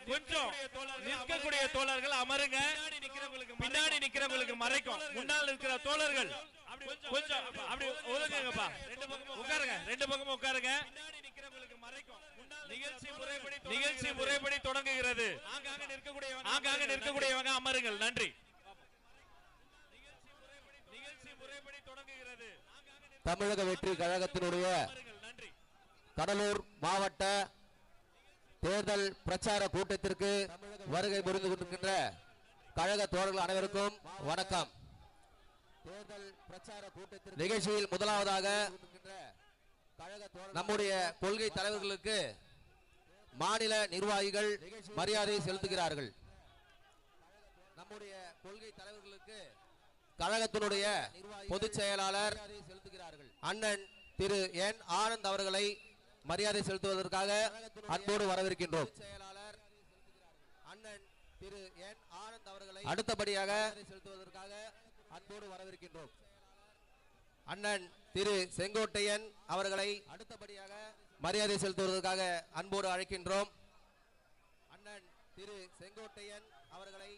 கொஞ்சம் நிற்கக்கூடிய தோழர்கள் அமருங்க. பின்னாடி நிக்கிறவங்களுக்கு மறைக்கும். முன்னால் இருக்கிற தோழர்கள் கொஞ்சம் அப்படி ஒதுங்குங்கப்பா. உட்காருங்க, ரெண்டு பக்கமும் உட்காருங்க. நிகழ்ச்சி முறைப்படி தொடங்குகிறது. ஆங்காங்க நிற்கக்கூடியவங்க அமருங்கள். நன்றி. நிகழ்ச்சி முறைப்படி தொடங்குகிறது. தமிழக வெற்றி கழகத்தினுடைய கடலூர் மாவட்ட தேர்தல் பிரச்சார கூட்டத்திற்கு வருகை புரிந்து கொண்டிருக்கின்ற கழக தோழர்கள் அனைவருக்கும் வணக்கம். தேர்தல் பிரச்சார கூட்டத்திற்கு நிகழ்ச்சியில் முதலாவதாக நம்முடைய கொள்கை தலைவர்களுக்கு மாநில நிர்வாகிகள் மரியாதை செலுத்துகிறார்கள். நம்முடைய கொள்கை தலைவர்களுக்கு கழகத்தினுடைய பொதுச் செயலாளர் அண்ணன் திரு என் ஆனந்த் அவர்களை மரியாதை செலுத்துவதற்காக அன்போடு வரவேற்கின்றோம். அண்ணன் திரு என் ஆனந்த் அவர்களை அடுத்தபடியாக செலுத்துவதற்காக அன்போடு வரவேற்கின்றோம். அண்ணன் திரு செங்கோட்டையன் அவர்களை அடுத்தபடியாக மரியாதை செலுத்துவதற்காக அன்போடு அழைக்கின்றோம். அண்ணன் திரு செங்கோட்டையன் அவர்களை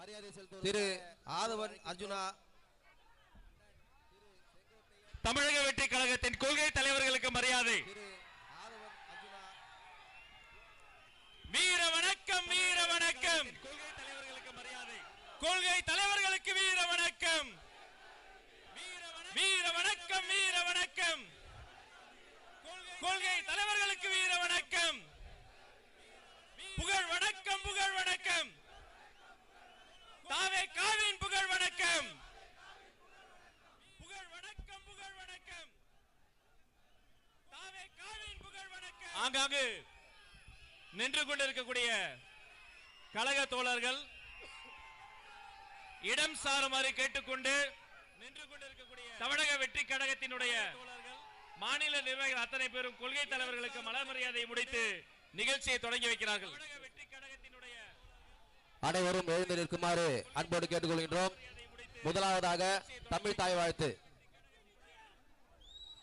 மரியாதை செலுத்துவது திரு ஆதவன் அர்ஜுனா. தமிழக வெற்றி கழகத்தின் கொள்கை தலைவர்களுக்கு மரியாதை. வீர வணக்கம், வீர வணக்கம். கொள்கை தலைவர்களுக்கு மரியாதை. கொள்கை தலைவர்களுக்கு வீர வணக்கம். வீர வணக்கம், வீர வணக்கம். கொள்கை தலைவர்களுக்கு வீர வணக்கம். புகழ் வணக்கம், புகழ் வணக்கம். தாவே காவின் புகழ் வணக்கம். புகழ் வணக்கம், புகழ் வணக்கம். தாவே காவின் புகழ் வணக்கம். ஆங்காங்கு நின்று கொண்டிருக்கக்கூடிய கழக தோழர்கள் இடம் சாருமாறு கேட்டுக்கொண்டு நின்று கொண்டிருக்கக்கூடிய தமிழக வெற்றி கழகத்தினுடைய மாநில நிர்வாகிகள் அத்தனை பேரும் கொள்கை தலைவர்களுக்கு மலர் மரியாதை முடித்து நிகழ்ச்சியை தொடங்கி வைக்கிறார்கள். வெற்றி கழகத்தினுடைய அனைவரும் எழுந்து நிற்குமாறு அன்போடு கேட்டுக்கொள்கின்றோம். முதலாவதாக தமிழ் தாய் வாழ்த்து.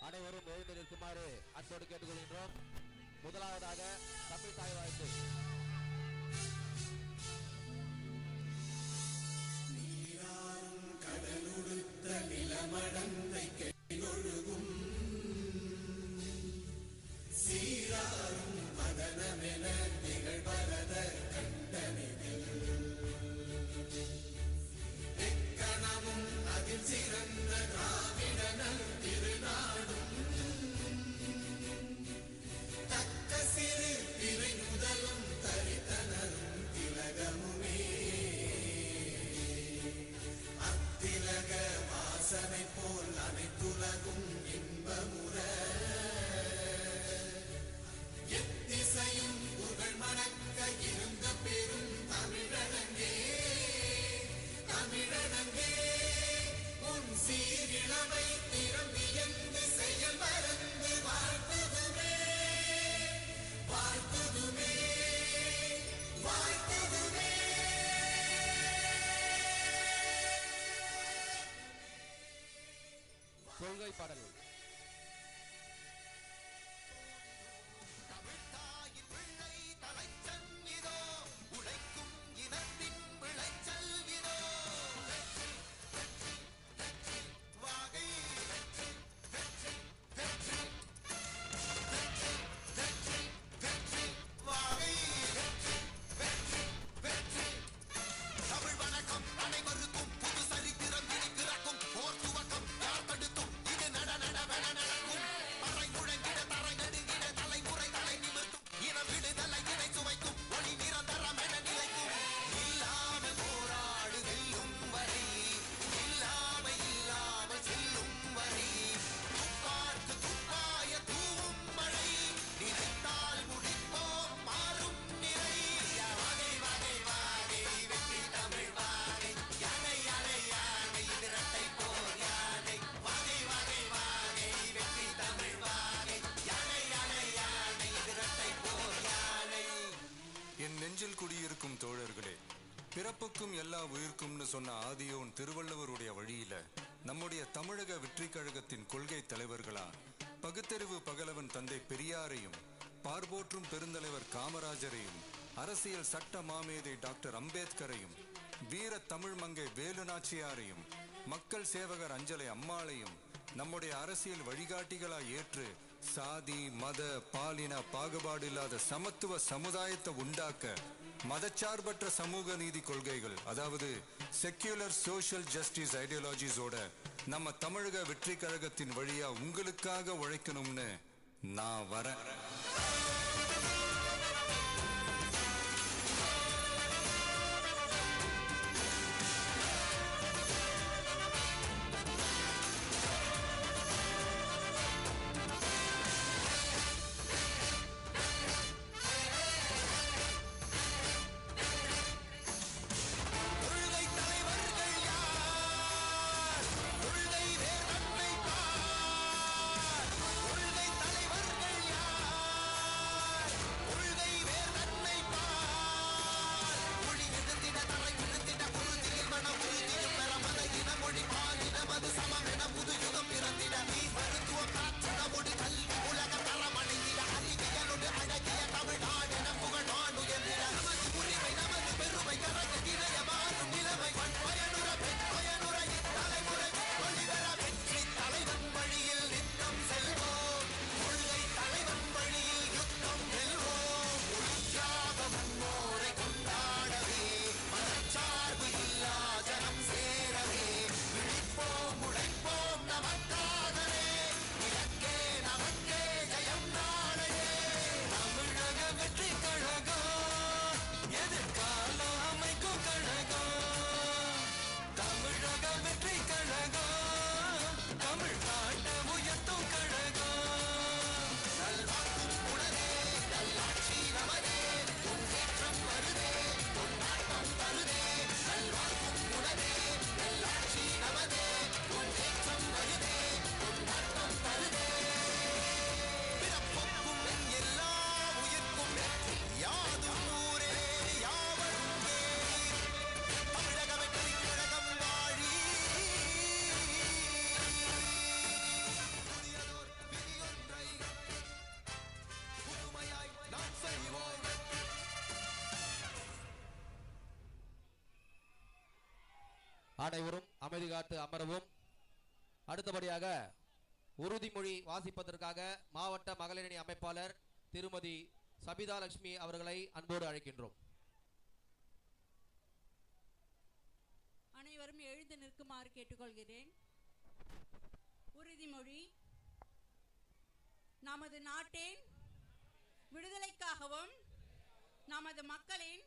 அனைவரும் எழுந்து நிற்குமாறு அன்போடு கேட்டுக்கொள்கின்றோம். முதலாவதாக தமிழ் தாய் வாழ்த்து. கடலுடுத்த நிலமடந்தை கெழிலொழுகும் சீராரும் மதனமென திகழ்வரத கண்டனில் எக்கணமும் அதில் சிறந்த திராவிடனல் திருநாடும் தக்க சிறு திரை முதலும் தரித்தனரும் திலகமுமே அத்திலக வாசனை போல் அனைத்துலகும் இன்பமுற எத்திசையும் புகழ் மணக்க இருந்த பெரும் தமிழனங்கே தமிழனங்கே உன் சீரிழமை திறம்பி என்று செயல் மறந்து வாழ்த்துதுமே வாழ்த்துதுமே வாழ்த்துதுமே. கொள்கை பாடல். நெஞ்சில் குடியிருக்கும் தோழர்களே, பிறப்புக்கும் எல்லா உயிர்க்கும்னு சொன்ன ஆதியோன் திருவள்ளுவருடைய வழியில நம்முடைய தமிழக வெற்றி கழகத்தின் கொள்கை தலைவர்களா பகுத்தறிவு பகலவன் தந்தை பெரியாரையும் பார்போற்றும் பெருந்தலைவர் காமராஜரையும் அரசியல் சட்ட மாமேதை டாக்டர் அம்பேத்கரையும், வீர தமிழ் மங்கை வேலு நாச்சியாரையும், மக்கள் சேவகர் அஞ்சலை அம்மாளையும் நம்முடைய அரசியல் வழிகாட்டிகளாய் ஏற்று சாதி மத பாலின பாகுபாடு இல்லாத சமத்துவ சமுதாயத்தை உண்டாக்க மதச்சார்பற்ற சமூக நீதி கொள்கைகள், அதாவது செக்யூலர் சோஷியல் ஜஸ்டிஸ் ஐடியாலஜிஸோட நம்ம தமிழக வெற்றி கழகத்தின் வழியா உங்களுக்காக உழைக்கணும்னு நான் வரேன். அனைவரும் அமைதி காத்து அமரவும். அடுத்தபடியாக உறுதிமொழி வாசிப்பதற்காக மாவட்ட மகளிரணி அமைப்பாளர் திருமதி சபிதா லட்சுமி அவர்களை அன்போடு அழைக்கின்றோம். அனைவரும் எழுந்து நிற்குமாறு கேட்டுக்கொள்கிறேன். உறுதிமொழி. நமது நாட்டின் விடுதலைக்காகவும் நமது மக்களின்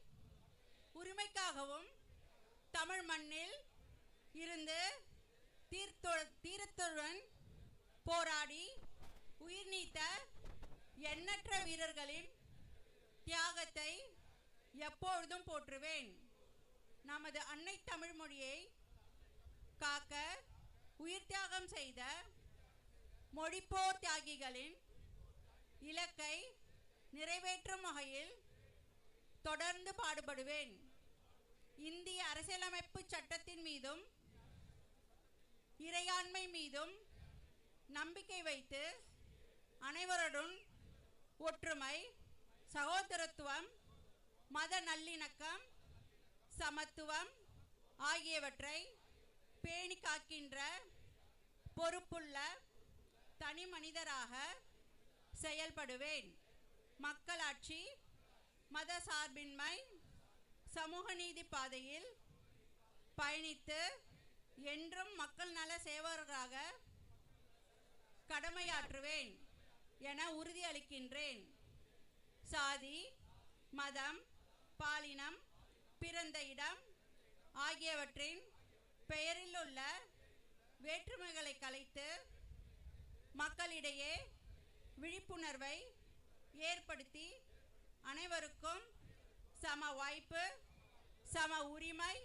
உரிமைக்காகவும் தமிழ் மண்ணில் இருந்து தீரத்துடன் போராடி உயிர் நீத்த எண்ணற்ற வீரர்களின் தியாகத்தை எப்பொழுதும் போற்றுவேன். நமது அன்னை தமிழ் மொழியை காக்க உயிர் தியாகம் செய்த மொழிப்போர் தியாகிகளின் இலக்கை நிறைவேற்றும் வகையில் தொடர்ந்து பாடுபடுவேன். இந்திய அரசியலமைப்பு சட்டத்தின் மீதும் இறையாண்மை மீதும் நம்பிக்கை வைத்து அனைவருடன் ஒற்றுமை, சகோதரத்துவம், மத நல்லிணக்கம், சமத்துவம் ஆகியவற்றை பேணி காக்கின்ற பொறுப்புள்ள தனி மனிதராக செயல்படுவேன். மக்களாட்சி, மத சார்பின்மை, சமூக நீதி பாதையில் பயணித்து என்றும் மக்கள் நல சேவகராக கடமையாற்றுவேன் என உறுதியளிக்கின்றேன். சாதி, மதம், பாலினம், பிறந்த இடம் ஆகியவற்றின் பெயரில் உள்ள வேற்றுமைகளை கலைத்து மக்களிடையே விழிப்புணர்வை ஏற்படுத்தி அனைவருக்கும் சம வாய்ப்பு, சம உரிமை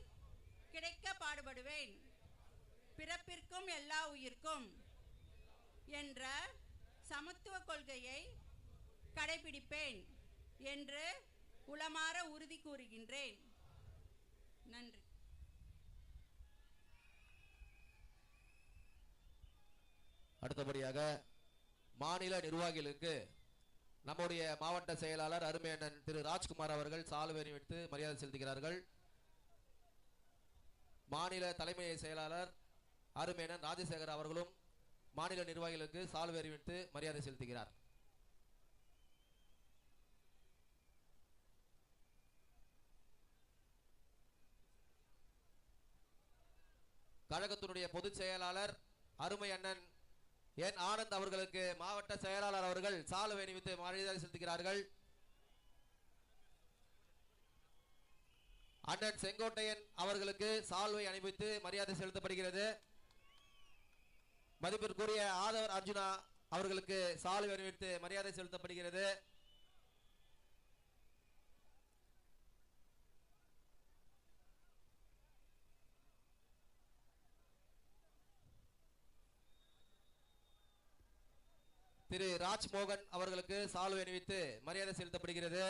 கிடைக்க பாடுபடுவேன். பிறப்பிற்கும் எல்லா உயிர்க்கும் என்ற சமத்துவ கொள்கையை கடைபிடிப்பேன் என்று உளமாற உறுதி கூறுகின்றேன். நன்றி. அடுத்தபடியாக மாநில நிர்வாகிகளுக்கு நம்முடைய மாவட்ட செயலாளர் அருமை அண்ணன் திரு ராஜ்குமார் அவர்கள் சால்வை அணிவித்து மரியாதை செலுத்துகிறார்கள். மாநில தலைமை செயலாளர் அருமை அண்ணன் ராஜசேகர் அவர்களும் மாநில நிர்வாகிகளுக்கு சால்வை அணிவித்து மரியாதை செலுத்துகிறார். கழகத்தினுடைய பொதுச் செயலாளர் அருமை அண்ணன் என் ஆனந்த் அவர்களுக்கு மாவட்ட செயலாளர் அவர்கள் சால்வை அணிவித்து மரியாதை செலுத்துகிறார்கள். அண்ணன் செங்கோட்டையன் அவர்களுக்கு சால்வை அணிவித்து மரியாதை செலுத்தப்படுகிறது. மதிப்பிற்குரிய ஆதவர் அர்ஜுனா அவர்களுக்கு சால்வை அணிவித்து மரியாதை செலுத்தப்படுகிறது. திரு ராஜ்மோகன் அவர்களுக்கு சால்வை அணிவித்து மரியாதை செலுத்தப்படுகிறது.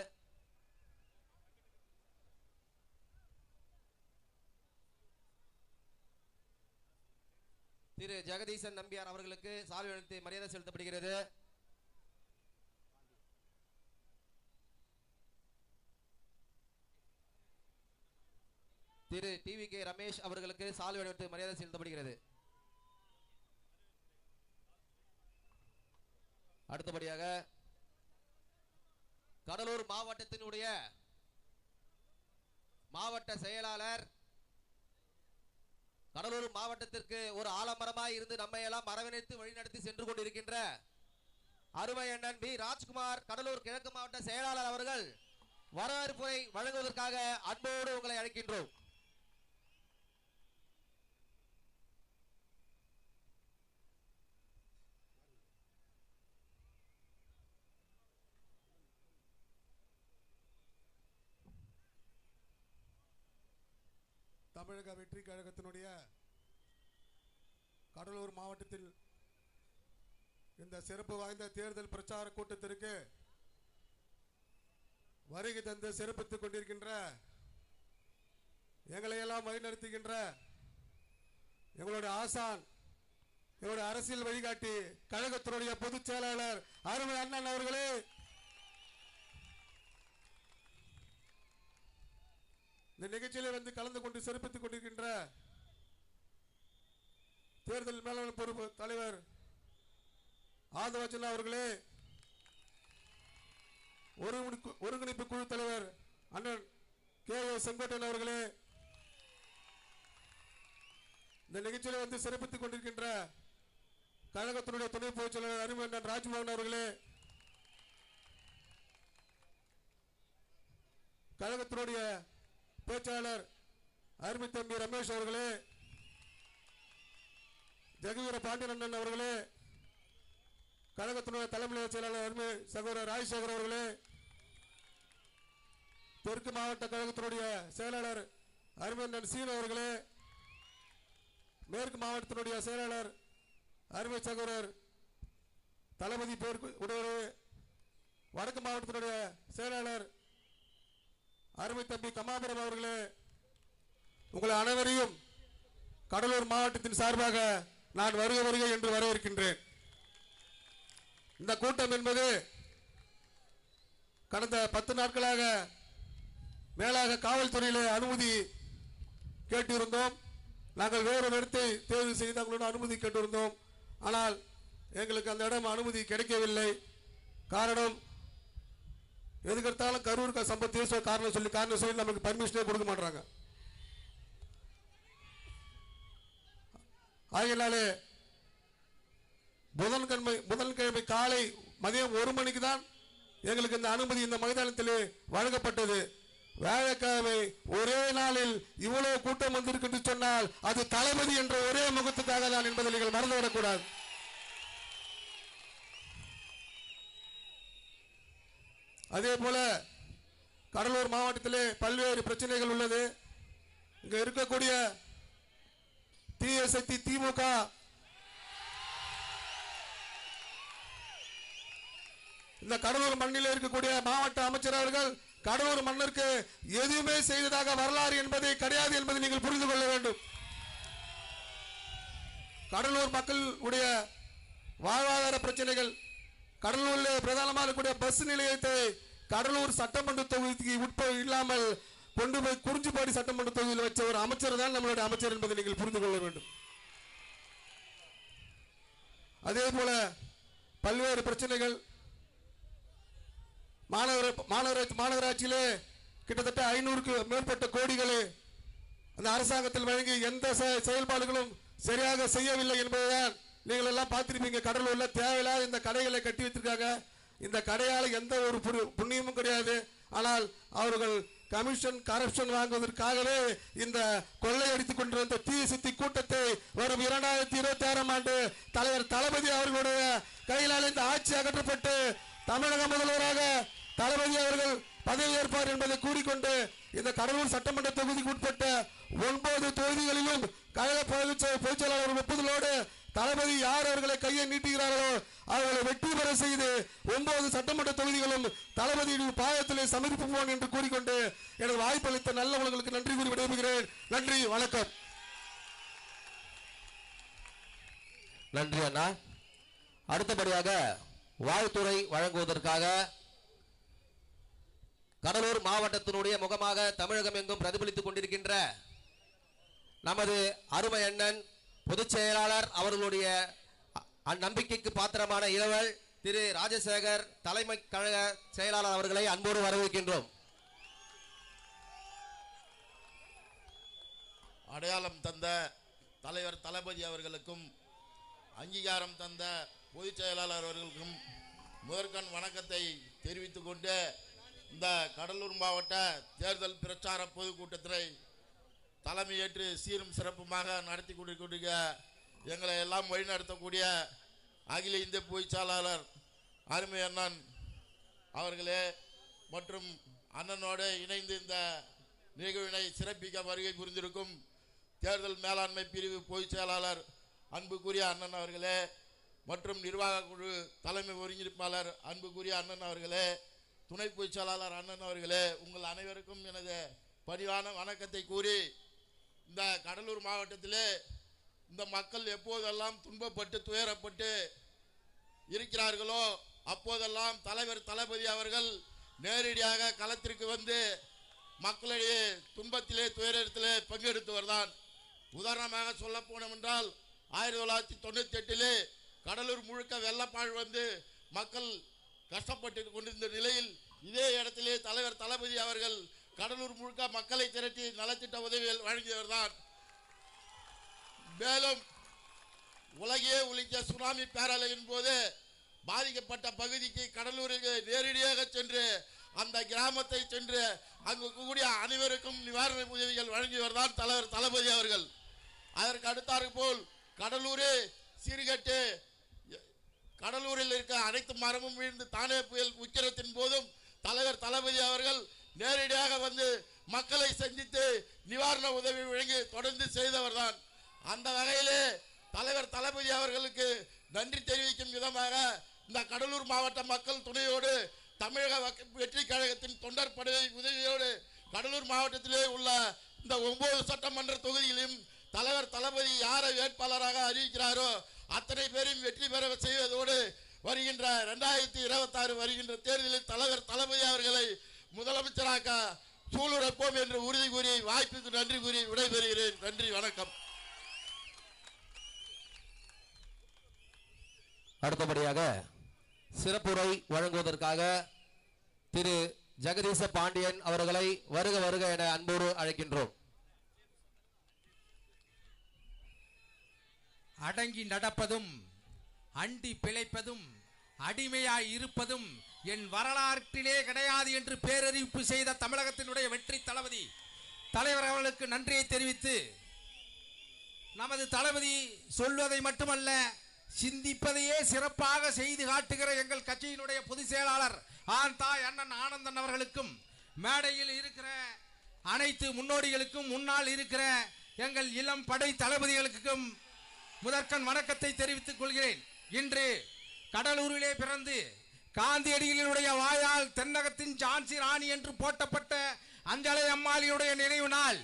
திரு ஜெகதீசன் நம்பியார் அவர்களுக்கு சால்வை அணிவித்து மரியாதை செலுத்தப்படுகிறது. திரு டிவி.கே. ரமேஷ் அவர்களுக்கு சால்வை அணிவித்து மரியாதை செலுத்தப்படுகிறது. அடுத்தபடியாக கடலூர் மாவட்டத்தினுடைய மாவட்ட செயலாளர், கடலூர் மாவட்டத்திற்கு ஒரு ஆலமரமாய் இருந்து நம்மை எல்லாம் அரவணைத்து வழிநடத்தி சென்று கொண்டிருக்கின்ற அருமை அண்ணன் பி. ராஜ்குமார் கடலூர் கிழக்கு மாவட்ட செயலாளர் அவர்கள் வரவேற்புரை வழங்குவதற்காக அன்போடு உங்களை அழைக்கின்றோம். தமிழக வெற்றி கழகத்தினுடைய கடலூர் மாவட்டத்தில் இந்த சிறப்பு வாய்ந்த தேர்தல் பிரச்சார கூட்டத்திற்கு வருகை தந்து சிறப்பித்துக் கொண்டிருக்கின்ற, எங்களையெல்லாம் வழிநடத்துகின்ற எங்களுடைய ஆசான், எங்களுடைய அரசியல் வழிகாட்டி கழகத்தினுடைய பொதுச் செயலாளர் அருமை அண்ணன் அவர்களே, இந்த நிகழ்ச்சியிலே வந்து கலந்து கொண்டு சிறப்பித்துக் கொண்டிருக்கின்ற தேர்தல் மேலாண்மை பொறுப்பு தலைவர் ஆதவர்ஜுனா அவர்களே, ஒருங்கிணைப்பு குழு தலைவர் அண்ணன் கே.ஏ. செங்கோட்டையன் அவர்களே, இந்த நிகழ்ச்சியிலே வந்து சிறப்பித்துக் கொண்டிருக்கின்ற கழகத்தினுடைய துணை பொதுச் செயலாளர் அருமை அண்ணன் ராஜ்மோகன் அவர்களே, கழகத்தினுடைய பேச்சாளர் அருமை தம்பி ரமேஷ் அவர்களே, ஜெகவீர பாண்டியன் அண்ணன் அவர்களே, கழகத்தினுடைய தலைமை செயலாளர் அருமை சகோதரர் ராஜசேகர் அவர்களே, தெற்கு மாவட்ட கழகத்தினுடைய செயலாளர் அருமை அண்ணன் சீன் அவர்களே, மேற்கு மாவட்டத்தினுடைய செயலாளர் அருமை சகோதரர் தளபதி பேர் உடையவரே, வடக்கு மாவட்டத்தினுடைய செயலாளர் அருமை தம்பி கமாபுரம் அவர்களே, உங்களை அனைவரையும் கடலூர் மாவட்டத்தின் சார்பாக நான் வருக என்று வரவேற்கின்றேன். இந்த கூட்டம் என்பது கடந்த 10 நாட்களாக மேலாக காவல்துறையிலே அனுமதி கேட்டிருந்தோம். நாங்கள் வேறு இடத்தை தேர்வு செய்து அவங்களோட அனுமதி கேட்டிருந்தோம். ஆனால் எங்களுக்கு அந்த இடம் அனுமதி கிடைக்கவில்லை. காரணம், எதுக்கெடுத்தாலும் கரூர் சம்பத்தி காரணம் சொல்லி நமக்கு பர்மிஷனே கொடுக்க மாட்டாங்க. ஆகையினாலே புதன்கிழமை காலை மதியம் 1 மணிக்கு தான் எங்களுக்கு இந்த அனுமதி இந்த மைதானத்திலே வழங்கப்பட்டது. வியாழக்கிழமை ஒரே நாளில் இவ்வளவு கூட்டம் வந்திருக்கு என்று சொன்னால் அது தளபதி என்ற ஒரே முகத்துக்காக தான் என்பதை நீங்கள் மறந்துவிடக்கூடாது. அதே போல கடலூர் மாவட்டத்திலே பல்வேறு பிரச்சனைகள் உள்ளது. இங்க இருக்கக்கூடிய தீய சக்தி திமுக இந்த கடலூர் மண்ணில் இருக்கக்கூடிய மாவட்ட அமைச்சர் அவர்கள் கடலூர் மண்ணிற்கு எதுவுமே செய்ததாக வரலாறு என்பதை கிடையாது என்பதை நீங்கள் புரிந்து கொள்ள வேண்டும். கடலூர் மக்களுடைய வாழ்வாதார பிரச்சனைகள், கடலூரில் பிரதானமாக இருக்கக்கூடிய பஸ் நிலையத்தை கடலூர் சட்டமன்ற தொகுதிக்கு இல்லாமல் கொண்டு போய் குறிஞ்சிப்பாடி சட்டமன்ற தொகுதியில் வச்ச ஒரு அமைச்சர் தான் நம்மளுடைய அமைச்சர் என்பதை நீங்கள் புரிந்து கொள்ள வேண்டும். அதே போல பல்வேறு பிரச்சனைகள் மாநகராட்சியிலே கிட்டத்தட்ட 500க்கு மேற்பட்ட கோடிகளை அந்த அரசாங்கத்தில் வழங்கி எந்த செயல்பாடுகளும் சரியாக செய்யவில்லை என்பதுதான் நீங்கள் எல்லாம் பார்த்திருப்பீங்க. கடலூர்ல தேவையில்லாத இந்த கடைகளை கட்டி வைத்திருக்காங்க. இந்த கடையால எந்த ஒரு புண்ணியமும் கிடையாது. ஆனால் அவர்கள் கமிஷன் கரப்ஷன் வாங்குவதற்காகவே இந்த கொள்ளையடித்துக் கொண்டிருந்த தீய சித்தி கூட்டத்தை வரும் 2026ஆம் ஆண்டு தலைவர் தளபதி அவர்களுடைய கையிலால் இந்த ஆட்சி அகற்றப்பட்டு தமிழக முதல்வராக தளபதி அவர்கள் பதவி ஏற்பார் என்பதை கூறிக்கொண்டு இந்த கடலூர் சட்டமன்ற தொகுதிக்கு உட்பட்ட 9 தொகுதிகளிலும் கழக பொதுச் செயலாளர் ஒப்புதலோடு தளபதி யார் அவர்களை கையை நீட்டுகிறார்களோ அவர்களை வெற்றி பெற செய்து 9 சட்டமன்ற தொகுதிகளும் தளபதியின் பாதத்திலே சமர்ப்பிப்போம் என்று கூறிக்கொண்டு எனது வாய்ப்பளித்த நல்ல உங்களுக்கு நன்றி கூறி விடைபெறுகிறேன். நன்றி, வணக்கம். நன்றி அண்ணா. அடுத்தபடியாக வாழ்த்துறை வழங்குவதற்காக கடலூர் மாவட்டத்தினுடைய முகமாக தமிழகம் எங்கும் பிரதிபலித்துக் கொண்டிருக்கின்ற நமது அருமை அண்ணன் பொதுச் செயலாளர் அவர்களுடைய நம்பிக்கைக்கு பாத்திரமான இளவல் திரு ராஜசேகர் தலைமை கழக செயலாளர் அவர்களை அன்போடு வரவேற்கின்றோம். அடையாளம் தந்த தலைவர் தளபதி அவர்களுக்கும் அங்கீகாரம் தந்த பொதுச் செயலாளர் அவர்களுக்கும் முதற்கண் வணக்கத்தை தெரிவித்துக் கொண்டு இந்த கடலூர் மாவட்ட தேர்தல் பிரச்சார பொதுக்கூட்டத்தை தலைமையேற்று சீரும் சிறப்புமாக நடத்தி கொண்டிருக்கிற எங்களை எல்லாம் வழிநடத்தக்கூடிய அகில இந்திய பொதுச் செயலாளர் அருமை அண்ணன் அவர்களே மற்றும் அண்ணனோடு இணைந்து இந்த நிகழ்வினை சிறப்பிக்க வருகை புரிந்திருக்கும் தேர்தல் மேலாண்மை பிரிவு பொதுச் செயலாளர் அன்புக்குரிய அண்ணன் அவர்களே மற்றும் நிர்வாக குழு தலைமை ஒருங்கிணைப்பாளர் அன்புக்குரிய அண்ணன் அவர்களே, துணை பொதுச் செயலாளர் அண்ணன் அவர்களே, உங்கள் அனைவருக்கும் எனது பணிவான வணக்கத்தை கூறி இந்த கடலூர் மாவட்டத்திலே இந்த மக்கள் எப்போதெல்லாம் துன்பப்பட்டு துயரப்பட்டு இருக்கிறார்களோ அப்போதெல்லாம் தலைவர் தளபதி அவர்கள் நேரடியாக களத்திற்கு வந்து மக்களிடையே துன்பத்திலே துயரத்திலே பங்கெடுத்து வருதான். உதாரணமாக சொல்ல போனோம் என்றால் 1998 கடலூர் முழுக்க வெள்ளப்பாழ் வந்து மக்கள் கஷ்டப்பட்டு கொண்டிருந்த நிலையில் இதே இடத்திலே தலைவர் தளபதி அவர்கள் கடலூர் முழுக்க மக்களை திரட்டி நலத்திட்ட உதவிகள் வழங்கியவர்தான். மேலும் உலகையே உலுக்கிய சுனாமி பேரலையின் போது பாதிக்கப்பட்ட பகுதிக்கு கடலூருக்கு நேரடியாக சென்று அந்த கிராமத்தை சென்று அங்கு கூடிய அனைவருக்கும் நிவாரண உதவிகள் வழங்கியவர்தான் தலைவர் தளபதி அவர்கள். அதற்கு அடுத்தாற் போல் கடலூரே சீர்கட்டு கடலூரில் இருக்க அனைத்து மரமும் வீழ்ந்து தானே புயல் உக்கிரத்தின் போதும் தலைவர் தளபதி அவர்கள் நேரடியாக வந்து மக்களை சந்தித்து நிவாரண உதவி வழங்கி தொடர்ந்து செய்தவர்தான். அந்த வகையிலே தலைவர் தளபதி அவர்களுக்கு நன்றி தெரிவிக்கும் விதமாக இந்த கடலூர் மாவட்ட மக்கள் துணையோடு தமிழக வெற்றி கழகத்தின் தொண்டர் படை உதவியோடு கடலூர் மாவட்டத்திலே உள்ள இந்த 9 சட்டமன்ற தொகுதியிலும் தலைவர் தளபதி யாரை வேட்பாளராக அறிவிக்கிறாரோ அத்தனை பேரையும் வெற்றி பெற செய்வதோடு வருகின்ற 2026 வருகின்ற தேர்தலில் தலைவர் தளபதி அவர்களை முதலமைச்சராக சூளுரைப்போம் என்று உறுதி கூறி வாய்ப்புக்கு நன்றி கூறி விடைபெறுகிறேன். நன்றி, வணக்கம். அடுத்தபடியாக சிறப்புரை வழங்குவதற்காக திரு ஜெகதீச பாண்டியன் அவர்களை வருக வருக என அன்போடு அழைக்கின்றோம். அடங்கி நடப்பதும் அண்டி பிழைப்பதும் அடிமையாய் இருப்பதும் என் வரலாற்றிலே கிடையாது என்று பேரறிவிப்பு செய்த தமிழகத்தினுடைய வெற்றி தளபதி தலைவர் அவர்களுக்கு நன்றியை தெரிவித்து, நமது தளபதி சொல்வதை மட்டுமல்ல சிந்திப்பதையே சிறப்பாக செய்து காட்டுகிற எங்கள் கட்சியினுடைய பொதுச் செயலாளர் தாய் அண்ணன் ஆனந்தன் அவர்களுக்கும் மேடையில் இருக்கிற அனைத்து முன்னோடிகளுக்கும் முன்னால் இருக்கிற எங்கள் இளம் படை தளபதிகளுக்கும் முதற்கண் வணக்கத்தை தெரிவித்துக் கொள்கிறேன். இன்று கடலூரிலே பிறந்து காந்தியடிகளினுடைய வாயால் தென்னகத்தின் ஜான்சி ராணி என்று போட்டப்பட்ட அஞ்சலை அம்மாளியுடைய நினைவு நாள்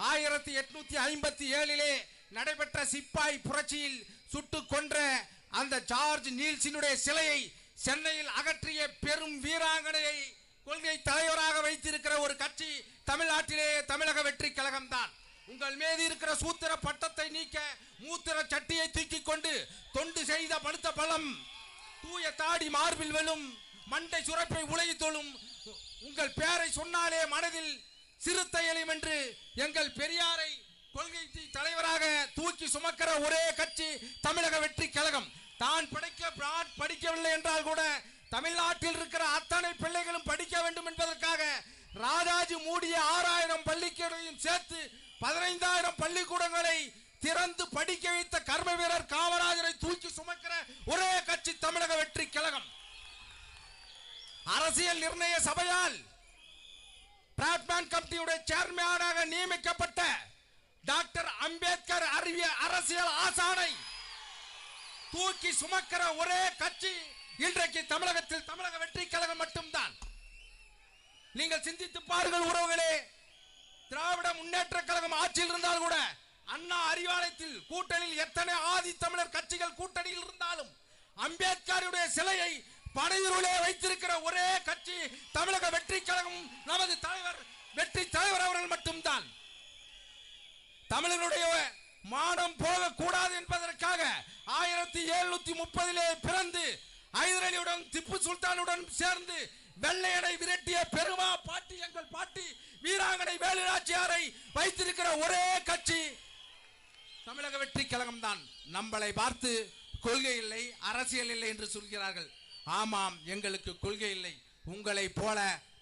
1857 நடைபெற்ற சிப்பாய் புரட்சியில் சுட்டு கொன்ற அந்த ஜார்ஜ் நீல்ஸினுடைய சிலையை சென்னையில் அகற்றிய பெரும் வீராங்கனையை கொள்கை தலைவராக வைத்திருக்கிற ஒரு கட்சி தமிழ்நாட்டிலே தமிழக வெற்றி கழகம் தான். உங்கள் மீது இருக்கிற சூத்திர பட்டத்தை நீக்க மூத்திர சட்டியை தூக்கி கொண்டு தொண்டு செய்த படுத்த பலம் தூய தாடி மார்பில் வெல்லும் மண்டை சுரப்பை உலகி தொழும் உங்கள் பெயரை சொன்னாலே மனதில் சிறுத்தை எழியும் என்று எங்கள் பெரியாரை கொள்கை தலைவராக தூக்கி சுமக்கிற ஒரே கட்சி தமிழக வெற்றி கழகம் தான். படிக்கவில்லை என்றால் கூட தமிழ்நாட்டில் இருக்கிற அத்தனை பிள்ளைகளும் படிக்க வேண்டும் என்பதற்காக ராஜாஜி மூடிய 6000 பள்ளிக்கூடங்களையும் சேர்த்து 15000 பள்ளிக்கூடங்களை திறந்து படிக்க வைத்த கர்ம வீரர் காமராஜரை தூக்கி சுமக்கிற ஒரே கட்சி தமிழக வெற்றி கழகம். அரசியல் நிர்ணய சபையால் பிராட்மேன் கமிட்டியுடைய சேர்மனாக நியமிக்கப்பட்ட டாக்டர் அம்பேத்கர் அரசியல் ஆசானை தூக்கி சுமக்கிற ஒரே கட்சி இன்றைக்கு தமிழகத்தில் தமிழக வெற்றி கழகம் மட்டும்தான். நீங்கள் சிந்தித்து பாருங்கள் உறவுகளே, திராவிட முன்னேற்ற கழகம் ஆட்சியில் இருந்தால் கூட அண்ணா அறிவாலயத்தில் கூட்டணியில் எத்தனை ஆதி தமிழர் கட்சிகள் கூட்டணியில் இருந்தாலும் அம்பேத்கருடைய சிலையை பனையூரிலே வைத்திருக்கிற ஒரே கட்சி தமிழக வெற்றி கழகம் நமது தலைவர் வெற்றி தலைவர் அவர்கள் மட்டும்தான். தமிழர்களுடைய மானம் போகக்கூடாது என்பதற்காக 1730 பிறந்து ஹைதரலியுடன் திப்பு சுல்தானுடன் சேர்ந்து வெள்ளையனை விரட்டிய பெருமா பாட்டி எங்கள் பாட்டி வீராங்கனை வேலுநாச்சியாரை வைத்திருக்கிற ஒரே கட்சி தமிழக வெற்றி கழகம் தான். நம்மளை பார்த்து கொள்கை இல்லை அரசியல் இல்லை என்று சொல்கிறார்கள். ஆமாம், எங்களுக்கு கொள்கை இல்லை. உங்களை போல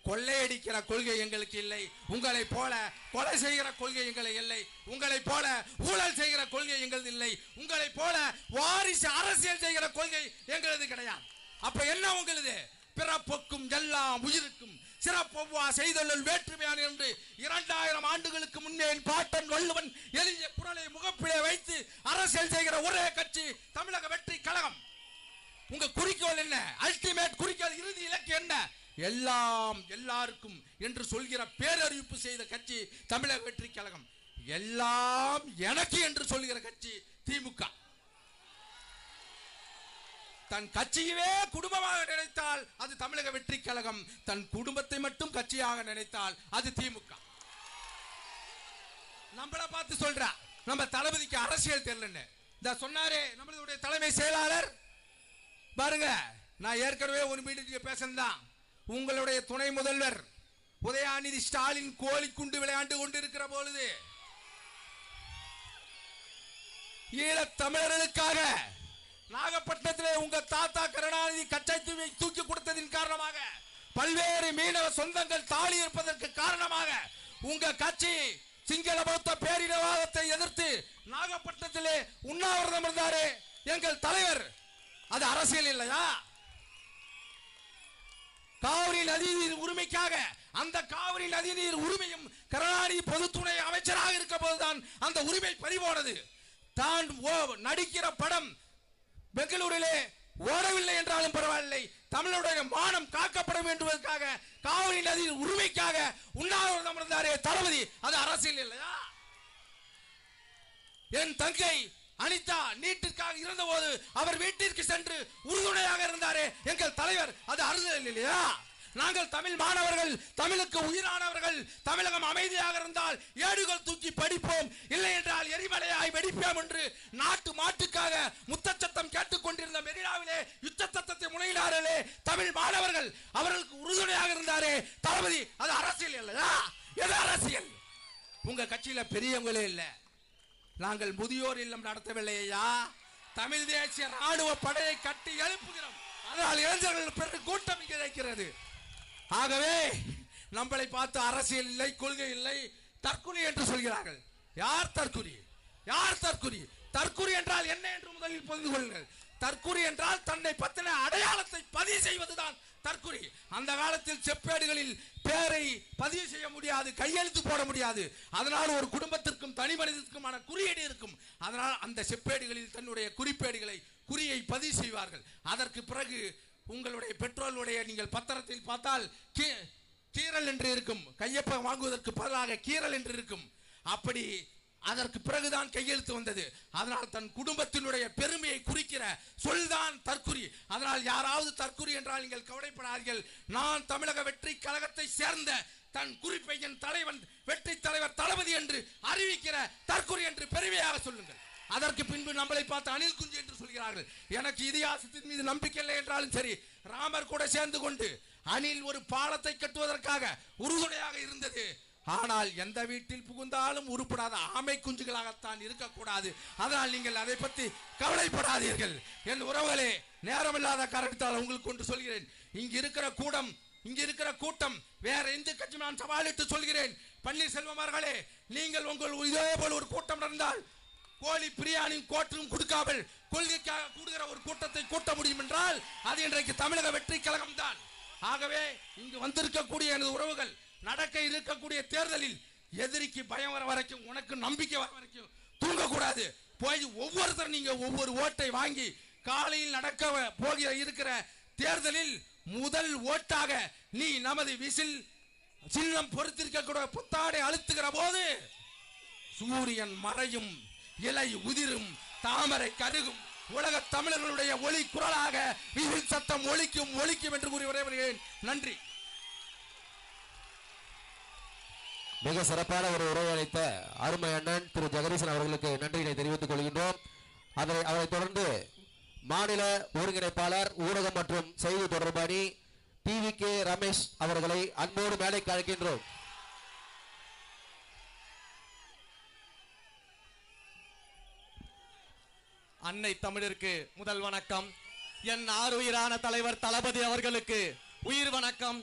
கொள்ளையடிக்கிற கொள்கை எங்களுக்கு இல்லை. உங்களை போல கொலை செய்கிற கொள்கை எங்களுக்கு இல்லை. உங்களை போல ஊழல் செய்கிற கொள்கை எங்களது இல்லை. உங்களை போல வாரிசு அரசியல் செய்கிற கொள்கை எங்களது கிடையாது. அப்ப என்ன உங்களது? பிறப்புக்கும் எல்லாம் உயிருக்கும் சிறப்பொவ்வா செய்தொழில் வேற்றுமையான என்று 2000 ஆண்டுகளுக்கு முன்னே பாட்டன் வள்ளுவன் எழுதிய குரலை முகப்பிலே வைத்து அரசியல் செய்கிற ஒரே கட்சி தமிழக வெற்றி கழகம். உங்க குறிக்கோள் என்ன? அல்டிமேட் குறிக்கோள், இறுதி இலக்கு என்ன? எல்லாம் எல்லாருக்கும் என்று சொல்கிற பேரறிவிப்பு செய்த கட்சி தமிழக வெற்றி கழகம். எல்லாம் எனக்கு என்று சொல்கிற கட்சி திமுக. தன் கட்சியவே குடும்பமாக நினைத்தால் அது தமிழக வெற்றி கழகம். தன் குடும்பத்தை மட்டும் கட்சியாக நினைத்தால் அது திமுக. நம்மள பார்த்து சொல்ற நம்ம தளபதிக்கு அரசியல் தெரியலன்னு இந்த சொன்னாரே நம்மளுடைய தலைமை செயலாளர். பாருங்க, நான் ஏற்கனவே ஒரு மீட்டிங் பேசலாம். உங்களுடைய துணை முதல்வர் உதயநிதி ஸ்டாலின் கோழி குண்டு விளையாண்டு கொண்டிருக்கிற பொழுது ஈழத் தமிழர்களுக்காக நாகப்பட்டினத்திலே உங்க தாத்தா கருணாநிதி கச்சை தூக்கி கொடுத்ததின் காரணமாக பல்வேறு மீனவ சொந்தங்கள் தாலி இருப்பதற்கு காரணமாக உங்க கட்சி சிங்கள பௌத்த பேரினவாதத்தை எதிர்த்து நாகப்பட்டினத்திலே உண்ணாவிரதம் இருந்தாரே எங்கள் தலைவர். அது அரசியல் இல்லையா? காவிரி நதிநீர் உரிமைக்காக அந்த காவிரி நதிநீர் உரிமையும் கருணாநிதி பொதுத்துறை அமைச்சராக இருக்க போதுதான் அந்த உரிமை பறிபோனது. தான் நடிக்கிற படம் பெங்களூரிலே ஓடவில்லை என்றாலும் பரவாயில்லை, தமிழருடைய மானம் காக்கப்பட வேண்டுவதற்காக காவிரி நதியின் உரிமைக்காக உண்ணாவிரதம் இருந்தாரே தளபதி. அது அரசியல் இல்லையா? என் தங்கை அனிதா நீட்டிற்காக இருந்த போது அவர் வீட்டிற்கு சென்று உறுதுணையாக இருந்தாரே எங்கள் தலைவர். அது அரசியல் இல்லையா? நாங்கள் தமிழ் மாணவர்கள், தமிழுக்கு உயிரானவர்கள், தமிழகம் அமைதியாக இருந்தால் ஏடுகள் தூக்கி படிப்போம், இல்லை என்றால் எரிமலையாய் வெடிப்போம் என்று நாட்டு மாட்டுக்காக முத்தச்சத்தம் கேட்டுக் கொண்டிருந்த மெரினாவிலே யுத்த சத்தத்தை முனையினார்களே தமிழ் மாணவர்கள், அவர்களுக்கு உறுதுணையாக இருந்தாரே தளபதி. அது அரசியல் இல்லையா? எது அரசியல்? உங்க கட்சியில பெரியவங்களே இல்ல. நாங்கள் முதியோர் இல்லம் நடத்தவில்லையா? தமிழ் தேசிய ராணுவ படையை கட்டி எழுப்புகிறோம். அதனால் இளைஞர்கள் பெரு கூட்டம் கிடைக்கிறது. ஆகவே நம்மளை பார்த்து அரசியல் இல்லை, கொள்கை இல்லை, தற்குறி என்று சொல்கிறார்கள். யார் தற்குறி? யார் தற்குறி? தற்குறி என்றால் என்ன என்று முதலில் புரிந்து கொள்ளுங்கள். தற்குறி என்றால் தன்னை பற்றின அடையாளத்தை பதிவு செய்வதுதான் தற்குறி. அந்த காலத்தில் செப்பேடுகளில் பேரை பதிவு செய்ய முடியாது, கையெழுத்து போட முடியாது. அதனால் ஒரு குடும்பத்திற்கும் தனி மனிதனுக்குமான குறியீடு இருக்கும். அதனால் அந்த செப்பேடுகளில் தன்னுடைய குறிப்பேடுகளை குறியை பதிவு செய்வார்கள். அதற்கு பிறகு உங்களுடைய பெட்ரோலுடைய நீங்கள் பத்திரத்தில் பார்த்தால் கீரல் என்று இருக்கும், கையொப்பம் வாங்குவதற்கு பதிலாக கீரல் என்று இருக்கும். அப்படி அதற்கு பிறகுதான் கையெழுத்து வந்தது. அதனால் தன் குடும்பத்தினுடைய பெருமையை குறிக்கிற சொல்தான் தற்குறி. அதனால் யாராவது தற்குறி என்றால் நீங்கள் கவலைப்படாதீர்கள். நான் தமிழக வெற்றி கழகத்தை சேர்ந்த தன் குறிப்பை என் தலைவன் வெற்றி தலைவர் தளபதி என்று அறிவிக்கிற தற்குறி என்று பெருமையாக சொல்லுங்கள். அதற்கு பின்பு நம்மளை பார்த்து அணில் குஞ்சு என்று சொல்கிறார்கள். எனக்கு இதிகாசத்தின் மீது நம்பிக்கை இல்லை என்றாலும் சரி, ராமர் கூட சேர்ந்து கொண்டு அணில் ஒரு பாலத்தை கட்டுவதற்காக உறுதுணையாக இருந்தது. ஆனால் எந்த வீட்டில் புகுந்தாலும் உருப்படாத ஆமை குஞ்சுகளாகத்தான் இருக்கக்கூடாது. அதனால் நீங்கள் அதை பற்றி கவலைப்படாதீர்கள். என் உறவுகளே, நேரமில்லாத காரணத்தால் உங்களுக்கு ஒன்று சொல்கிறேன். இங்கு இருக்கிற கூட்டம் வேற எந்த கட்சி நான் சவாலிட்டு சொல்கிறேன். பன்னீர்செல்வம் அவர்களே, நீங்கள் உங்கள் இதே போல் ஒரு கூட்டம் நடந்தால் கோழி பிரியாணி கோட்டும் கொடுக்காமல் கொள்கைக்காக கூடுகிற ஒரு கூட்டத்தை கூட்ட முடியும் என்றால் அது இன்றைக்கு தமிழக வெற்றி கழகம் தான். ஆகவே இங்கு வந்திருக்கக்கூடிய எனது உறவுகள், நடக்க இருக்கக்கூடிய தேர்தலில் எதிரிக்கு பயம் வர வரைக்கும், உனக்கு நம்பிக்கை வர வரைக்கும் தூங்கக்கூடாது. போய் ஒவ்வொருத்தரும் நீங்க ஒவ்வொரு ஓட்டை வாங்கி காலையில் நடக்க இருக்கிற தேர்தலில் முதல் ஓட்டாக நீ நமது விசில் சின்னம் பொறுத்திருக்கக்கூடிய புத்தாடை அழுத்துகிற போது சூரியன் மறையும், இலை உதிரும், தாமரை கருகும், உலக தமிழர்களுடைய ஒளி குரலாக விசில் சத்தம் ஒலிக்கும் என்று கூறி விடைபெறுகிறேன். நன்றி. மிக சிறப்பான ஒரு உரையை அளித்த அருமை அண்ணன் திரு ஜெகதீசன் அவர்களுக்கு நன்றியை தெரிவித்துக் கொள்கின்றோம். அவரை தொடர்ந்து மாநில ஒருங்கிணைப்பாளர் ஊடகம் மற்றும் செய்தி தொடர்பாளி TVK ரமேஷ் அவர்களை அன்போடு மேடைக்கு அழைக்கின்றோம். அன்னை தமிழருக்கு முதல் வணக்கம். என் ஆருயிரான தலைவர் தளபதி அவர்களுக்கு உயிர் வணக்கம்.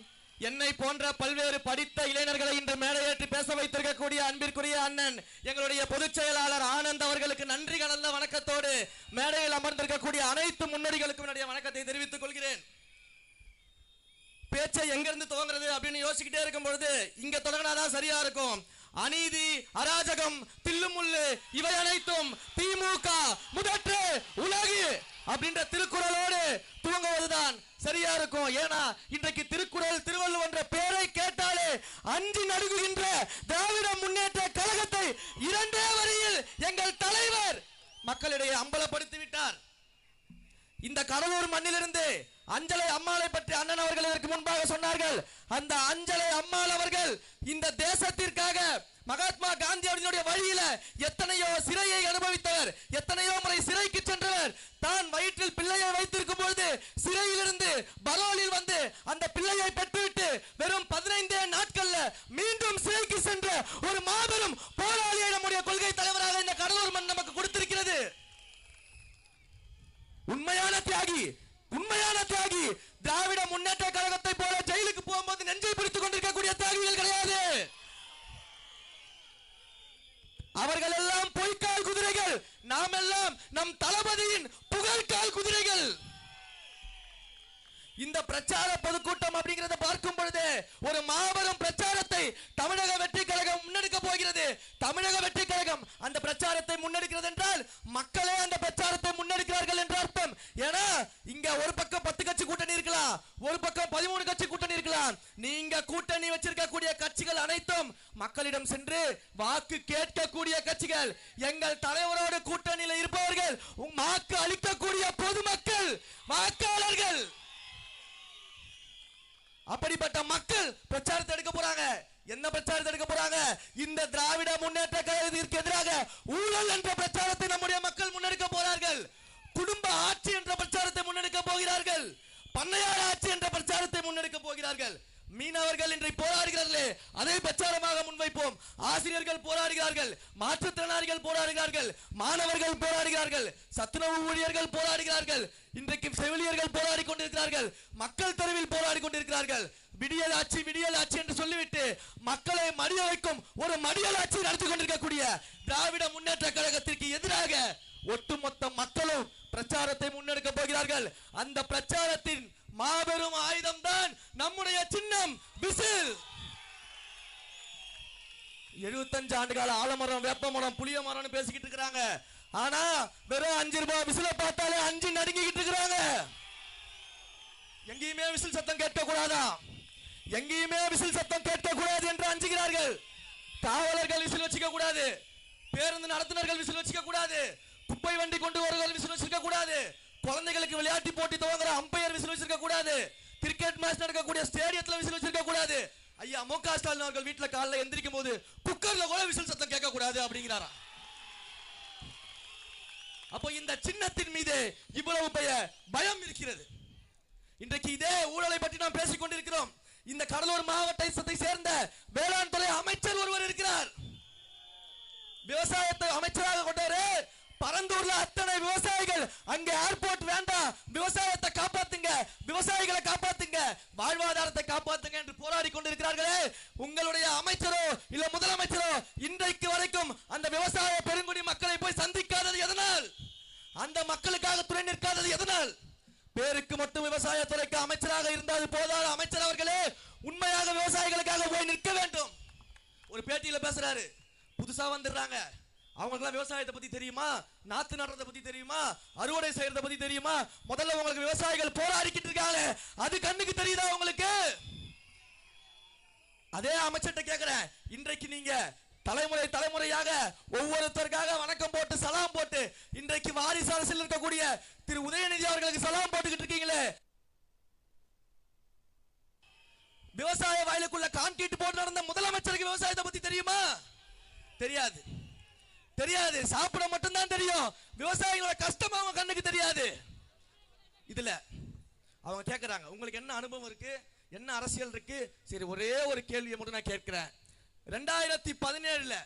என்னை போன்ற பல்வேறு படித்த இளைஞர்களை இன்று மேடையேற்றி பேச வைத்திருக்கக்கூடிய அன்பிற்குரிய அண்ணன் எங்களுடைய பொதுச் செயலாளர் ஆனந்த் அவர்களுக்கு நன்றி கலந்த வணக்கத்தோடு மேடையில் அமர்ந்திருக்கக்கூடிய அனைத்து முன்னோடிகளுக்கும் என்னுடைய வணக்கத்தை தெரிவித்துக் கொள்கிறேன். பேச்சை எங்கிருந்து துவங்குறது அப்படின்னு யோசிக்கிட்டே இருக்கும் பொழுது இங்க தொடங்கினாதான் சரியா இருக்கும். அநீதி, அராஜகம், தில்லுமுள்ளு இவை அனைத்தும் திமுக முதற்று உலகு அப்படின்ற திருக்குறளோடு துவங்குவதுதான் சரியா இருக்கும். ஏன்னா இன்றைக்கு திருக்குறள் திருவள்ளுவர் என்ற பெயரை கேட்டாலே அஞ்சி நடுங்குகின்ற திராவிட முன்னேற்ற கழகத்தை இரண்டே வரியில் எங்கள் தலைவர் மக்களிடையே அம்பலப்படுத்தி விட்டார். இந்த கடலூர் மண்ணிலிருந்து அஞ்சலை அம்மாளை பற்றி அண்ணன் அவர்கள் இதற்கு முன்பாக சொன்னார்கள். அந்த அஞ்சலை அம்மாள் அவர்கள் இந்த தேசத்திற்காக மகாத்மா காந்தி அவர்களுடைய வழியில எத்தனையோ சிறையை அனுபவித்தவர், எத்தனையோ முறை சிறைக்கு சென்றவர். தான் வயிற்றில் பிள்ளையை வைத்திருக்கும் பொழுது சிறையிலிருந்து பரோலில் வந்து அந்த பிள்ளையை பெற்றுவிட்டு வெறும் 15 நாட்கள்ல மீண்டும் சிறைக்கு சென்ற ஒரு மாபெரும் போராளியை நம்முடைய கொள்கை தலைவராக இந்த கடலூர் மண் நமக்கு கொடுத்திருக்கிறது. உண்மையான தியாகி திராவிட முன்னேற்ற கழகத்தை போல ஜெயிலுக்கு போகும்போது நெஞ்சை பிடித்துக் கொண்டிருக்கக்கூடிய தியாகிகள் கிடையாது. அவர்கள் எல்லாம் பொய்க்கால் குதிரைகள், நாம் எல்லாம் நம் தளபதியின் புகழ்கால் குதிரைகள். இந்த பிரச்சார பொதுக்கூட்டம் அப்படிங்கறத பார்க்கும் பொழுது ஒரு மாபெரும் பிரச்சாரத்தை தமிழக வெற்றி கழகம் முன்னெடுக்க போகிறது. தமிழக வெற்றி கழகம் அந்த பிரச்சாரத்தை முன்னெடுக்கிறது என்றால் மக்களே அந்த பிரச்சாரத்தை முன்னெடுக்கிறார்கள் என்று அர்த்தம். ஏன்னா இங்க ஒரு பக்கம் 10 கட்சி கூட்டணி இருக்கலாம், ஒரு பக்கம் 13 கட்சி கூட்டணி இருக்கலாம். நீங்க கூட்டணி வச்சிருக்கக்கூடிய கட்சிகள் அனைத்தும் மக்களிடம் சென்று வாக்கு கேட்கக்கூடிய கட்சிகள். எங்கள் தலைவரோடு கூட்டணியில் இருப்பவர்கள் வாக்கு அளிக்கக்கூடிய பொதுமக்கள், வாக்காளர்கள். அப்படிப்பட்ட மக்கள் பிரச்சாரத்தை எடுக்க போறாங்க. என்ன பிரச்சாரத்தை எடுக்க போறாங்க? இந்த திராவிட முன்னேற்ற கழகத்திற்கு எதிராக ஊழல் என்ற பிரச்சாரத்தை நம்முடைய மக்கள் முன்னெடுக்க போறார்கள். குடும்ப ஆட்சி என்ற பிரச்சாரத்தை முன்னெடுக்க போகிறார்கள். பண்ணையார் ஆட்சி என்ற பிரச்சாரத்தை முன்னெடுக்க போகிறார்கள். மீனவர்கள் இன்றைக்கு போராடுகிறார்களே, அதை பிரச்சாரமாக முன்வைப்போம். ஆசிரியர்கள் போராடுகிறார்கள், மாற்றுத்திறனாளிகள் போராடுகிறார்கள், மாணவர்கள் போராடுகிறார்கள், சத்துணவு ஊழியர்கள் போராடுகிறார்கள், இன்றைக்கு செவிலியர்கள் போராடி கொண்டிருக்கிறார்கள், மக்கள் தெருவில் போராடி கொண்டிருக்கிறார்கள். விடியல் ஆட்சி என்று சொல்லிவிட்டு மக்களை மடிய வைக்கும் ஒரு மடியல் ஆட்சி நடத்தி கொண்டிருக்கக்கூடிய திராவிட முன்னேற்ற கழகத்திற்கு எதிராக ஒட்டுமொத்த மக்களும் பிரச்சாரத்தை முன்னெடுக்க போகிறார்கள். அந்த பிரச்சாரத்தின் மாபெரும் ஆயுதம் தான் நம்முடைய சின்னம் விசில். 75 ஆண்டுகால ஆலமரம், வேப்பமரம், புளிய மரம்னு பேசிக்கிட்டு இருக்காங்க. ஆனா வெறும் 5 ரூபாய் விசில பார்த்தாலே 5 நடுங்கிட்டு இருக்காங்க. எங்கேயுமே விசில் சத்தம் கேட்க கூடாதா, எங்கேயுமே விசில் சத்தம் கேட்க கூடாது என்று அஞ்சுகிறார்கள். காவலர்கள் விசில் வச்சுக்க கூடாது, பேருந்து நடத்துனர்கள் விசில் வச்சுக்க கூடாது, குப்பை வண்டி கொண்டு வருவர்கள் விசில் வச்சிருக்க கூடாது, குழந்தைகளுக்கு விளையாட்டு போட்டி துவங்குற அம்பையர் விசில் வச்சிருக்க கூடாது, கிரிக்கெட் மேட்ச் நடக்கக்கூடிய ஸ்டேடியத்துல விசில் வச்சிருக்க கூடாது. ஐயா மு.க. ஸ்டாலின் அவர்கள் வீட்டுல காலைல எந்திரிக்கும் போது குக்கர்ல கூட விசில் சத்தம் கேட்க கூடாது அப்படிங்கிறாரா? அப்போ இந்த சின்னத்தின் மீது இவ்வளவு பயம் இருக்கிறது. இன்றைக்கு இதே ஊழலை பற்றி நாம் பேசிக் கொண்டிருக்கிறோம். இந்த கடலூர் மாவட்டத்தை சேர்ந்த வேளாண் துறை அமைச்சர் ஒருவர் இருக்கிறார். விவசாயத்தை அமைச்சராக கொண்டவரே, பரந்தூர்ல அத்தனை விவசாயிகள் அங்க ஏர்போர்ட் வேண்டாம், விவசாயத்தை காப்பாத்துங்க, விவசாயிகளை காப்பாத்துங்க, வாழ்வாதாரத்தை காப்பாத்துங்க என்று போராடி கொண்டிருக்கிறார்களே, உங்களுடைய அமைச்சரோ இல்ல முதலமைச்சரோ இன்றைக்கு வரைக்கும் அந்த விவசாய பெருங்குடி மக்களை போய் சந்திக்காதது எதனால்? அந்த மக்களுக்காக துணை நிற்காதது எதனால்? பேருக்கு மட்டும் விவசாயத்துறைக்கு அமைச்சராக இருந்தால் போதாது. அமைச்சர் அவர்களே, உண்மையாக விவசாயிகளுக்காக போய் நிற்க வேண்டும். ஒரு பேட்டியில பேசுறாரு, புதுசா வந்துடுறாங்க, அவங்களுக்கு விவசாயத்தை பத்தி தெரியுமா, நாத்து நடுறதை பத்தி தெரியுமா, அறுவடை செய்யறதை பத்தி தெரியுமா? முதல்ல உங்களுக்கு விவசாயிகள் போராடிக்கிட்டு இருக்காங்க, அது கண்ணுக்கு தெரியுதா உங்களுக்கு? அதே அமைச்சர்கிட்ட கேட்கிறேன், இன்றைக்கு நீங்க தலைமுறையாக ஒவ்வொருத்தருக்காக வணக்கம் போட்டு சலாம் போட்டு இன்றைக்கு வாரிசு அரசில் இருக்கக்கூடிய திரு உதயநிதி அவர்களுக்கு சலாம் போட்டுக்கிட்டு இருக்கீங்களே, விவசாய வயலுக்குள்ள கான்கிரீட் போட்டு நடந்த முதலமைச்சருக்கு விவசாயத்தை பத்தி தெரியுமா? தெரியாது. தெரியாது, சாப்பிட மட்டும்தான் தெரியும். விவசாயிகளோட கஷ்டம் அவங்க கண்ணுக்கு தெரியாது. இதுல அவங்க கேட்கிறாங்க, உங்களுக்கு என்ன அனுபவம் இருக்கு, என்ன அரசியல் இருக்கு? சரி, ஒரே ஒரு கேள்வியை மட்டும் நான் கேட்கிறேன். 2017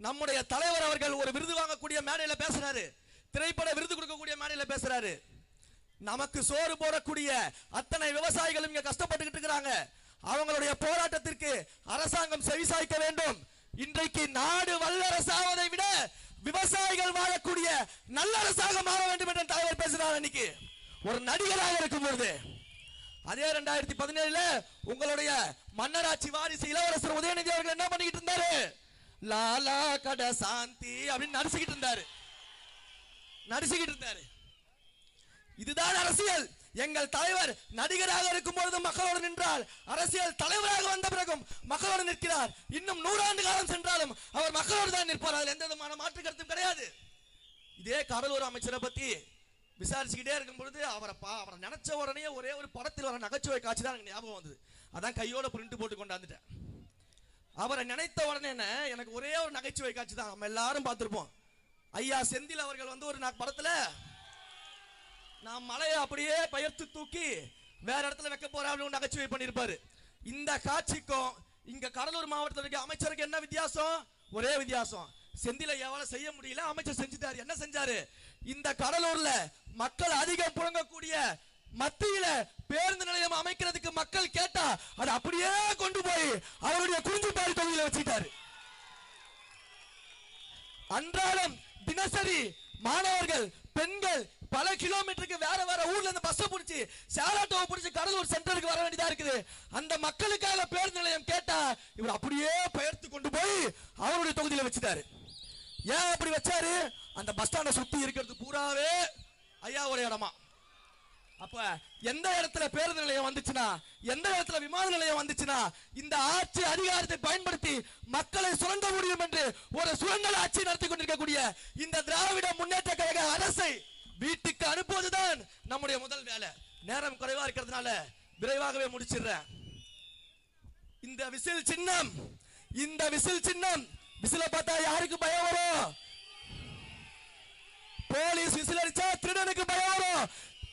நம்முடைய தலைவர் அவர்கள் ஒரு விருது வாங்கக்கூடிய மேடையில பேசுறாரு, திரைப்பட விருது கொடுக்கக்கூடிய மேடையில பேசுறாரு. நமக்கு சோறு போடக்கூடிய அத்தனை விவசாயிகளும் இங்க கஷ்டப்பட்டுக்கிட்டு இருக்கிறாங்க, அவங்களுடைய போராட்டத்திற்கு அரசாங்கம் செவிசாய்க்க வேண்டும். இன்றைக்கு நாடு வல்லரசாவதை விட விவசாயிகள் வாழக்கூடிய நல்லரசாக மாற வேண்டும் என்று தலைவர் பேசுறார். இன்னைக்கு ஒரு நடிகராக இருக்கும் பொழுது அதே 2017 உங்களுடைய மன்னராட்சி வாரிசு இளவரசர் உதயநிதி அவர்கள் என்ன பண்ணிக்கிட்டு இருந்தாரு? லாலா கட சாந்தி அப்படின்னு நடிச்சுக்கிட்டு இருந்தாரு. இதுதான் அரசியல். எங்கள் தலைவர் நடிகராக இருக்கும் பொழுது மக்களோடு நின்றால், அரசியல் தலைவராக வந்த பிறகும் மக்களோடு நிற்கிறார். இன்னும் 100 ஆண்டு காலம் சென்றாலும் அவர் மக்களோடு தான் நிற்பார். அதில் எந்த விதமான மாற்று கருத்தும் கிடையாது. இதே கடலூர் அமைச்சரை பத்தி விசாரிச்சுக்கிட்டே இருக்கும் பொழுது அவரை நினைச்ச உடனே ஒரே ஒரு படத்தில் வர நகைச்சுவை காட்சி தான் எனக்கு ஞாபகம் வந்தது. அதான் கையோட பிரிண்ட் போட்டு கொண்டாந்துட்டேன். அவரை நினைத்த உடனே எனக்கு ஒரே ஒரு நகைச்சுவை காட்சி தான் நம்ம எல்லாரும் பார்த்திருப்போம். ஐயா செந்தில் அவர்கள் ஒரு படத்துல நான் மலையை அப்படியே பெயர்த்து தூக்கி வேற இடத்துல வைக்க போறேன் அப்படின்னு நகைச்சுவை பண்ணிருப்பாரு. இந்த காட்சிக்கும் இங்க கடலூர் மாவட்டத்தில் இருக்க அமைச்சருக்கு என்ன வித்தியாசம்? ஒரே வித்தியாசம், செந்தில எவ்வளவு செய்ய முடியல, அமைச்சர் செஞ்சுட்டாரு. என்ன செஞ்சாரு? இந்த கடலூர்ல மக்கள் அதிகம் புழங்கக்கூடிய மத்தியில பேருந்து நிலையம் அமைக்கிறதுக்கு மக்கள் கேட்டா அதை அப்படியே கொண்டு போய் அவருடைய குறிஞ்சிப்பாடி தொகுதியில வச்சுட்டாரு. அன்றாடம் தினசரி மாணவர்கள் பெண்கள் பல கிலோமீட்டருக்கு வேற ஊர்ல இருந்து பஸ் பிடிச்சி சேலாட்டோவை பிடிச்சி கடலூர் சென்டருக்கு வர வேண்டியதா இருக்குது. அந்த மக்களுக்காக பேருந்து நிலையம் கேட்டா இவர் அப்படியே பெயர்த்து கொண்டு போய் அவருடைய தொகுதியில வச்சுட்டாரு. ஏன் அப்படி வச்சாரு? அந்த பஸ் ஸ்டாண்டை சுத்தி இருக்கிறது பூராவே ஐயாவோட இடமா. அப்ப எந்த இடத்துல பேருந்து நிலையம் வந்துச்சுன்னா, எந்த இடத்துல விமான நிலையம் வந்துச்சுன்னா, இந்த ஆட்சி அதிகாரத்தை பயன்படுத்தி மக்களை சுரண்ட முடியும் என்று ஒரு சுரண்டல் ஆட்சி நடத்தி கொண்டிருக்கக்கூடிய இந்த திராவிட முன்னேற்ற கழக அரசை வீட்டுக்கு அனுப்புவதுதான் நம்முடைய முதல் வேலை. நேரம் குறைவா இருக்கிறதுனால விரைவாகவே முடிச்சிடுறேன். இந்த விசில் சின்னம் விசில பார்த்தா யாருக்கு பயம் வரும்? போலீஸ் விசில் அடிச்சா திருடனுக்கு பயம் வரும்.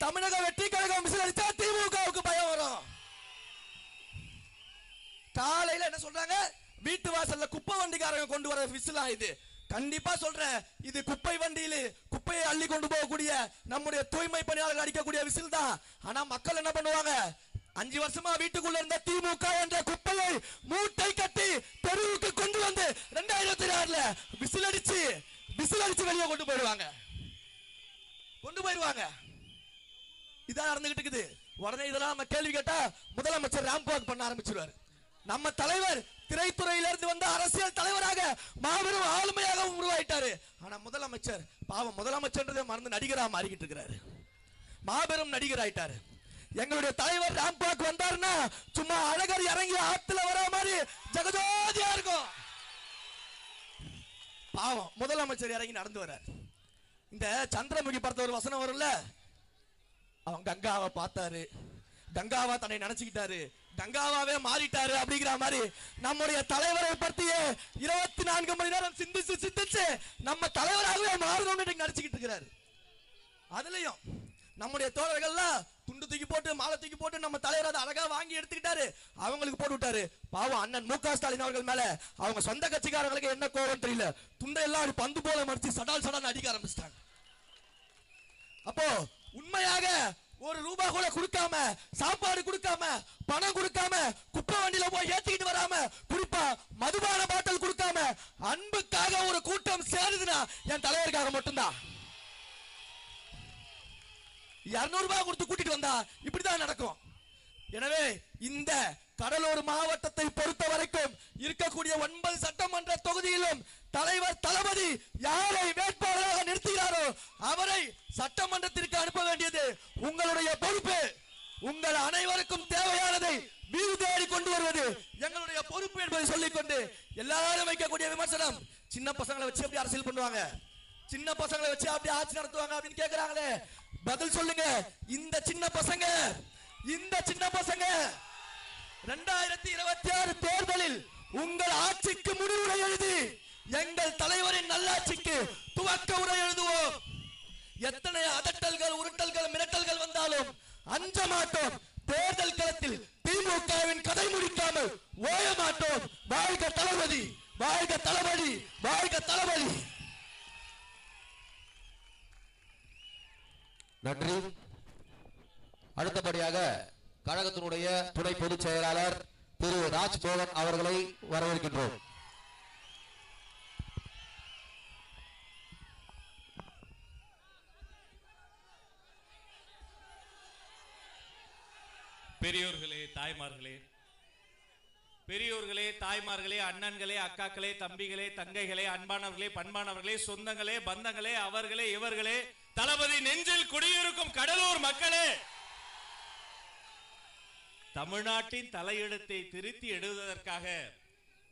தமிழக வெற்றி கழகம் விசில் அடிச்சா திமுகவுக்கு பயம் வரும். காலையில என்ன சொல்றாங்க? வீட்டு வாசல்ல குப்பை வண்டிக்காரங்க கொண்டு வர விசிலா இது? கண்டிப்பா சொல்றேன், இது குப்பை வண்டியில குப்பையை அள்ளி கொண்டு போகக்கூடிய நம்முடைய தூய்மை பணியாளர்கள் அடிக்கக்கூடிய விசில் தான். ஆனா மக்கள் என்ன பண்ணுவாங்க? 5 வருஷமா வீட்டுக்குள்ள இருந்த திமுக என்ற குப்பையை மூட்டை கட்டி தெருவுக்கு கொண்டு வந்து 2026ல விசில் அடிச்சு வெளியே கொண்டு போயிடுவாங்க. இதான் நடந்துகிட்டு இருக்குது. உடனே இதெல்லாம் நம்ம கேள்வி கேட்டா முதலமைச்சர் ரேம்ப் வாக் பண்ண ஆரம்பிச்சிருவாரு. நம்ம தலைவர் திரைத்துறையிலிருந்து வந்த அரசியல் தலைவராக மாபெரும் ஆளுமையாக உருவாயிட்டாரு. ஆனா முதலமைச்சர் பாவம், முதலமைச்சர் மறந்து நடிகரா மாறிக்கிட்டு இருக்கிறாரு. மாபெரும் நடிகர் ஆயிட்டாரு. எங்களுடைய தலைவர் ரேம்ப் வாக் வந்தாருன்னா சும்மா அழகர் இறங்கி ஆத்துல வர மாதிரி ஜெகஜோதியா இருக்கும். பாவம் முதலமைச்சர் இறங்கி நடந்து வர்றார். இந்த சந்திரமுகி படத்த ஒரு வசனம் வரும்ல, அவன் கங்காவை பார்த்தாரு, கங்காவா தன்னை நினைச்சுக்கிட்டாரு, கங்காவாவே மாறிட்டாரு அப்படிங்கிற மாதிரி நம்முடைய தலைவரை பற்றியே 24 மணி நேரம் சிந்திச்சு நம்ம தலைவராகவே மாறணும்னு நினைச்சுக்கிட்டு இருக்கிறாரு. அதுலயும் நம்முடைய தோழர்கள்லாம் துண்டு தூக்கி போட்டு மாலை தூக்கி போட்டு நம்ம தலைவர் அதை அழகா வாங்கி எடுத்துக்கிட்டாரு, அவங்களுக்கு போட்டு விட்டாரு. பாவம் அண்ணன் மு.க. ஸ்டாலின் அவர்கள் மேல அவங்க சொந்த கட்சிக்காரங்களுக்கு என்ன கோபம் தெரியல, துண்டை எல்லாம் அப்படி பந்து போல மடிச்சு சடால் அடிக்க ஆரம்பிச்சிட்டாங்க. அப்போ உண்மையாக ஒரு ரூபா கூட கொடுக்காம, சாப்பாடு கொடுக்காம, பணம் கொடுக்காம, குப்பை வண்டியில போய் ஏத்திக்கிட்டு வராம, குறிப்பா மதுபான பாட்டல் கொடுக்காம அன்புக்காக ஒரு கூட்டம் சேருதுன்னா என் தலைவருக்காக மட்டும்தான். 200 ரூபாய் கொடுத்து கூட்டிட்டு வந்தா இப்படிதான் நடக்கும். எனவே இந்த கடலூர் மாவட்டத்தை பொறுத்த வரைக்கும் இருக்கக்கூடிய 9 சட்டமன்ற தொகுதியிலும் தலைவர் தளபதி யாரை வேட்பாளராக நிறுத்துகிறாரோ அவரை சட்டமன்றத்திற்கு அனுப்ப வேண்டியது உங்களுடைய பொறுப்பு. உங்கள் அனைவருக்கும் தேவையானதை வீடு தேடி கொண்டு வருவது எங்களுடைய பொறுப்பு என்பதை சொல்லிக்கொண்டு, எல்லாரும் வைக்கக்கூடிய விமர்சனம் சின்ன பசங்களை வச்சு எப்படி அரசியல் பண்ணுவாங்க, சின்ன பசங்களை வச்சு அப்படி ஆட்சி நடத்துவாங்க அப்படின்னு கேக்குறாங்களே, பதில் சொல்லுங்க. இந்த சின்ன பசங்க 2026 தேர்தலில் உங்கள் ஆட்சிக்கு முடிவுரை எழுதி எங்கள் தலைவரின் நல்லாட்சிக்கு துவக்க உரை எழுதுவோம். எத்தனை அதட்டல்கள், உருட்டல்கள், மிரட்டல்கள் வந்தாலும் அஞ்ச மாட்டோம். தேர்தல் களத்தில் திமுகவின் கதை முடிக்காமல் ஓய மாட்டோம். வாழ்க தளபதி, வாழ்க தளபதி, வாழ்க தளபதி. நன்றி. அடுத்தபடியாக கழகத்தினுடைய துணை பொதுச் செயலாளர் திரு ராஜ்மோகன் அவர்களை வரவேற்கின்றோம். பெரியோர்களே, தாய்மார்களே, பெரியோர்களே, தாய்மார்களே, அண்ணன்களே, அக்காக்களே, தம்பிகளே, தங்கைகளே, அன்பானவர்களே, பண்பானவர்களே, சொந்தங்களே, பந்தங்களே, அவர்களே, இவர்களே, தளபதி நெஞ்சில் குடியிருக்கும் கடலூர் மக்களே, தமிழ்நாட்டின் தலையெழுத்தை திருத்தி எழுதுவதற்காக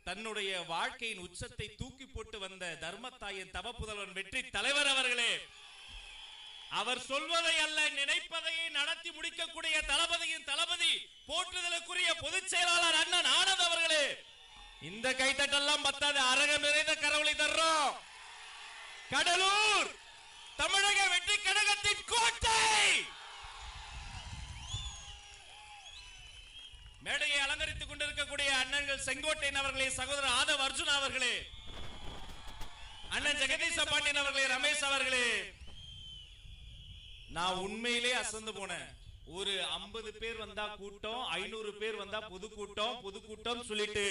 தன்னுடைய வாழ்க்கையின் உச்சத்தை தூக்கி போட்டு வந்த தர்மத்தாயின் தவ புதல்வன் வெற்றி தலைவர் அவர்களே, அவர் சொல்வதை அல்ல நினைப்பதையே நடத்தி முடிக்கக்கூடிய தளபதியின் தளபதி போற்றுதலுக்குரிய பொதுச் செயலாளர் அண்ணன் ஆனந்த் அவர்களே, இந்த கைத்தட்டெல்லாம் பத்தாது, அரகம் நிறைந்த கரவொலி தர்றோம். கடலூர் தமிழக வெற்றி கழகத்தின் கோட்டை. மேடையை அலங்கரித்துக் கொண்டிருக்கக்கூடிய அண்ணன்கள் செங்கோட்டையன் அவர்களே, சகோதரர் ஆதவ் அர்ஜுன் அவர்களே, அண்ணன் ஜெகதீச பாண்டியன் அவர்களே, ரமேஷ் அவர்களே, நான் உண்மையிலே அசந்து போனேன். ஒரு 50 பேர் வந்தா கூட்டம், 500 பேர் வந்தா பொதுக்கூட்டம் சொல்லிட்டு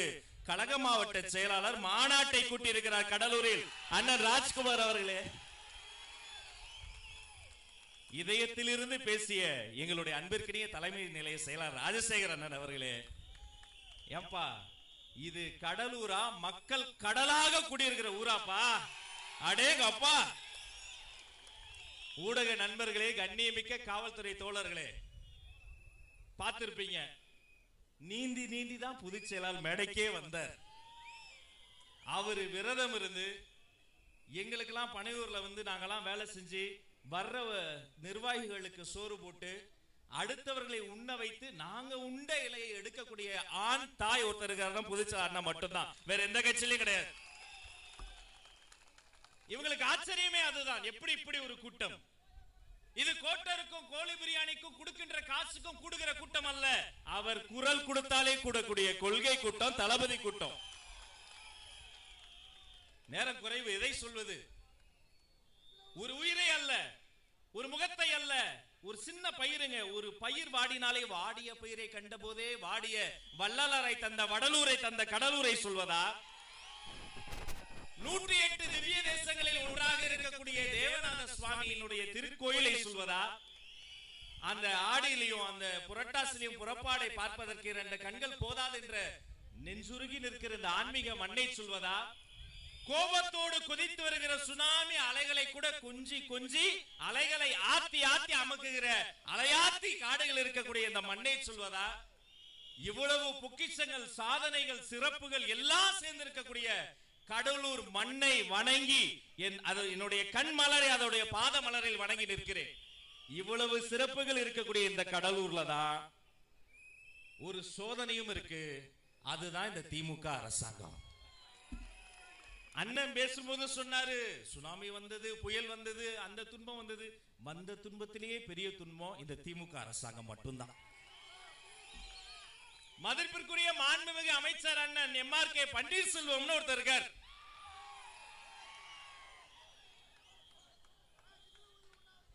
கழக மாவட்ட செயலாளர் மாநாட்டை கூட்டி இருக்கிறார் கடலூரில் அண்ணன் ராஜ்குமார் அவர்களே. இதயத்திலிருந்து பேசிய எங்களுடைய அன்பிற்கினிய தலைமை நிலைய செயலாளர் ராஜசேகர் அண்ணன் அவர்களே, ஏப்பா இது கடலூரா, மக்கள் கடலாக குடியிருக்கிற ஊராப்பா, அடேங்கப்பா. ஊடக நண்பர்களே, கண்ணியமிக்க காவல்துறை தோழர்களே, பார்த்திருப்பீங்க, நீந்தி தான் பொதுச் செயலாளர் மேடைக்கே வந்தார். அவரு விரதம் இருந்து எங்களுக்கெல்லாம் பனையூர்ல வந்து நாங்கெல்லாம் வேலை செஞ்சு வர்ற நிர்வாகிகளுக்கு சோறு போட்டு அடுத்தவர்களை உண்ண வைத்து நாங்க உண்ட இலையை எடுக்கக்கூடிய ஆண் தாய் ஒருத்தர் இருக்காருன்னா பொதுச் செயலாளர் மட்டும்தான், வேற எந்த கட்சியிலையும் கிடையாது. இவங்களுக்கு ஆச்சரியமே அதுதான், எப்படி இப்படி ஒரு கூட்டம். இது கோட்டருக்கும் கோழி பிரியாணிக்கும் கொடுக்கின்ற காசுக்கும் கூடுகிற கூட்டம் அல்ல, அவர் குரல் கொடுத்தாலே கூடக்கூடிய கொள்கை கூட்டம், தளபதி கூட்டம். நேரம் குறைவு, எதை சொல்வது? ஒரு உயிரை அல்ல, ஒரு முகத்தை அல்ல, ஒரு சின்ன பயிருங்க. ஒரு பயிர் வாடினாலே வாடிய பயிரை கண்ட போதே வாடிய வள்ளலாரை தந்த வடலூரை தந்த கடலூரை சொல்வதா? 108 திவ்ய தேசங்களில் ஒன்றாக இருக்கக்கூடிய தேவநாத சுவாமியினுடைய திருக்கோயிலை சொல்வதா? அந்த ஆடியிலையும் அந்த புரட்டாசிலையும் புறப்பாடை பார்ப்பதற்கு 2 கண்கள் போதாது என்ற நெஞ்சுருகி நிற்கிற இந்த ஆன்மீக மண்ணை சொல்வதா? கோபத்தோடு கொதித்து வருகிற சுனாமி அலைகளை கூட கொஞ்சி அலைகளை ஆத்தி அமுக்குகிற அலையாத்தி காடுகள் இருக்கக்கூடிய இந்த மண்ணை சொல்வதா? இவ்வளவு பொக்கிஷங்கள், சாதனைகள், சிறப்புகள் எல்லாம் சேர்ந்து இருக்கக்கூடிய கடலூர் மண்ணை வணங்கி என்னுடைய கண் மலரை அதோடைய பாத மலரில் வணங்கி நிற்கிறேன். இவ்வளவு சிறப்புகள் இருக்கக்கூடிய இந்த கடலூர்ல தான் ஒரு சோதனையும் இருக்கு. அதுதான் இந்த திமுக அரசாங்கம். அண்ணன் பேசும்போது சொன்னாரு, சுனாமி வந்தது, புயல் வந்தது, அந்த துன்பம் வந்தது. வந்த துன்பத்திலேயே பெரிய துன்பம் இந்த திமுக அரசாங்கம் மட்டும்தான். மதிப்பிற்குரிய மாண்புமிகு அமைச்சர் அண்ணன் MRK பன்னீர்செல்வம்னு ஒருத்தர் இருக்கார்.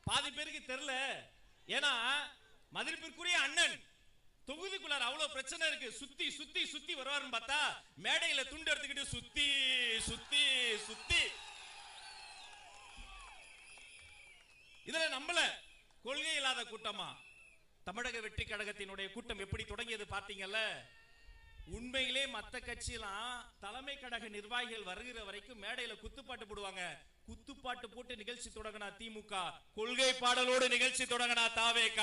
பாதி பேருக்கு தெரியல. ஏன்னா மதிப்பிற்குரிய அண்ணன் தொகுதிக்குள்ளார அவ்வளவு பிரச்சனை இருக்கு. சுத்தி சுத்தி சுத்தி வருவாருன்னு பார்த்தா மேடையில துண்டு எடுத்துக்கிட்டு சுத்தி சுத்தி சுத்தி. இதுல நம்மள கொள்கை இல்லாத கூட்டமா? தமிழக வெற்றி கழகத்தினுடைய கூட்டம் எப்படி தொடங்கியது பாத்தீங்கல்ல. உண்மையிலே மத்த கட்சியெல்லாம் தலைமை கழக நிர்வாகிகள் வருகிற வரைக்கும் மேடையில குத்துப்பாட்டு போடுவாங்க. குத்துப்பாட்டு போட்டு நிகழ்ச்சி தொடங்கினா திமுக, கொள்கை பாடலோடு நிகழ்ச்சி தொடங்கினா தாவேக.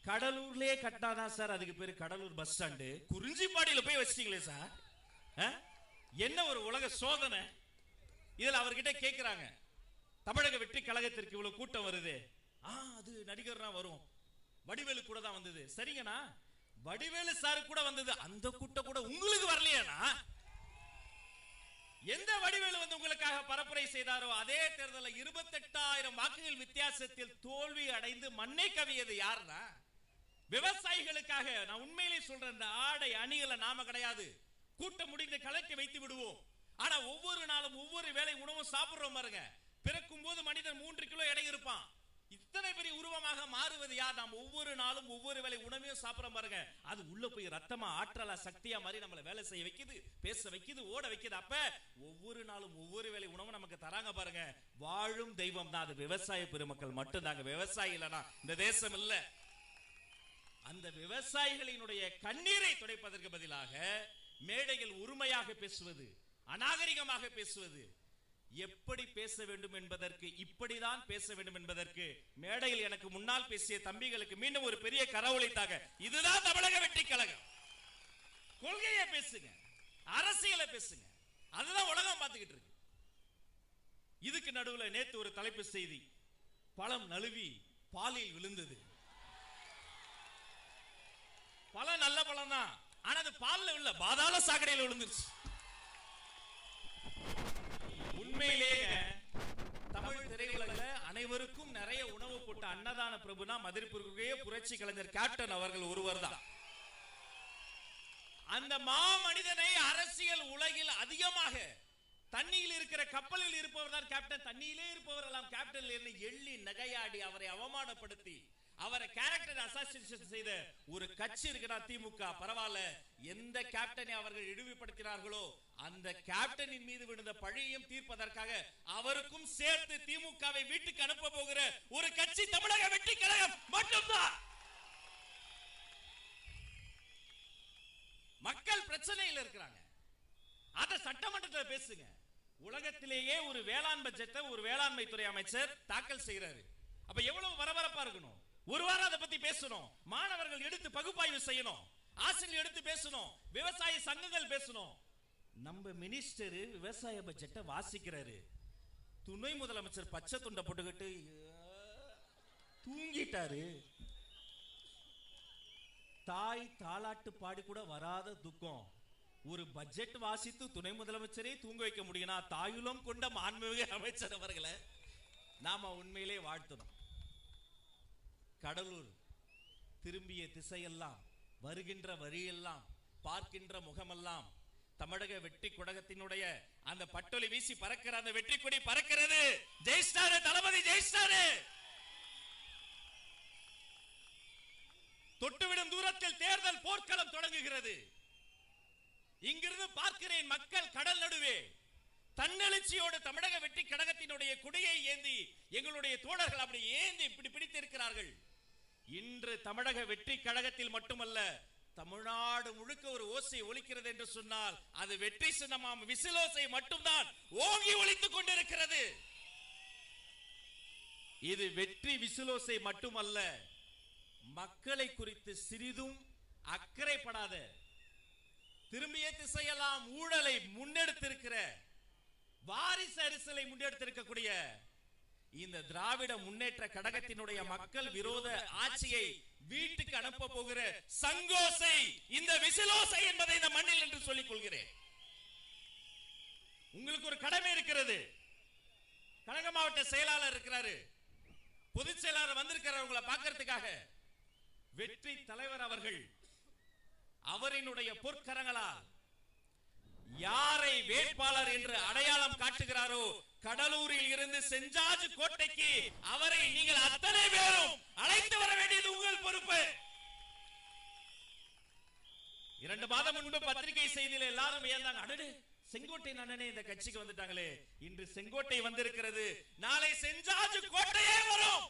கடலூர்லயே கட்டாதான் சார் அதுக்கு பேரு கடலூர் பஸ் ஸ்டாண்டு. குறிஞ்சிப்பாடியில போய் வச்சிட்டீங்களே சார், என்ன ஒரு உலக சோதனை. இதுல அவர்கிட்ட கேட்கிறாங்க, தமிழக வெற்றி கழகத்திற்கு இவ்வளவு கூட்டம் வருது, அது நடிகர்னா வரும், வடிவேலு கூட தான் வந்தது. சரிங்கண்ணா, வடிவேலு சாரு கூட வந்தது, அந்த கூட்டம் கூட உங்களுக்கு வரலையாண்ணா? எந்த வடிவேலு வந்து உங்களுக்காக பரப்புரை செய்தாரோ அதே தேர்தலில் 28,000 வாக்குகள் வித்தியாசத்தில் தோல்வி அடைந்து மண்ணை கவியது யாருன்னா? விவசாயிகளுக்காக. நான் உண்மையிலே சொல்றேன், இந்த ஆடை அணிகளை நாம கிடையாது, கூட்டம் முடிந்து கலட்டி வைத்து விடுவோம். ஆனா ஒவ்வொரு நாளும் ஒவ்வொரு வேளை உணவும் சாப்பிடுறோம் பாருங்க. பிறக்கும் போது மனிதன் 3 கிலோ எடை இருப்பான். இத்தனை பெரிய உருவமாக மாறுவது யார்? நாம் ஒவ்வொரு நாளும் ஒவ்வொரு வேளை உணவையும் சாப்பிடுறோம் பாருங்க. அது உள்ள போய் ரத்தமா, ஆற்றலா, சக்தியா மாதிரி நம்மளை வேலை செய்ய வைக்குது, பேச வைக்குது, ஓட வைக்குது. அப்ப ஒவ்வொரு நாளும் ஒவ்வொரு வேளை உணவு நமக்கு தராங்க பாருங்க. வாழும் தெய்வம் தான் அது விவசாய பெருமக்கள் மட்டும் தாங்க. விவசாயி இல்லனா இந்த தேசம் இல்ல. அந்த விவசாயிகளினுடைய கண்ணீரை துடைப்பதற்கு பதிலாக மேடையில் உரிமையாக பேசுவது, அநாகரிகமாக பேசுவது, எப்படி பேச வேண்டும் என்பதற்கு, இப்படிதான் பேச வேண்டும் என்பதற்கு மேடையில் எனக்கு முன்னால் பேசிய தம்பிகளுக்கு மீண்டும் ஒரு பெரிய கரவொலித்தாக, இதுதான் தமிழக வெற்றி கழகம். கொள்கையை பேசுங்க, அரசியலை பேசுங்க, அதுதான் உலகம் பார்த்துக்கிட்டு இருக்கு. இதுக்கு நடுவில் நேத்து ஒரு தலைப்பு செய்தி, பழம் நழுவி பாலில் விழுந்தது. பழம் நல்ல பழம் தான், ஆனா அது பால்ல விழல, பாதாள சாக்கடையில் விழுந்துருச்சு. உண்மையிலேயே தமிழ் திரையுலகில் அனைவருக்கும் நிறைய உணவு போட்ட அன்னதான பிரபுனா மதிப்பிற்குரிய புரட்சி கலைஞர் கேப்டன் அவர்கள் ஒருவர் தான். அந்த மாமனிதனை அரசியல் உலகில் அதிகமாக தண்ணியில் இருக்கிற கப்பலில் இருப்பவர் தான் கேப்டன். தண்ணியிலே இருப்பவர் எல்லாம் கேப்டன் எள்ளி நகையாடி அவரை அவமானப்படுத்தி அவரை கேரக்டர் அசாசினேஷன் செய்த ஒரு கட்சி இருக்குன்னா திமுக. பரவாயில்ல, எந்த கேப்டனை அவர்கள் இழிவுபடுத்தினார்களோ அந்த கேப்டனின் மீது விழுந்த பழியையும் தீர்ப்பதற்காக அவருக்கும் சேர்த்து திமுகவை வீட்டுக்கு அனுப்ப போகிற ஒரு கட்சி தமிழக வெற்றி கழகம் மட்டும்தான். மக்கள் பிரச்சனையில் இருக்கிறாங்க, அத சட்டமன்றத்தில் பேசுங்க. உலகத்திலேயே ஒரு வேளாண் பட்ஜெட்டை ஒரு வேளாண்மை துறை அமைச்சர் தாக்கல் செய்யறாரு. அப்ப எவ்வளவு பரபரப்பா இருக்கணும். ஒரு வாரம் அதை பத்தி பேசணும், மாணவர்கள் எடுத்து பகுப்பாய்வு செய்யணும், ஆசிரியர் எடுத்து பேசணும், விவசாய சங்கங்கள் பேசணும். நம்ம மினிஸ்டர் விவசாய பட்ஜெட்டை வாசிக்கிறாரு, துணை முதலமைச்சர் பச்சை துண்டை போட்டுக்கிட்டு தூங்கிட்டாரு. தாய் தாலாட்டு பாடி கூட வராத துக்கம். ஒரு பட்ஜெட் வாசித்து துணை முதலமைச்சரே தூங்க வைக்க முடியும்னா தாயுலம் கொண்ட மாண்புமிகு அமைச்சர் அவர்களை நாம உண்மையிலே வாழ்த்தணும். கடலூர் திரும்பிய திசையெல்லாம், வருகின்ற வரியெல்லாம், பார்க்கின்ற முகமெல்லாம் தமிழக வெற்றி கழகத்தினுடைய அந்த பட்டொலி வீசி பறக்கிற அந்த வெற்றி கொடி பறக்கிறது. ஜெயிஸ்டாரு, தளபதி ஜெயிஸ்டாரு. தொட்டுவிடும் தூரத்தில் தேர்தல் போர்க்களம் தொடங்குகிறது. இங்கிருந்து பார்க்கிறேன், மக்கள் கடல் நடுவே தன்னெழுச்சியோடு தமிழக வெற்றி கழகத்தினுடைய கொடியை ஏந்தி எங்களுடைய தோழர்கள் அப்படி ஏந்தி இப்படி பிடித்திருக்கிறார்கள். இன்று தமிழக வெற்றி கழகத்தில் மட்டுமல்ல, தமிழ்நாடு முழுக்க ஒரு ஓசை ஒலிக்கிறது என்று சொன்னால் அது வெற்றி சின்னமாம் விசிலோசை மட்டும்தான் ஓங்கி ஒலித்துக் கொண்டிருக்கிறது. இது வெற்றி விசிலோசை மட்டுமல்ல, மக்களை குறித்து சிறிதும் அக்கறைப்படாத திரும்பிய திசையெல்லாம் ஊழலை முன்னெடுத்திருக்கிற, வாரிசு அரசியலை முன்னெடுத்திருக்கக்கூடிய இந்த திராவிட முன்னேற்ற கழகத்தினுடைய மக்கள் விரோத ஆட்சியை வீட்டுக்கு அனுப்ப போகிற சங்கோசை, இந்த விசிலோசை என்பதை இந்த மண்ணில் என்று சொல்லிக் கொள்கிறேன். உங்களுக்கு ஒரு கடமை இருக்கிறது. கழக மாவட்ட செயலாளர் இருக்கிறாரு, பொதுச் செயலாளர் வந்திருக்கிறார் உங்களை பார்க்கறதுக்காக. வெற்றி தலைவர் அவர்கள் அவரினுடைய பொற்கரங்களால் யாரை வேட்பாளர் என்று அடையாளம் காட்டுகிறாரோ, கடலூரில் இருந்து செஞ்சாஜ் கோட்டைக்கு அவரை நீங்கள் அத்தனை பேரும் அழைத்து வர வேண்டியது உங்கள் பொறுப்பு. 2 மாதம் முன்பு பத்திரிகை செய்தியில் எல்லாரும் ஏந்தாங்க, அடடே செங்கோட்டை அண்ணனே இந்த கட்சிக்கு வந்துட்டாங்களே. இன்று செங்கோட்டை வந்திருக்கிறது, நாளை செஞ்சாஜ் கோட்டையே வரும்.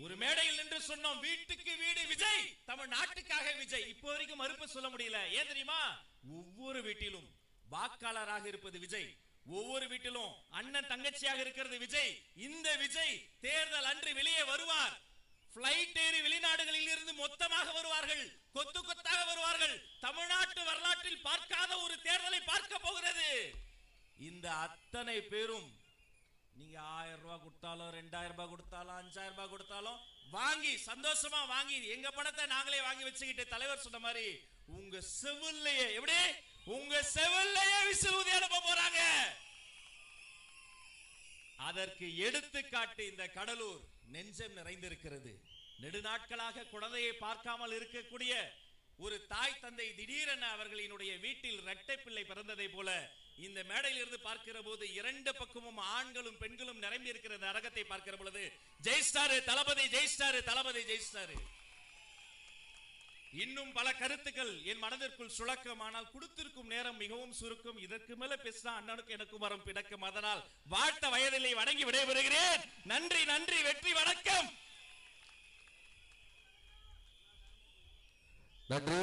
ஒரு மேடையில் நின்று சொன்னோம், வீட்டுக்கு வீடு விஜய், தமிழ்நாட்டுக்காக விஜய். இப்போ வரைக்கும் மறுப்பு சொல்ல முடியல. ஏன் தெரியுமா? ஒவ்வொரு வீட்டிலும் வாக்காளராக இருப்பது விஜய், ஒவ்வொரு வீட்டிலும் அண்ணன் தங்கச்சியாக இருக்கிறது விஜய். இந்த விஜய் தேர்தல் அன்று வெளியே வருவார். பிளைட் ஏறி வெளிநாடுகளில் இருந்து மொத்தமாக வருவார்கள், கொத்து கொத்தாக வருவார்கள். தமிழ்நாட்டு வரலாற்றில் பார்க்காத ஒரு தேர்தலை பார்க்க போகிறது. இந்த அத்தனை பேரும் நீங்க 1000 ரூபாய் கொடுத்தாலும், 2000 ரூபாய் கொடுத்தாலும், 5000 ரூபாய் கொடுத்தாலும் வாங்கி சந்தோஷமா வாங்கி எங்க பணத்தை நாங்களே வாங்கி வச்சுக்கிட்டு, தலைவர் சொன்ன மாதிரி உங்க செவில்லையே, எப்படி உங்க செவில்லையே விசில் ஊதி அனுப்ப போறாங்க. அதற்கு எடுத்துக்காட்டு இந்த கடலூர் நெஞ்சம் நிறைந்திருக்கிறது. நெடுநாட்களாக குழந்தையை பார்க்காமல் இருக்கக்கூடிய ஒரு தாய் தந்தை திடீரென அவர்களினுடைய வீட்டில் இரட்டை பிள்ளை பிறந்ததை போல இந்த மேடையில் இருந்து பார்க்கிற போது 2 பக்கமும் ஆண்களும் பெண்களும் நிரம்பி இருக்கிற நரகத்தை பார்க்கிற பொழுது ஜெயிஸ்டாரு தளபதி, ஜெயிஸ்டாரு தளபதி, ஜெயிஸ்டாரு. இன்னும் பல கருத்துக்கள் என் மனதிற்குள் சுழக்கம், ஆனால் கொடுத்திருக்கும் நேரம் மிகவும் சுருக்கம். இதற்கு மேல பேசினா அண்ணனுக்கு எனக்கும் வரும் பிணக்கம். அதனால் வாழ்த்த வயதில்லை, வணங்கி விடைபெறுகிறேன். நன்றி, நன்றி, வெற்றி, வணக்கம். நன்றி.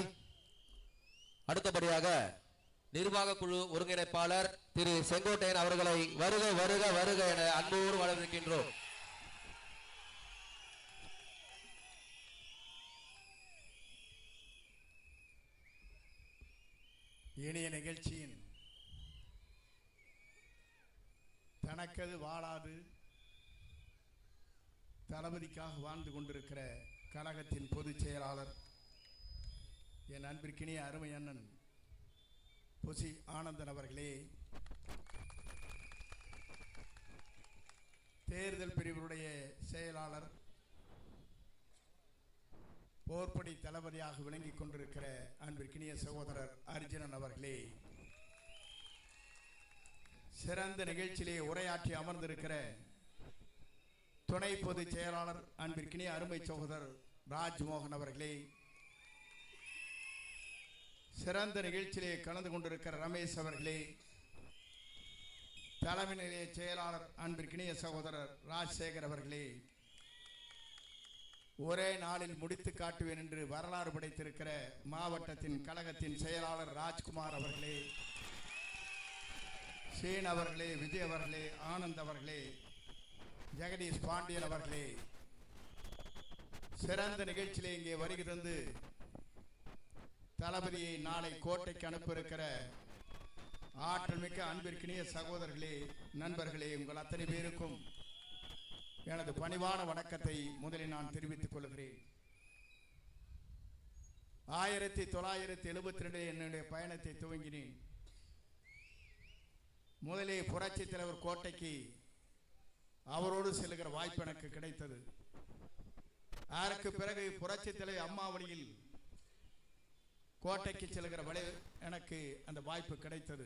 அடுத்தபடியாக நிர்வாக குழு ஒருங்கிணைப்பாளர் திரு செங்கோட்டையன் அவர்களை வருக வருக வருக என அன்போடு வரவேற்கின்றோம். இனிய நிகழ்ச்சியின் தனக்கது வாழாது தளபதிக்காக வாழ்ந்து கொண்டிருக்கிற கழகத்தின் பொதுச் செயலாளர் என் அன்பிற்கினிய அருமை அண்ணன் பொசி ஆனந்தன் அவர்களே, தேர்தல் பிரிவுடைய செயலாளர், போர்ப்படை தளபதியாக விளங்கிக் கொண்டிருக்கிற அன்பிற்கினிய சகோதரர் அர்ஜுனன் அவர்களே, சிறந்த நிகழ்ச்சியிலே உரையாற்றி அமர்ந்திருக்கிற துணை பொதுச் செயலாளர் அன்பிற்கினிய அருமை சகோதரர் ராஜ்மோகன் அவர்களே, சிறந்த நிகழ்ச்சியிலே கலந்து கொண்டிருக்கிற ரமேஷ் அவர்களே, தலைமை நிலைய செயலாளர் அன்பிற்கினிய சகோதரர் ராஜசேகர் அவர்களே, ஒரே நாளில் முடித்து காட்டுவேன் என்று வரலாறு படைத்திருக்கிற மாவட்டத்தின் கழகத்தின் செயலாளர் ராஜ்குமார் அவர்களே, சீன் அவர்களே, விஜய் அவர்களே, ஆனந்த் அவர்களே, ஜெகதீஷ் பாண்டியன் அவர்களே, சிறந்த நிகழ்ச்சியிலே இங்கே வருகை தந்து தளபதியை நாளை கோட்டைக்கு அனுப்ப இருக்கிற ஆற்றல் மிக்க அன்பிற்கினிய சகோதரர்களே, நண்பர்களே, உங்கள் அத்தனை பேருக்கும் எனது பணிவான வணக்கத்தை முதலில் நான் தெரிவித்துக் கொள்கிறேன். 1972 என்னுடைய பயணத்தை துவங்கினேன். முதலே புரட்சி தலைவர் கோட்டைக்கு அவரோடு செல்லுகிற வாய்ப்பு எனக்கு கிடைத்தது. அதற்கு பிறகு புரட்சி தலைவர் அம்மா வழியில் கோட்டைக்கு செல்கிற வழி எனக்கு அந்த வாய்ப்பு கிடைத்தது.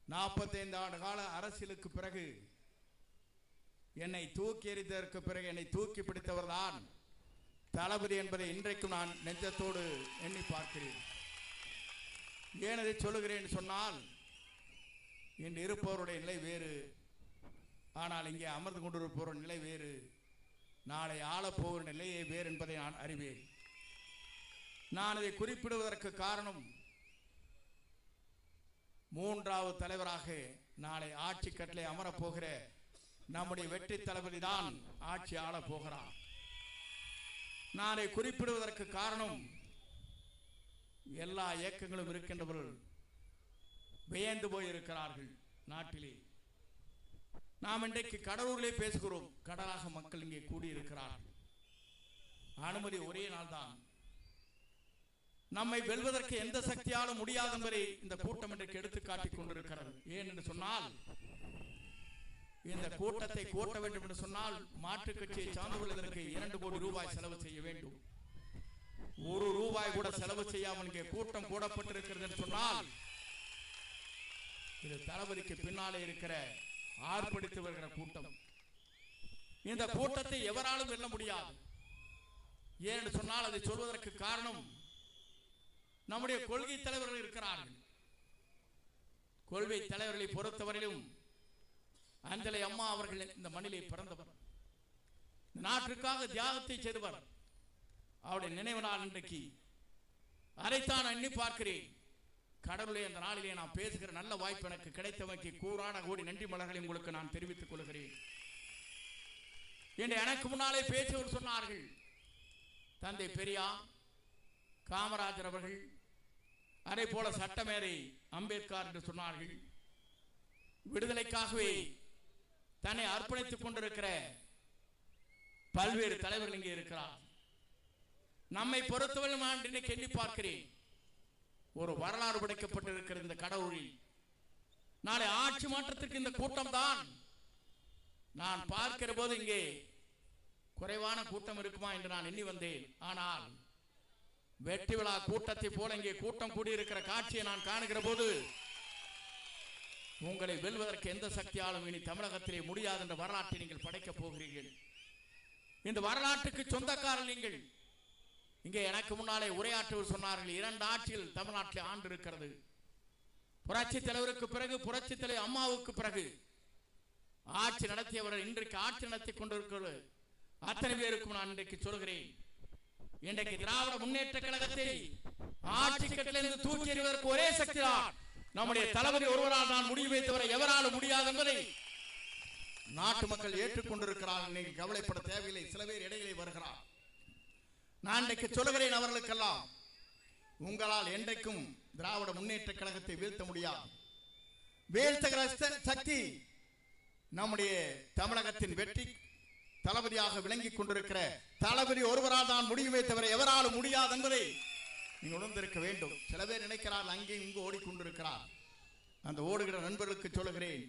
45 ஆண்டு கால அரசியலுக்கு பிறகு என்னை தூக்கி எறிந்ததற்கு பிறகு என்னை தூக்கி பிடித்தவர் தான் தளபதி என்பதை இன்றைக்கும் நான் நெஞ்சத்தோடு எண்ணி பார்க்கிறேன். ஏன் அதை சொல்லுகிறேன் சொன்னால், இன்று இருப்பவருடைய நிலை வேறு, ஆனால் இங்கே அமர்ந்து கொண்டிருப்பவருடைய நிலை வேறு, நாளை ஆளப்போகிற நிலையே வேறு என்பதை நான் அறிவேன். நான் இதை குறிப்பிடுவதற்கு காரணம், 3வது தலைவராக நாளை ஆட்சி கட்டளை அமரப்போகிற நம்முடைய வெற்றி தளபதி தான் ஆட்சி ஆளப் போகிறார். நான் குறிப்பிடுவதற்கு காரணம் எல்லா இயக்கங்களும் இருக்கின்றவர்கள் வியந்து போயிருக்கிறார்கள். நாட்டிலே நாம் இன்றைக்கு கடலூரிலே பேசுகிறோம். கடலாக மக்கள் இங்கே கூடியிருக்கிறார்கள். அனுமதி ஒரே நாள் தான். நம்மை வெல்வதற்கு எந்த சக்தியாலும் முடியாது என்பதை இந்த கூட்டம் இன்றைக்கு எடுத்து காட்டிக் கொண்டிருக்கிறது. ஏன் என்று சொன்னால், இந்த கூட்டத்தை கூட்ட வேண்டும் என்று சொன்னால் மாற்றுக் கட்சியை சார்ந்தவர்களுக்கு 2 கோடி ரூபாய் செலவு செய்ய வேண்டும். 1 ரூபாய் கூட செலவு செய்யாமல் இங்கே கூட்டம் கூடப்பட்டிருக்கிறது என்று சொன்னால் இது தளபதிக்கு பின்னாலே இருக்கிற ஆர்ப்பரித்து வருகிற கூட்டம். இந்த கூட்டத்தை எவராலும் வெல்ல முடியாது. ஏன்னு சொன்னால் அதை சொல்வதற்கு காரணம், நம்முடைய கொள்கை தலைவர்கள் இருக்கிறார்கள். கொள்கை தலைவர்களை பொறுத்தவரையிலும் அஞ்சலை அம்மா அவர்கள் இந்த மண்ணிலே பிறந்தவர், நாட்டிற்காக தியாகத்தை செய்தவர். அவருடைய நினைவு நாள் இன்றைக்கு. அதைத்தான் எண்ணி பார்க்கிறேன். கடவுளே, அந்த நாளிலே நான் பேசுகிற நல்ல வாய்ப்பு எனக்கு கிடைத்தமைக்கு கூறான கோடி நன்றி மலர்களை உங்களுக்கு நான் தெரிவித்துக் கொள்கிறேன். என்று எனக்கு முன்னாலே பேசியவர் சொன்னார்கள், தந்தை பெரியார், காமராஜர் அவர்கள், அதே போல சட்டமேதை அம்பேத்கர் என்று சொன்னார்கள். விடுதலைக்காகவே தன்னை அர்ப்பணித்துக் கொண்டிருக்கிற பல்வேறு தலைவர்கள் இங்கே இருக்கிறார். நம்மை பொறுத்தவரை நான் இன்னைக்கு எண்ணி பார்க்கிறேன். ஒரு வரலாறு படைக்கப்பட்டிருக்கிற இந்த கடவுளில் நாளை ஆட்சி மாற்றத்திற்கு இந்த கூட்டம் தான். நான் பார்க்கிற போது இங்கே குறைவான கூட்டம் இருக்குமா என்று நான் எண்ணி வந்தேன். ஆனால் வெற்றி விழா கூட்டத்தை போல இங்கே கூட்டம் கூடியிருக்கிற காட்சியை நான் காணுகிற போது, உங்களை வெல்வதற்கு எந்த சக்தியாலும் இனி தமிழகத்திலே முடியாது என்ற வரலாற்றை நீங்கள் படைக்கப் போகிறீர்கள். இந்த வரலாற்றுக்கு சொந்தக்காரர் நீங்கள். இங்கே எனக்கு முன்னாலே உரையாற்றுவர் சொன்னார்கள், 2 ஆட்சிகள் தமிழ்நாட்டில் ஆண்டு இருக்கிறது. புரட்சி தலைவருக்கு பிறகு, புரட்சி தலைவர் அம்மாவுக்கு பிறகு ஆட்சி நடத்தியவர்கள் இன்றைக்கு ஆட்சி நடத்தி கொண்டிருக்கிறது. அத்தனை பேருக்கும் நான் இன்றைக்கு சொல்கிறேன், இன்றைக்கு திராவிட முன்னேற்ற கழகத்தை ஆட்சி கட்டிலிருந்து தூக்கி எறிவதற்கு ஒரே சக்தி தான் நம்முடைய தளபதி ஒருவரால் தான் முடிவு வைத்தவரை எவராலும் முடியாது என்பதை நாட்டு மக்கள் ஏற்றுக்கொண்டிருக்கிறார்கள். நீங்கள் கவலைப்பட தேவையில்லை. சில பேர் இடையிலே வருகிறார். நான் இன்றைக்கு சொல்லுகிறேன் அவர்களுக்கெல்லாம், உங்களால் என்றைக்கும் திராவிட முன்னேற்ற கழகத்தை வீழ்த்த முடியாது. வீழ்த்துகிற சக்தி நம்முடைய தமிழகத்தின் வெற்றி தளபதியாக விளங்கிக் கொண்டிருக்கிற தளபதி ஒருவரால் தான் முடிவு வைத்தவரை எவராலும் முடியாது என்பதை நீங்கள் உணர்ந்திருக்க வேண்டும். சில பேர் நினைக்கிறார்கள் அங்கே இங்கு ஓடிக்கொண்டிருக்கிறார். அந்த ஓடுகிற நண்பர்களுக்கு சொல்லுகிறேன்,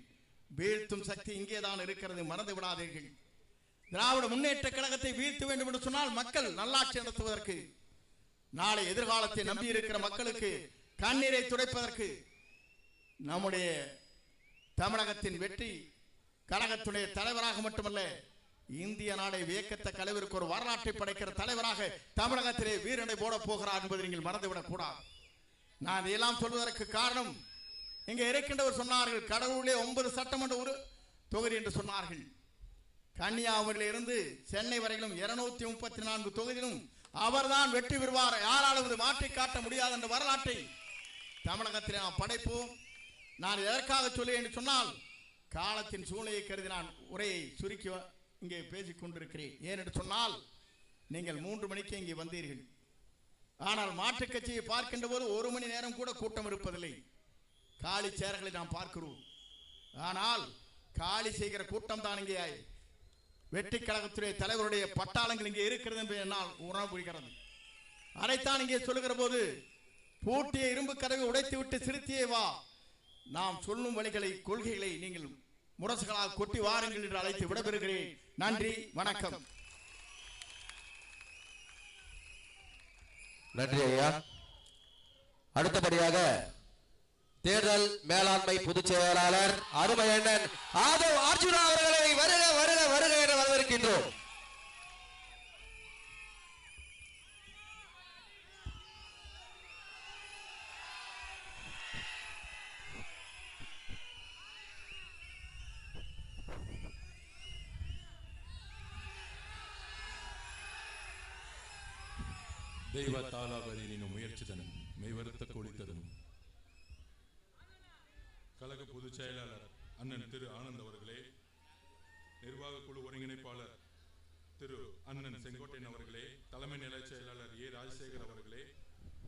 வீழ்த்தும் சக்தி இங்கேதான் இருக்கிறது, மறந்து விடாதீர்கள். திராவிட முன்னேற்ற கழகத்தை வீழ்த்த வேண்டும் என்று சொன்னால் மக்கள் நல்லாட்சி நடத்துவதற்கு, நாளை எதிர்காலத்தை நம்பியிருக்கிற மக்களுக்கு கண்ணீரை துடைப்பதற்கு, நம்முடைய தமிழகத்தின் வெற்றி கழகத்துடைய தலைவராக மட்டுமல்ல, இந்திய நாடை வியக்கத்தக்க அளவிற்கு ஒரு வரலாற்றை படைக்கிற தலைவராக தமிழகத்திலே வீரனை போட போகிறார் என்பதை நீங்கள் மறந்துவிடக் கூடாது. நான் இதையெல்லாம் சொல்வதற்கு காரணம், இங்கே இருக்கின்றவர் சொன்னார்கள், கடவுளே 9 சட்டமன்ற தொகுதி என்று சொன்னார்கள். கன்னியாகுமரியில் இருந்து சென்னை வரையிலும் 234 தொகுதியிலும் அவர்தான் வெற்றி பெறுவார், யாராலும் மாற்றி காட்ட முடியாது என்ற வரலாற்றை தமிழகத்தில் நாம் படைப்போம். நான் எதற்காக சொல்லி என்று சொன்னால், காலத்தின் சூழ்நிலையை கருதி நான் உரையை சுருக்கி இங்கே பேசிக் கொண்டிருக்கிறேன். ஏனென்று சொன்னால், நீங்கள் 3 மணிக்கு இங்கே வந்தீர்கள். ஆனால் மாற்றுக் கட்சியை பார்க்கின்ற போது 1 மணி நேரம் கூட கூட்டம் இருப்பதில்லை. காலி சேர்களை நாம் பார்க்கிறோம். ஆனால் காலி செய்கிற கூட்டம் தான் இங்கே வெற்றி கழகத்துடைய தலைவருடைய பட்டாளங்கள் இங்கே இருக்கிறது என்று என்னால் உணர முடிகிறது. அதைத்தான் இங்கே சொல்லுகிற போது, பூட்டிய இரும்பு கதவை உடைத்து விட்டு சிறுத்தியே வா, நாம் சொல்லும் வழிகளை கொள்கைகளை நீங்கள் முரசுகளாக கொட்டி வாருங்கள் என்று அழைத்து விடைபெறுகிறேன். நன்றி, வணக்கம். நன்றி ஐயா. அடுத்தபடியாக தேர்தல் மேலாண்மை பொதுச் செயலாளர் அருமையண்ணன் ஆதவ் அர்ஜுனா அவர்களை வருக வருக வருக என வரவேற்கின்றோம். தெய்வ தாளாவதியின் முயற்சிதனும் மெய்வருத்த கொளித்ததும் கழக பொதுச் செயலாளர் அண்ணன் திரு ஆனந்த் அவர்களே, நிர்வாக குழு ஒருங்கிணைப்பாளர் திரு அண்ணன் செங்கோட்டையன் அவர்களே, தலைமை நிலைச் செயலாளர் ஏ ராஜசேகர் அவர்களே,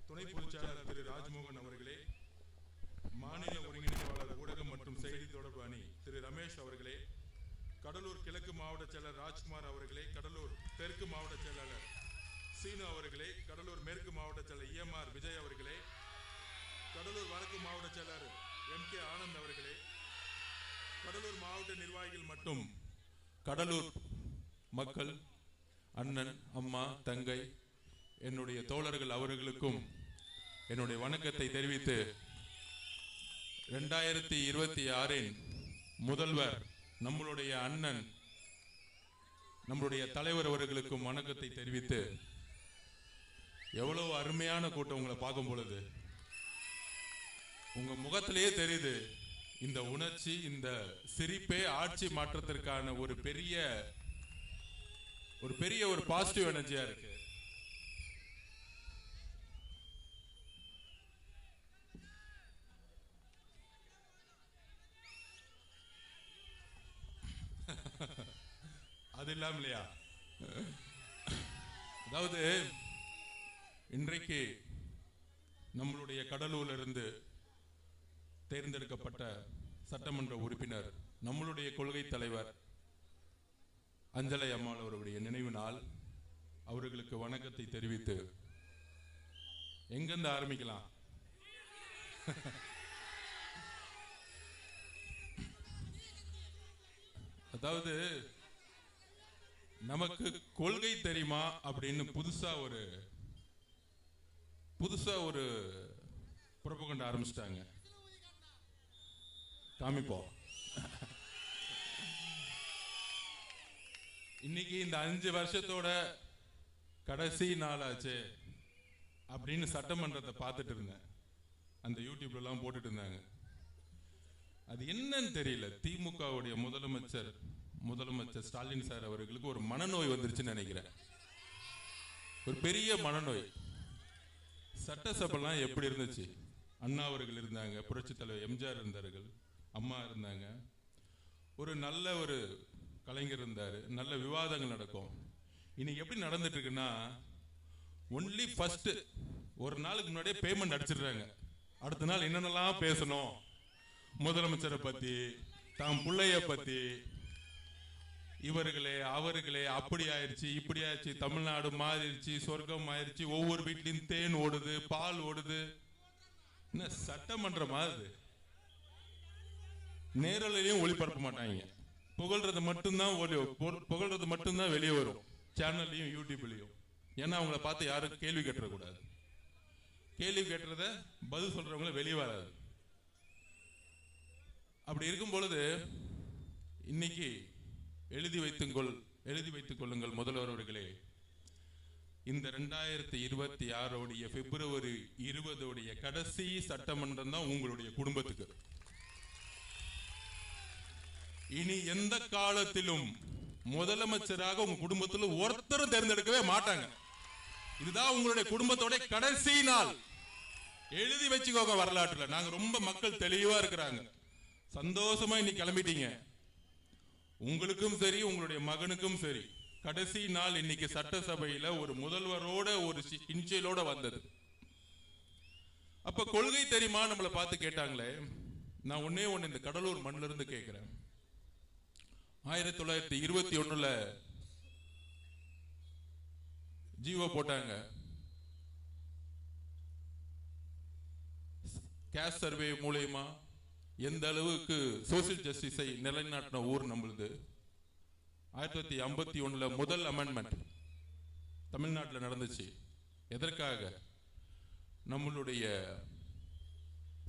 துணை பொதுச் செயலாளர் திரு ராஜ்மோகன் அவர்களே, மாநில ஒருங்கிணைப்பாளர் ஊடகம் மற்றும் செய்தி தொடர்பு அணி திரு ரமேஷ் அவர்களே, கடலூர் கிழக்கு மாவட்ட செயலர் ராஜ்குமார் அவர்களே, கடலூர் தெற்கு மாவட்ட செயலாளர் சீனு அவர்களே, கடலூர் மேற்கு மாவட்ட செயலர் EMR விஜய் அவர்களே, கடலூர் வடக்கு மாவட்ட செயலர் MK ஆனந்த் அவர்களே, கடலூர் மாவட்ட நிர்வாகிகள் மற்றும் கடலூர் மக்கள், அண்ணன், அம்மா, தங்கை, என்னுடைய தோழர்கள் அவர்களுக்கும் என்னுடைய வணக்கத்தை தெரிவித்து 2026 முதல்வர் நம்மளுடைய அண்ணன், நம்மளுடைய தலைவர் அவர்களுக்கும் வணக்கத்தை தெரிவித்து, எவ்வளவு அருமையான கூட்டம் உங்களை பார்க்கும் பொழுது உங்க முகத்திலேயே தெரியுது இந்த உணர்ச்சி, இந்த சிரிப்பே ஆட்சி மாற்றத்திற்கான ஒரு பெரிய ஒரு பாசிட்டிவ் எனர்ஜியா இருக்கு. அது இல்லாம இல்லையா, அதாவது இன்றைக்கு நம்மளுடைய கடலூர்ல இருந்து தேர்ந்தெடுக்கப்பட்ட சட்டமன்ற உறுப்பினர், நம்மளுடைய கொள்கை தலைவர் அஞ்சலை அம்மாள் அவருடைய நினைவு நாள். அவர்களுக்கு வணக்கத்தை தெரிவித்து எங்கிருந்து ஆரம்பிக்கலாம்? அதாவது நமக்கு கொள்கை தெரியுமா அப்படின்னு புதுசா ஒரு புரொபகண்டா ஆரம்பிச்சிட்டாங்க. காமிப்போம். இன்னைக்கு இந்த 5 வருஷத்தோட கடைசி நாளாச்சு அப்படின்னு சட்டமன்றத்தை பார்த்துட்டு இருந்தேன். அந்த யூடியூப்ல எல்லாம் போட்டுட்டு இருந்தாங்க. அது என்னன்னு தெரியல, திமுகவுடைய முதலமைச்சர் ஸ்டாலின் சார் அவர்களுக்கு ஒரு மனநோய் வந்துருச்சுன்னு நினைக்கிறேன். ஒரு பெரிய மனநோய். சட்டசபைலாம் எப்படி இருந்துச்சு? அண்ணா அவர்கள் இருந்தாங்க, புரட்சி தலைவர் எம்ஜிஆர் இருந்தார்கள், அம்மா இருந்தாங்க, ஒரு நல்ல கலைஞர் இருந்தாரு, நல்ல விவாதங்கள் நடக்கும். இன்னைக்கு எப்படி நடந்துட்டு இருக்குன்னா, ஒன்லி ஃபர்ஸ்ட் ஒரு நாளுக்கு முன்னாடியே பேமெண்ட் அடிச்சிடுறாங்க. அடுத்த நாள் என்னென்னலாம் பேசணும், முதலமைச்சரை பத்தி, தாம் பிள்ளைய பத்தி, இவர்களே அவர்களே, அப்படி ஆயிடுச்சு இப்படி ஆயிடுச்சு, தமிழ்நாடு மாறிடுச்சு, சொர்க்கம் ஆயிடுச்சு, ஒவ்வொரு வீட்லயும் தேன் ஓடுது, பால் ஓடுது. என்ன சட்டமன்றம் மாதிரி நேரலையும் ஒளிபரப்ப மாட்டாங்க. புகழ்றது மட்டும்தான் வெளியே வரும், சேனல்லையும் யூடியூப்லயும். ஏன்னா அவங்கள பார்த்து யாரும் கேள்வி கேட்டக்கூடாது. கேள்வி கேட்டுறத பதில் சொல்றவங்கள வெளியே வராது. அப்படி இருக்கும் பொழுது இன்னைக்கு எழுதி வைத்துக் கொள்ளுங்கள் முதல்வர் அவர்களே, இந்த 2026 பிப்ரவரி 20 கடைசி சட்டமன்றம் தான் உங்களுடைய குடும்பத்துக்கு. இனி எந்த காலத்திலும் முதலமைச்சராக உங்க குடும்பத்தில் ஒருத்தரும் தேர்ந்தெடுக்கவே மாட்டாங்க. இதுதான் உங்களுடைய குடும்பத்தோட கடைசி நாள். எழுதி வச்சுக்கோங்க வரலாற்றுல. நாங்க ரொம்ப மக்கள் தெளிவா இருக்கிறாங்க. சந்தோஷமா இன்னைக்கு கிளம்பிட்டீங்க. உங்களுக்கும் சரி, உங்களுடைய மகனுக்கும் சரி, கடைசி நாள் இன்னைக்கு சட்டசபையில ஒரு முதல்வரோட ஒரு இன்சியலோட வந்தது. அப்ப கொள்கை தெரியுமா நம்மளை பார்த்து கேட்டாங்களே. நான் ஒன்னே ஒண்ணு இந்த கடலூர் மண்ணில இருந்து கேட்கிறேன். 1921 ஜீவோ போட்டாங்க. கேஸ் சர்வே மூலமா எந்த அளவுக்கு சோசியல் ஜஸ்டிஸை நிலைநாட்டின ஊர் நம்மளுது. 1951 முதல் அமெண்ட்மெண்ட் தமிழ்நாட்டில் நடந்துச்சு. எதற்காக? நம்மளுடைய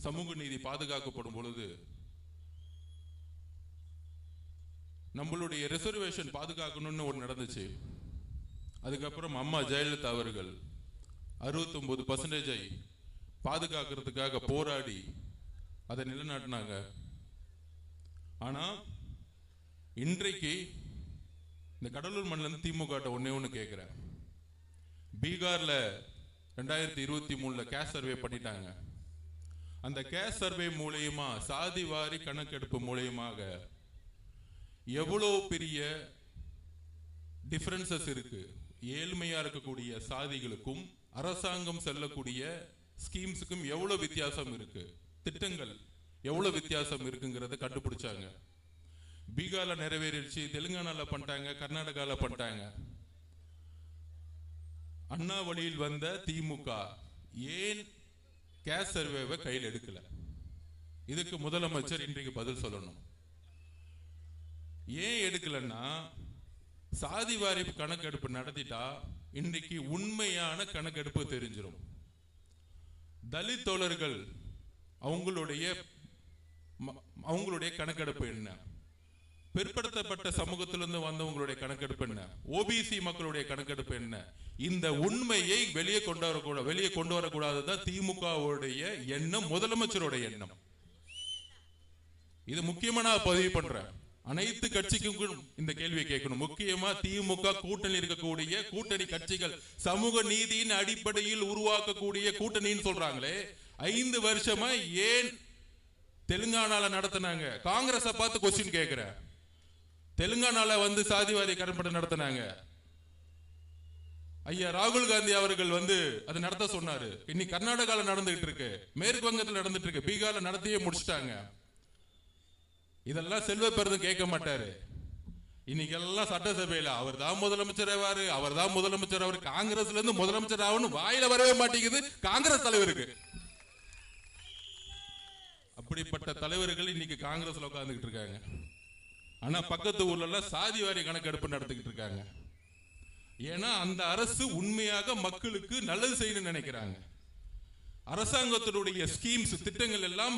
சமூக நீதி பாதுகாக்கப்படும் பொழுது, நம்மளுடைய ரிசர்வேஷன் பாதுகாக்கணும்னு ஒன்று நடந்துச்சு. அதுக்கப்புறம் அம்மா ஜெயலலிதா அவர்கள் 69% பாதுகாக்கிறதுக்காக போராடி அதை நிலைநாட்டினாங்க. ஆனா இன்றைக்கு இந்த கடலூர் மண்ணில திமுக ஒண்ணு கேட்கிறேன். பீகார்ல 2023 கேஸ் சர்வே பண்ணிட்டாங்க. அந்த கேஸ் சர்வே மூலமா, சாதி வாரி கணக்கெடுப்பு மூலமாக எவ்வளவு பெரிய டிஃபரன்சஸ் இருக்கு, ஏழ்மையா இருக்கக்கூடிய சாதிகளுக்கும் அரசாங்கம் செல்லக்கூடிய ஸ்கீம்ஸுக்கும் எவ்வளவு வித்தியாசம் இருக்கு, திட்டங்கள் எவ்வளவு வித்தியாசம் இருக்குங்கிறத கண்டுபிடிச்சாங்க. பீகார்ல நிறைவேறிடுச்சு, தெலுங்கானால பண்ணிட்டாங்க, கர்நாடகால பண்ணிட்டாங்க. அண்ணா வழியில் வந்த திமுக ஏன் கேஸ் சர்வேவை கையில் எடுக்கல? இதுக்கு முதலமைச்சர் இன்றைக்கு பதில் சொல்லணும். ஏன் எடுக்கலன்னா, சாதிவாரி கணக்கெடுப்பு நடத்திட்டா இன்றைக்கு உண்மையான கணக்கெடுப்பு தெரிஞ்சிடும். தலித் தோழர்கள் அவங்களுடைய கணக்கெடுப்பு என்ன, பிற்படுத்தப்பட்ட சமூகத்திலிருந்து வந்தவங்களுடைய கணக்கெடுப்பு என்ன, ஓபிசி மக்களுடைய கணக்கெடுப்பு என்ன, இந்த உண்மையை வெளியே கொண்டு வரக்கூடாதுதான் திமுகவுடைய எண்ணம், முதலமைச்சருடைய எண்ணம். இது முக்கியமா நான் பதிவு பண்றேன். அனைத்து கட்சிக்கும் இந்த கேள்வியை கேட்கணும். முக்கியமா திமுக கூட்டணி இருக்கக்கூடிய கூட்டணி கட்சிகள் சமூக நீதியின் அடிப்படையில் உருவாக்கக்கூடிய கூட்டணின்னு சொல்றாங்களே, 5 வருஷமா ஏன் தெலுங்கானால நடத்தினாங்க? காங்கிரஸ் பார்த்து கொஸ்டின் கேட்கிறேன். தெலுங்கானால வந்து சாதிவாரி கணக்கெடுப்பு நடத்தினாங்க. ஐயா ராகுல் காந்தி அவர்கள் வந்து அதை நடத்த சொன்னாரு. இன்னைக்கு கர்நாடகால நடந்துகிட்டு இருக்கு, மேற்கு வங்கத்தில் நடந்துட்டு இருக்கு, பீகார்ல நடத்தியே முடிச்சிட்டாங்க. இதெல்லாம் செல்வ பெருதும் கேட்க மாட்டாரு. இன்னைக்கு எல்லாம் சட்டசபையில அவர் தான் முதலமைச்சர் ஆவாரு, அவர் தான் முதலமைச்சர், அவர் காங்கிரஸ்ல இருந்து முதலமைச்சர் ஆகணும் வாயில வரவே மாட்டேங்குது காங்கிரஸ் தலைவருக்கு. அப்படிப்பட்ட தலைவர்கள் இன்னைக்கு காங்கிரஸ்ல உட்கார்ந்துகிட்டு இருக்காங்க. ஆனா பக்கத்து ஊர்ல எல்லாம் சாதிவாரி கணக்கெடுப்பு நடத்திக்கிட்டு இருக்காங்க. ஏன்னா அந்த அரசு உண்மையாக மக்களுக்கு நல்லது செய்யணும்னு நினைக்கிறாங்க. அரசாங்கத்தினுடைய ஸ்கீம்ஸ் திட்டங்கள் எல்லாம்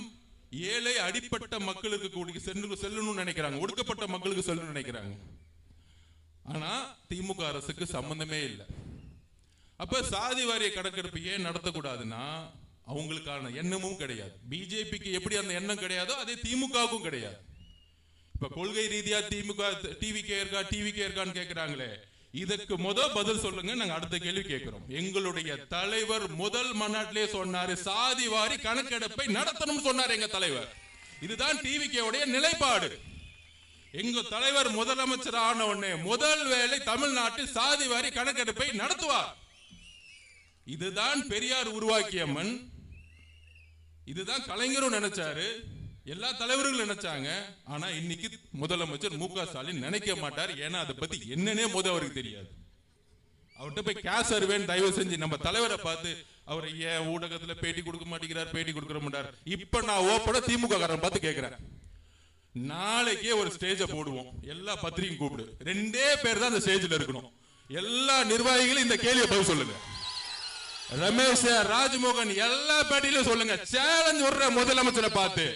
ஏழை அடிப்பட்ட மக்களுக்கு கூடிய செல்லணும்னு நினைக்கிறாங்க, ஒடுக்கப்பட்ட மக்களுக்கு செல்லணும்னு நினைக்கிறாங்க. ஆனா திமுக அரசுக்கு சம்பந்தமே இல்லை. அப்ப சாதி வாரிய கணக்கெடுப்பு ஏன் நடத்தக்கூடாதுன்னா, அவங்களுக்கான எண்ணமும் கிடையாது. பிஜேபிக்கு எப்படி அந்த எண்ணம் கிடையாதோ அதே திமுகவுக்கும் கிடையாது. இப்ப கொள்கை ரீதியா திமுக டிவிகே இருக்கான்னு கேட்கிறாங்களே, இதற்கு பதில் சொல்லுங்க. நாங்க அடுத்த கேள்வி கேட்கிறோம். எங்களுடைய தலைவர் முதல் மாநாட்டிலே சொன்னாரு, சாதி வாரி கணக்கெடுப்பை நடத்தணும் சொன்னார் எங்க தலைவர். இதுதான் டிவிகேவுடைய நிலைப்பாடு. எங்க தலைவர் முதலமைச்சர் ஆன உடனே முதல் வேலை தமிழ்நாட்டில் சாதி வாரி கணக்கெடுப்பை நடத்துவார். இதுதான் பெரியார் உருவாக்கிய மண். இதுதான் கலைஞரும் நினைச்சாரு, எல்லா தலைவர்களும் நினைச்சாங்க. ஆனா இன்னைக்கு முதலமைச்சர் மு.க. ஸ்டாலின் நினைக்க மாட்டார். ஏன்னா அதை பத்தி என்னன்னே அவருக்கு தெரியாது. அவர்கிட்ட போய் கேஸ் சர்வேன்னு தயவு செஞ்சு நம்ம தலைவரை பார்த்து அவர் ஏன் ஊடகத்துல பேட்டி கொடுக்க மாட்டேங்கிறார், பேட்டி கொடுக்க மாட்டார். இப்ப நான் ஓப்பன திமுக காரன் பார்த்து கேட்கிறேன், நாளைக்கே ஒரு ஸ்டேஜ போடுவோம், எல்லா பத்திரிகையும் கூப்பிடு, 2 பேர் தான் அந்த ஸ்டேஜ்ல இருக்கணும். எல்லா நிர்வாகிகளும் இந்த கேள்வியை பதில் சொல்லுங்க. ரமேஷ், ராஜ்மோகன் எல்லா பேட்டியிலும் சொல்லுங்க. சேலஞ்ச் விடுற முதலமைச்சரை பார்த்து,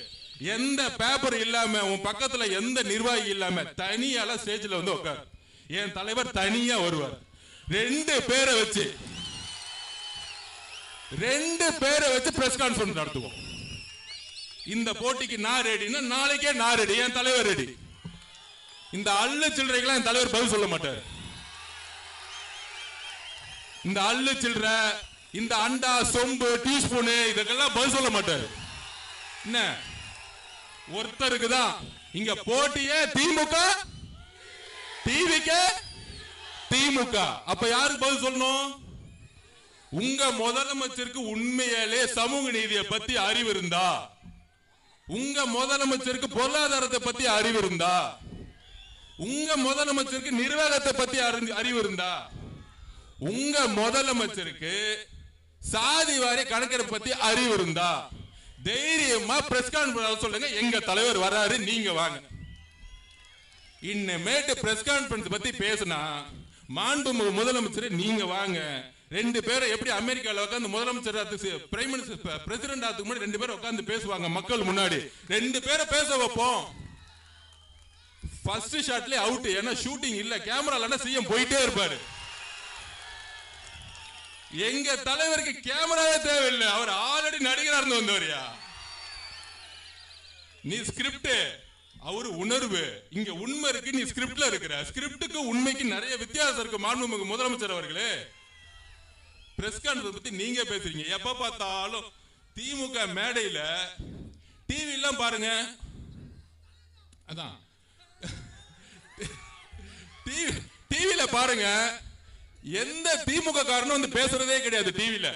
எந்த பேப்பர் இல்லாம உன் பக்கத்துல எந்த நிர்வாகி இல்லாம தனியால ஸ்டேஜ்ல வந்து உட்கார். என் தலைவர் தனியா வருவார். 2 பேரை வச்சு பிரஸ் கான்ஃபரன்ஸ் நடத்துவோம். இந்த போட்டிக்கு நான் ரெடினா நாளைக்கே நான் ரெடி, என் தலைவர் ரெடி. இந்த அள்ளு சில்லறைக்கெல்லாம் என் தலைவர் பதில் சொல்ல மாட்டார். இந்த அள்ளு சில்லற, இந்த அண்டா சொம்பு டீஸ்பூனு இதுக்கெல்லாம் பதில் சொல்ல மாட்டாரு. என்ன ஒருத்தருக்கு தான் இங்க போட்டியே திமுக டிவிகே திமுக. அப்ப யாருக்கு பதில் சொல்லணும்? உங்க முதலமைச்சருக்கு உண்மையாலே சமூக நீதியை பத்தி அறிவு இருந்தா, உங்க முதலமைச்சருக்கு பொருளாதாரத்தை பத்தி அறிவு இருந்தா, உங்க முதலமைச்சருக்கு நிர்வாகத்தை பத்தி அறிவு இருந்தா, உங்க முதலமைச்சருக்கு சாதி வாரிய கணக்கெடுப்பு பத்தி அறிவு இருந்தா தைரியமா பிரஸ் கான்ஃபரன்ஸ் சொல்லுங்க, எங்க தலைவர் வராரு, நீங்க வாங்க. இன்னமேட்டு பிரஸ் கான்ஃபரன்ஸ் பத்தி பேசினா மாண்புமிகு முதலமைச்சர் நீங்க வாங்க. 2 பேரும் எப்படி அமெரிக்கால உட்கார்ந்து முதலமைச்சர் பிரைம் மினிஸ்டர் பிரசிடென்ட் ஆகிறதுக்கு முன்னாடி 2 பேரும் உட்கார்ந்து பேசுவாங்க மக்கள் முன்னாடி. 2 பேரை பேச வைப்போம். ஃபர்ஸ்ட் ஷாட்லயே அவுட். ஏன்னா ஷூட்டிங் இல்ல, கேமரால சிஎம் போயிட்டே இருப்பாரு. எங்க தலைவருக்கு கேமராவே தேவையில்லை, அவர் ஆல்ரெடி நடிகரா இருந்து வந்தவரியா. நீ ஸ்கிரிப்ட், அவரு உணர்வு. இங்க உண்மை இருக்கு, நீ ஸ்கிரிப்ட்ல இருக்கிற. ஸ்கிரிப்டுக்கு உண்மைக்கு நிறைய வித்தியாசம் இருக்கு. மாண்புமிகு முதலமைச்சர் அவர்களே, பிரஸ் கான்ஃபரன்ஸ் பத்தி நீங்க பேசுறீங்க. எப்ப பார்த்தாலும் திமுக மேடையில டிவி எல்லாம் பாருங்க, அதான் டிவில பாருங்க, எந்த திமுக காரனும் வந்து பேசுறதே கிடையாது. டிவில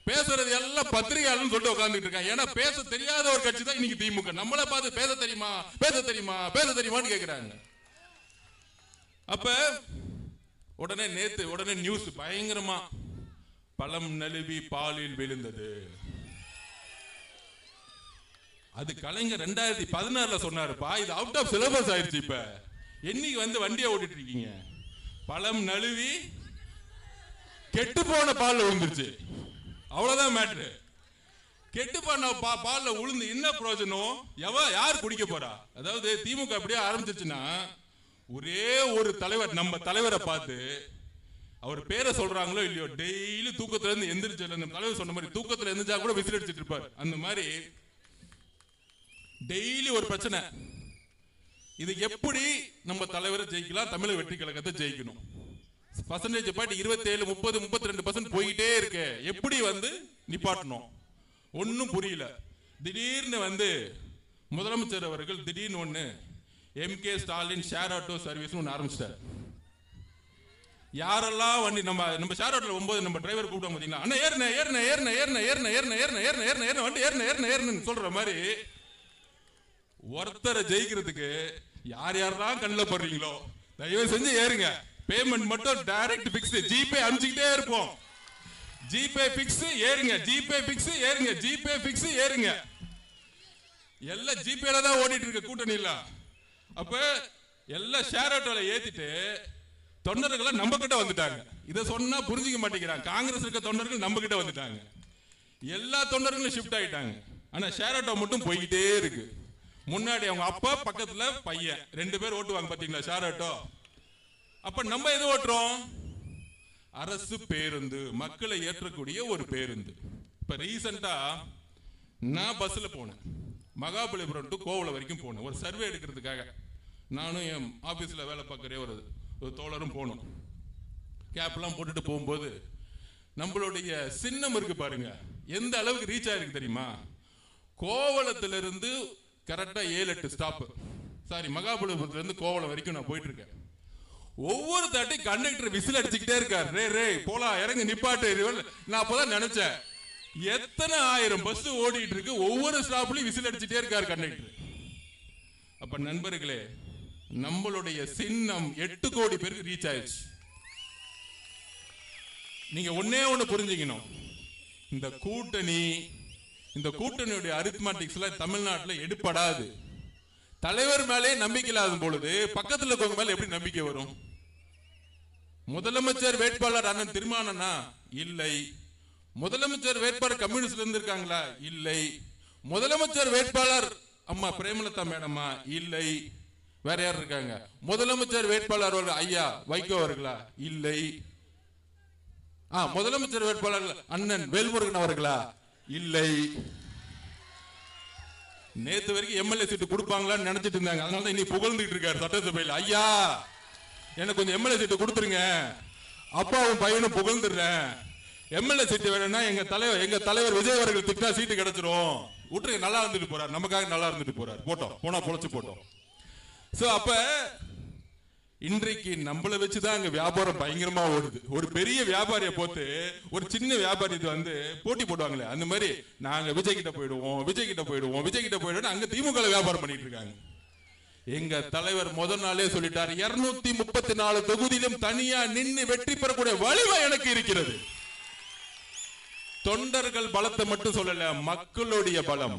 பேசுறது எல்லாம் பத்திரிகையாளர்னு சொல்லிட்டு உட்கார்ந்துட்டு இருக்காங்க. ஏன்னா பேச தெரியாத ஒரு கட்சி தான் இன்னைக்கு திமுக. நம்மள பார்த்து பேச தெரியுமா பேச தெரியுமா பேச தெரியுமான்னு கேக்குறாங்க. அப்ப உடனே நியூஸ் பயங்கரமா, பழம் நழுவி பாலில் விழுந்தது. அது கலைஞர் 2016 சொன்னாருப்பா. இது அவுட் ஆஃப் சிலபஸ் ஆயிடுச்சு. இப்ப என்னைக்கு வந்து வண்டியை ஓட்டிட்டு இருக்கீங்க? பழம் நழுவி கெட்டு போன பால் விழுந்துருச்சு, அவ்வளவுதான் மேட்ரு. கெட்டு போன பால்ல உளுந்து என்ன பிரயோஜனம்? யார் குடிக்க போறா? அதாவது திமுக அப்படியே ஆரம்பிச்சிருச்சுன்னா, ஒரே ஒரு தலைவர், நம்ம தலைவரை பார்த்து அவர் பேரை சொல்றாங்களோ இல்லையோ, டெய்லி தூக்கத்துல இருந்து எந்திரிச்சு, தலைவர் சொன்ன மாதிரி தூக்கத்துல எந்திரிச்சா கூட விசில் அடிச்சிட்டு இருப்பார். அந்த மாதிரி டெய்லி ஒரு பிரச்சனை. இது எப்படி நம்ம தலைவரை ஜெயிக்கலாம்? தமிழக வெற்றி கழகத்தை ஜெயிக்கணும். பர்சன்டேஜ் பாட்டு 27, 30, 32% போயிட்டே இருக்கு. எப்படி வந்து நிப்பாட்டணும்? ஒன்னும் புரியல. திடீர்னு வந்து முதலமைச்சர் அவர்கள் திடீர்னு ஒண்ணு MK Stalin share auto service ஒன்று ஆரம்பிச்சிட்டார். யாரெல்லாம் வண்டி நம்ம ஷேர் ஆட்டோல 9 நம்ம டிரைவர் கூப்பிடுவாங்க பாத்தீங்களா, அண்ணா ஏறுன ஏறுன ஏறுன ஏறுன ஏறுன ஏறுன ஏறுன ஏறுன ஏறுன ஏறுன வண்டி ஏறுன ஏறுன ஏறுனு சொல்ற மாதிரி ஒருத்தரை ஜெயிக்கிறதுக்கு யார் யாரெல்லாம் கண்ணில் படுறீங்களோ தயவு செஞ்சு ஏறுங்க. பேமெண்ட் மட்டும் டைரக்ட் பிக்ஸ், ஜிபே அனுப்பிச்சுக்கிட்டே இருப்போம். ஜிபே பிக்ஸ் ஏறுங்க, ஜிபே பிக்ஸ் ஏறுங்க, ஜிபே பிக்ஸ் ஏறுங்க. எல்லாம் ஜிபேல தான் ஓடிட்டு இருக்க கூட்டணி இல்ல. அப்ப எல்லாம் ஷேர் ஆட்டோல ஏத்திட்டு தொண்டர்களை நம்ம கிட்ட வந்துட்டாங்க. இதை சொன்னா புரிஞ்சுக்க மாட்டேங்கிறாங்க. காங்கிரஸ் இருக்க தொண்டர்கள் நம்ம கிட்ட வந்துட்டாங்க. எல்லா தொண்டர்களும் ஷிஃப்ட் ஆயிட்டாங்க. ஆனா ஷேர் ஆட்டோ மட்டும் போய்கிட்டே இருக்கு. முன்னாடி அவங்க அப்பா, பக்கத்துல பையன், 2 பேர் ஓட்டுவாங்க பாத்தீங்களா ஷேர் ஆட்டோ. அப்ப நம்ம எது ஓட்டுறோம்? அரசு பேருந்து, மக்களை ஏற்றக்கூடிய ஒரு பேருந்து. இப்ப ரீசெண்டா நான் பஸ்ல போனேன். மகாபலிபுரம் டு கோவளம் வரைக்கும் போனேன் ஒரு சர்வே எடுக்கிறதுக்காக. நானும் என் ஆபீஸ்ல வேலை பார்க்கறே ஒரு தோழரும் போனோம். கேப்லாம் போட்டுட்டு போகும்போது நம்மளுடைய சின்னம் இருக்கு பாருங்க, எந்த அளவுக்கு ரீச் ஆயிருக்கு தெரியுமா? கோவளத்திலிருந்து கரெக்டா 7-8 ஸ்டாப், சாரி மகாபலிபுரத்துல இருந்து கோவளம் வரைக்கும் நான் போயிட்டு இருக்கேன். ஒவ்வொரு தாட்டி கண்டக்டர் விசில் அடிச்சுக்கிட்டே இருக்காரு. ரே போலாம், இறங்க, நிப்பாட்டு. நான் அப்பதான் நினைச்சேன், எத்தனை ஆயிரம் பஸ் ஓடிட்டு இருக்கு, ஒவ்வொரு ஸ்டாப்லயும் விசில் அடிச்சுட்டே இருக்காரு கண்டக்டர். அப்ப நண்பர்களே, நம்மளுடைய சின்னம் 8 கோடி பேருக்கு ரீச் ஆயிடுச்சு. நீங்க ஒன்னே ஒண்ணு புரிஞ்சுக்கணும், இந்த கூட்டணியுடைய அரித்மெட்டிக்ஸ்ல தமிழ்நாட்டில் எடுப்படாது. தலைவர் மேலே நம்பிக்கை இல்லாத பொழுது பக்கத்தில் இருக்கவங்க மேல எப்படி நம்பிக்கை வரும்? முதலமைச்சர் வேட்பாளர் அண்ணன் திருமானனா? இல்லை. முதலமைச்சர் வேட்பாளர் கம்யூனிஸ்ட்ல இருந்து இருக்காங்களா? இல்லை. முதலமைச்சர் வேட்பாளர் அம்மா பிரேமலதா மேடமா? இல்லை. வேற யார் இருக்காங்க? முதலமைச்சர் வேட்பாளர் ஐயா வைகோ அவர்களா? இல்லை. முதலமைச்சர் வேட்பாளர் அண்ணன் வேல்முருகன் அவர்களா? இல்லை. நேத்து வரைக்கும் எம்எல்ஏ சீட்டு கொடுப்பாங்களான்னு நினைச்சிட்டு இருந்தாங்க. அதனால இன்னைக்கு புகழ்ந்துட்டு இருக்காரு சட்டசபையில். ஐயா எனக்கு கொஞ்சம் எம்எல்ஏ சீட்டு கொடுத்துருங்க, அப்பாவும் பையனும் புகழ்ந்துடுறேன். எம்எல்ஏ சீட்டு வேணும்னா எங்க தலைவர் விஜய் அவர்கள் திட்டா சீட்டு கிடைச்சிரும். விட்டுருங்க, நல்லா இருந்துட்டு போறாரு, நமக்காக நல்லா இருந்துட்டு போறாரு. போனா பொழைச்சு போட்டோம். சோ அப்ப இன்றைக்கு நம்மளை வச்சுதான் அங்க வியாபாரம் பயங்கரமா ஓடுது. ஒரு பெரிய வியாபாரியை போட்டு ஒரு சின்ன வியாபாரி வந்து போட்டி போடுவாங்களே, அந்த மாதிரி நாங்க விஜய் கிட்ட போயிடுவோம் அங்க திமுக வியாபாரம் பண்ணிட்டு இருக்காங்க. எங்க தலைவர் முதல் நாளே சொல்லிட்டார், 234 தொகுதியிலும் தனியா நின்று வெற்றி பெறக்கூடிய வலிமை எனக்கு இருக்கிறது. தொண்டர்கள் பலத்தை மட்டும் சொல்லல, மக்களுடைய பலம்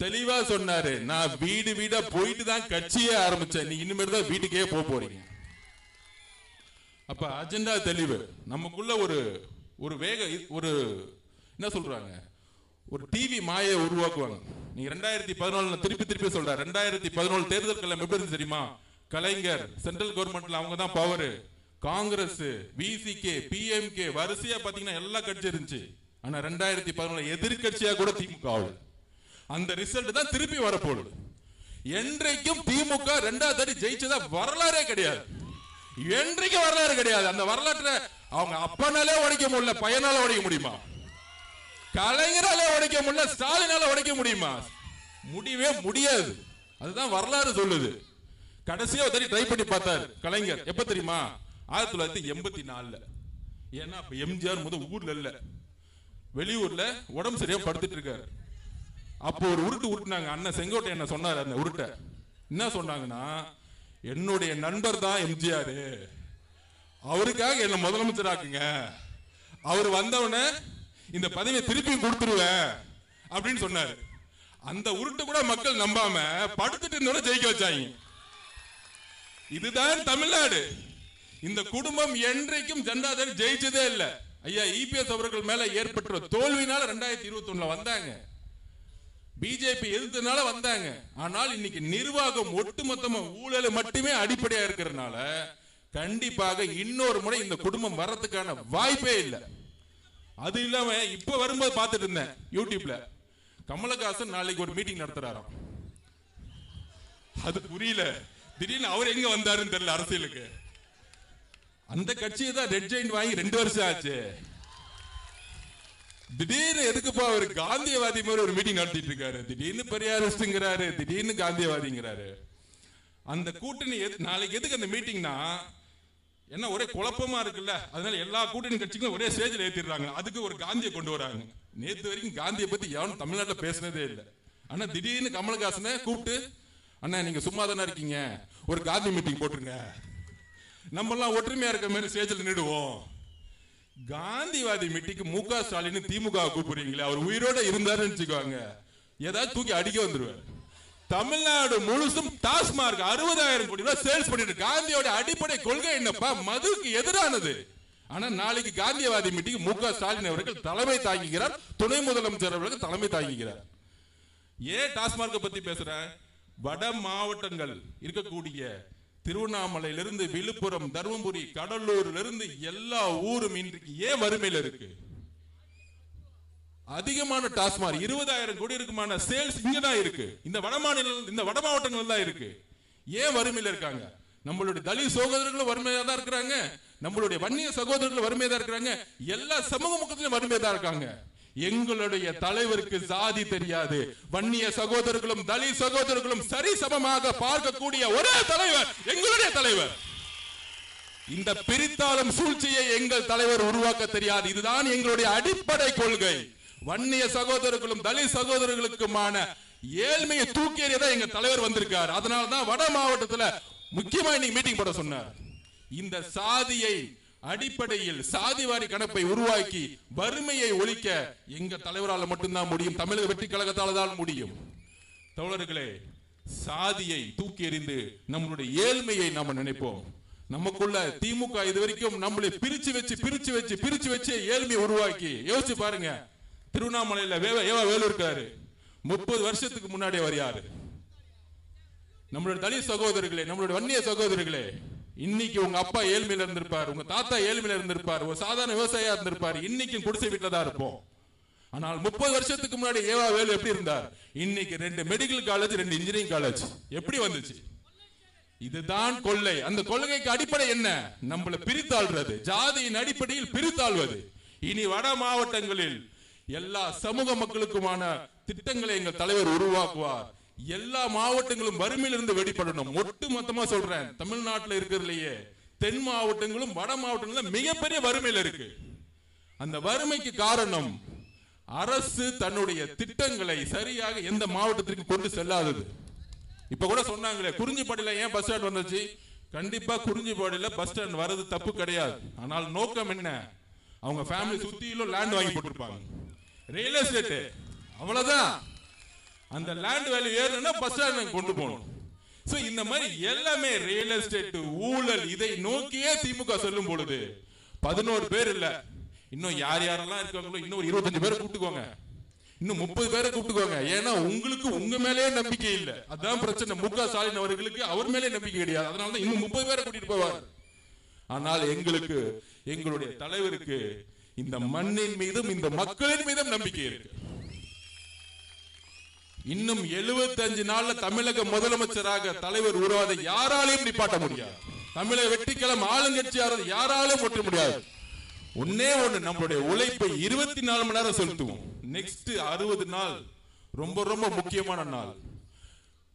தெளிவா சொன்னாரு. நான் வீடா போயிட்டு தான் கட்சியே ஆரம்பிச்சேன், நீ இனிமேல் தான் வீட்டுக்கே போறீங்க. அப்ப அஜெண்டா தெளிவு. நமக்குள்ள ஒரு வேக, ஒரு என்ன சொல்றாங்க, ஒரு டிவி மாயை உருவாக்குவாங்க. நீங்க 2014 திருப்பி சொல்ற, 2014 தேர்தல் களம் எப்படி இருந்து தெரியுமா? கலைஞர் சென்ட்ரல் கவர்மெண்ட்ல அவங்க தான் பவர், காங்கிரஸ், விசிகே, பிஎம்கே வரிசையா பாத்தீங்கன்னா எல்லா கட்சி இருந்துச்சு. ஆனா 2014 எதிர்கட்சியா கூட திமுக. அந்த ரிசல்ட் தான் திருப்பி வரப்போகுது. என்றைக்கும் திமுக 2வது தடவை ஜெயிச்சதா வரலாறே கிடையாது. என்றைக்கும் வரலாறு கிடையாது. அந்த வரலாற்றை அவங்க அப்பனாலே உடைக்க முடியல, பையனால உடைக்க முடியுமா? கலைஞரால உடைக்க முடியல, ஸ்டாலினால உடைக்க முடியுமா? முடியவே முடியாது. அதுதான் வரலாறு சொல்லுது. கடைசியா ஒரு ட்ரை பண்ணி பார்த்தாரு கலைஞர். எப்ப தெரியுமா? 1984. ஏன்னா அப்ப எம்ஜிஆர் ஊர்ல இல்ல, வெளியூர்ல உடம்பு சரியா படுத்துட்டு இருக்காரு. அப்போ ஒரு உருட்டு உருட்டுனாங்க. அண்ணன் செங்கோட்டை என்ன சொன்னார், அந்த உருட்டை என்ன சொன்னாங்கன்னா, என்னுடைய நண்பர் தான் எம்ஜிஆர், அவருக்காக என்ன முதலமைச்சர் ஆக்குங்க, அவர் வந்தவன இந்த பதவியை திருப்பி கொடுத்துருவேன் அப்படின்னு சொன்னாரு. அந்த உருட்டு கூட மக்கள் நம்பாம படுத்துட்டு இருந்தவன ஜெயிக்க வச்சாங்க. இதுதான் தமிழ்நாடு. இந்த குடும்பம் என்றைக்கும் ஜனதாதள் ஜெயிச்சதே இல்ல. ஐயா இபிஎஸ் அவர்கள் மேல ஏற்பட்ட தோல்வினால 2021 வந்தாங்க, பிஜேபி எதிர்த்தனால வந்தாங்க. ஆனால் இன்னைக்கு நிர்வாகம் ஒட்டுமொத்தமா ஊழல் மட்டுமே அடிப்படையா இருக்கிறதுனால கண்டிப்பாக இன்னொரு முறை இந்த குடும்பம் வர்றதுக்கான வாய்ப்பே இல்லை. அது இல்லாம இப்ப வரும்போது பார்த்துட்டு இருந்தேன் யூடியூப்ல, கமலஹாசன் நாளைக்கு ஒரு மீட்டிங் நடத்துறாராம். அது புரியல, திடீர்னு அவர் எங்க வந்தாருன்னு தெரியல அரசியலுக்கு. அந்த கட்சியை தான் ரெட் ஜெயிண்ட் வாங்கி 2 வருஷம் ஆச்சு. திடீர்னு எதுக்குப்பா அவர் காந்தியவாதி மாதிரி ஒரு மீட்டிங் நடத்திட்டு இருக்காரு, திடீர்னு பெரியாரிஸ்ட்ங்கிறாரு, திடீர்னு காந்தியவாதிங்கிறாரு. அந்த கூட்டணி நாளைக்கு எதுக்கு அந்த மீட்டிங்னா, என்ன ஒரே குழப்பமா இருக்குல்ல, அதனால எல்லா கூட்டணி கட்சிகளும் ஒரே ஸ்டேஜ்ல ஏத்திடுறாங்க. அதுக்கு ஒரு காந்தியை கொண்டு வராங்க. நேத்து வரைக்கும் காந்தியை பத்தி யாரும் தமிழ்நாட்டில் பேசினதே இல்லை. ஆனா திடீர்னு கமலஹாசனை கூப்பிட்டு, அண்ணா நீங்க சும்மா தானே இருக்கீங்க, ஒரு காந்தி மீட்டிங் போட்டுருங்க, நம்ம எல்லாம் ஒற்றுமையா இருக்க மாதிரி ஸ்டேஜ்ல நிடுவோம். காந்திவாதி மீட்டிங்கு முக ஸ்டாலின் திமுக கூப்பிடுறீங்களே, அவர் உயிரோட இருந்தாருன்னு வச்சுக்கோங்க, ஏதாவது தூக்கி அடிக்க வந்துருவார். தமிழ்நாடு முழுசும் டாஸ்மார்க் 60,000 கோடி ரூபாய் சேல்ஸ் பண்ணிட்டு, காந்தியோட அடிப்படை கொள்கை என்னப்பா, மதுக்கு எதிரானது. ஆனா நாளைக்கு காந்தியவாதி மீட்டிங் முக ஸ்டாலின் அவர்கள் தலைமை தாங்குகிறார், துணை முதலமைச்சர் அவர்கள் தலைமை தாங்குகிறார். ஏன் டாஸ்மார்க் பத்தி பேசுறேன், வட மாவட்டங்கள் இருக்கக்கூடிய திருவண்ணாமலையிலிருந்து விழுப்புரம், தருமபுரி, கடலூர்ல இருந்து எல்லா ஊரும் இன்றைக்கு ஏன் வறுமையில இருக்கு? அதிகமான டாஸ்மார்க் 20,000 கோடி இருக்குமான சேல்ஸ் இங்கதான் இருக்கு, இந்த வட மாவட்டங்கள் தான் இருக்கு. ஏன் வறுமையில இருக்காங்க? நம்மளுடைய தலித் சகோதரர்களும் வறுமையா தான் இருக்கிறாங்க, நம்மளுடைய வன்னிய சகோதரர்களும் வறுமையா தான் இருக்கிறாங்க, எல்லா சமூக மக்களிலும் வறுமையா தான் இருக்காங்க. எங்களுடைய தலைவருக்கு சாதி தெரியாது, வன்னிய சகோதரர்களும் தலித் சகோதரர்களும் சரி சமமாக பார்க்கக்கூடிய ஒரே தலைவர் எங்களுடைய தலைவர். இந்த பிரித்தாளும் சூழ்ச்சியை எங்கள் தலைவர் உருவாக்க தெரியாது. இதுதான் எங்களுடைய அடிப்படை கொள்கை. வன்னிய சகோதரர்களும் தலித் சகோதரர்களுக்குமான ஏழ்மையை தூக்கி எறியதான் எங்க தலைவர் வந்திருக்கார். அதனாலதான் வட மாவட்டத்துல முக்கியமா இன்னைக்கு மீட்டிங் போட சொன்னார். இந்த சாதியை அடிப்படையில் சாதிவாரி கணப்பை உருவாக்கி வறுமையை ஒழிக்க எங்க தலைவரால் மட்டும்தான் முடியும், தமிழக வெற்றி கழகத்தால் தான் முடியும். தோழர்களே, சாதியை தூக்கி எறிந்து நம்மளுடைய ஏழ்மையை நாம நினைப்போம். நமக்குள்ள திமுக இதுவரைக்கும் நம்மளை பிரிச்சு வச்சு ஏழ்மையை உருவாக்கி, யோசிச்சு பாருங்க, திருவண்ணாமலையில வேலூர் இருக்காரு, 30 வருஷத்துக்கு முன்னாடி அவர் யாரு? நம்மளுடைய தலித் சகோதரர்களே, நம்மளுடைய வன்னிய சகோதரர்களே, இன்னைக்கு உங்க அப்பா ஏழ்மையில இருந்திருப்பார், உங்க தாத்தா ஏழ்மையில இருந்திருப்பார், ஒரு சாதாரண விவசாயியா இருந்திருப்பார், இன்னைக்கு குடிசை வீட்டுல தான் இருப்போம். ஆனால் 30 வருஷத்துக்கு முன்னாடி வேலு எப்படி இருந்தார்? இன்னைக்கு 2 மெடிக்கல் காலேஜ், 2 இன்ஜினியரிங் காலேஜ் எப்படி வந்துச்சு? இதுதான் கொள்ளை. அந்த கொள்கைக்கு அடிப்படை என்ன? நம்மளை பிரித்தாள்றது, ஜாதியின் அடிப்படையில் பிரித்தாள்வது. இனி வட மாவட்டங்களில் எல்லா சமூக மக்களுக்குமான திட்டங்களை எங்கள் தலைவர் உருவாக்குவார். எல்லா மாவட்டங்களும் வறுமையிலிருந்து வெளிப்படணும். ஒட்டு மொத்தமா சொல்றேன், தமிழ்நாட்டில் இருக்கிறதுலயே தென் மாவட்டங்களும் வட மாவட்டங்களும் மிகப்பெரிய வறுமையில இருக்கு. அந்த வறுமைக்கு காரணம் அரசு தன்னுடைய திட்டங்களை சரியாக எந்த மாவட்டத்திற்கு கொண்டு செல்லாதது. இப்ப கூட சொன்னாங்களே, குறிஞ்சிப்பாடியில ஏன் பஸ் ஸ்டாண்ட் வந்துச்சு? கண்டிப்பா குறிஞ்சிப்பாடியில பஸ் ஸ்டாண்ட் வர்றது தப்பு கிடையாது. ஆனால் நோக்கம் என்ன? அவங்க ஃபேமிலி சுத்தியிலும் லேண்ட் வாங்கி போட்டிருப்பாங்க, ரியல் எஸ்டேட், அவ்வளவுதான். அந்த லேண்ட் வேல்யூ ஏறணும்னா பஸ் ஸ்டாண்ட் கொண்டு போகணும். சோ இந்த மாதிரி எல்லாமே ரியல் எஸ்டேட் ஊழல், இதை நோக்கியே திமுக சொல்லும் பொழுது 11 பேர் இல்ல, இன்னும் யார் யாரெல்லாம் இருக்காங்களோ இன்னும் 25 பேரை கூப்பிட்டுக்கோங்க, இன்னும் 30 பேரை கூப்பிட்டுக்கோங்க. ஏன்னா உங்களுக்கு உங்க மேலே நம்பிக்கை இல்ல, அதான் பிரச்சனை. முக ஸ்டாலின் அவர்களுக்கு அவர் மேலே நம்பிக்கை கிடையாது, அதனாலதான் இன்னும் 30 பேரை கூட்டிட்டு போவார். ஆனால் எங்களுக்கு, எங்களுடைய தலைவருக்கு இந்த மண்ணின் மீதும் இந்த மக்களின் மீதும் நம்பிக்கை இருக்கு. இன்னும் 75 நாள்ல தமிழக முதலமைச்சராக தலைவர் உருவாதை யாராலையும் நிப்பாட்ட முடியாது. தமிழக வெற்றிக்கிழமை ஆளுங்கட்சியாளர் யாராலும் ஒட்ட முடியாது. ஒன்னே ஒண்ணு, நம்மளுடைய உழைப்பை 24 மணி நேரம் செலுத்துவோம். நெக்ஸ்ட் 60 நாள் ரொம்ப ரொம்ப முக்கியமான நாள்.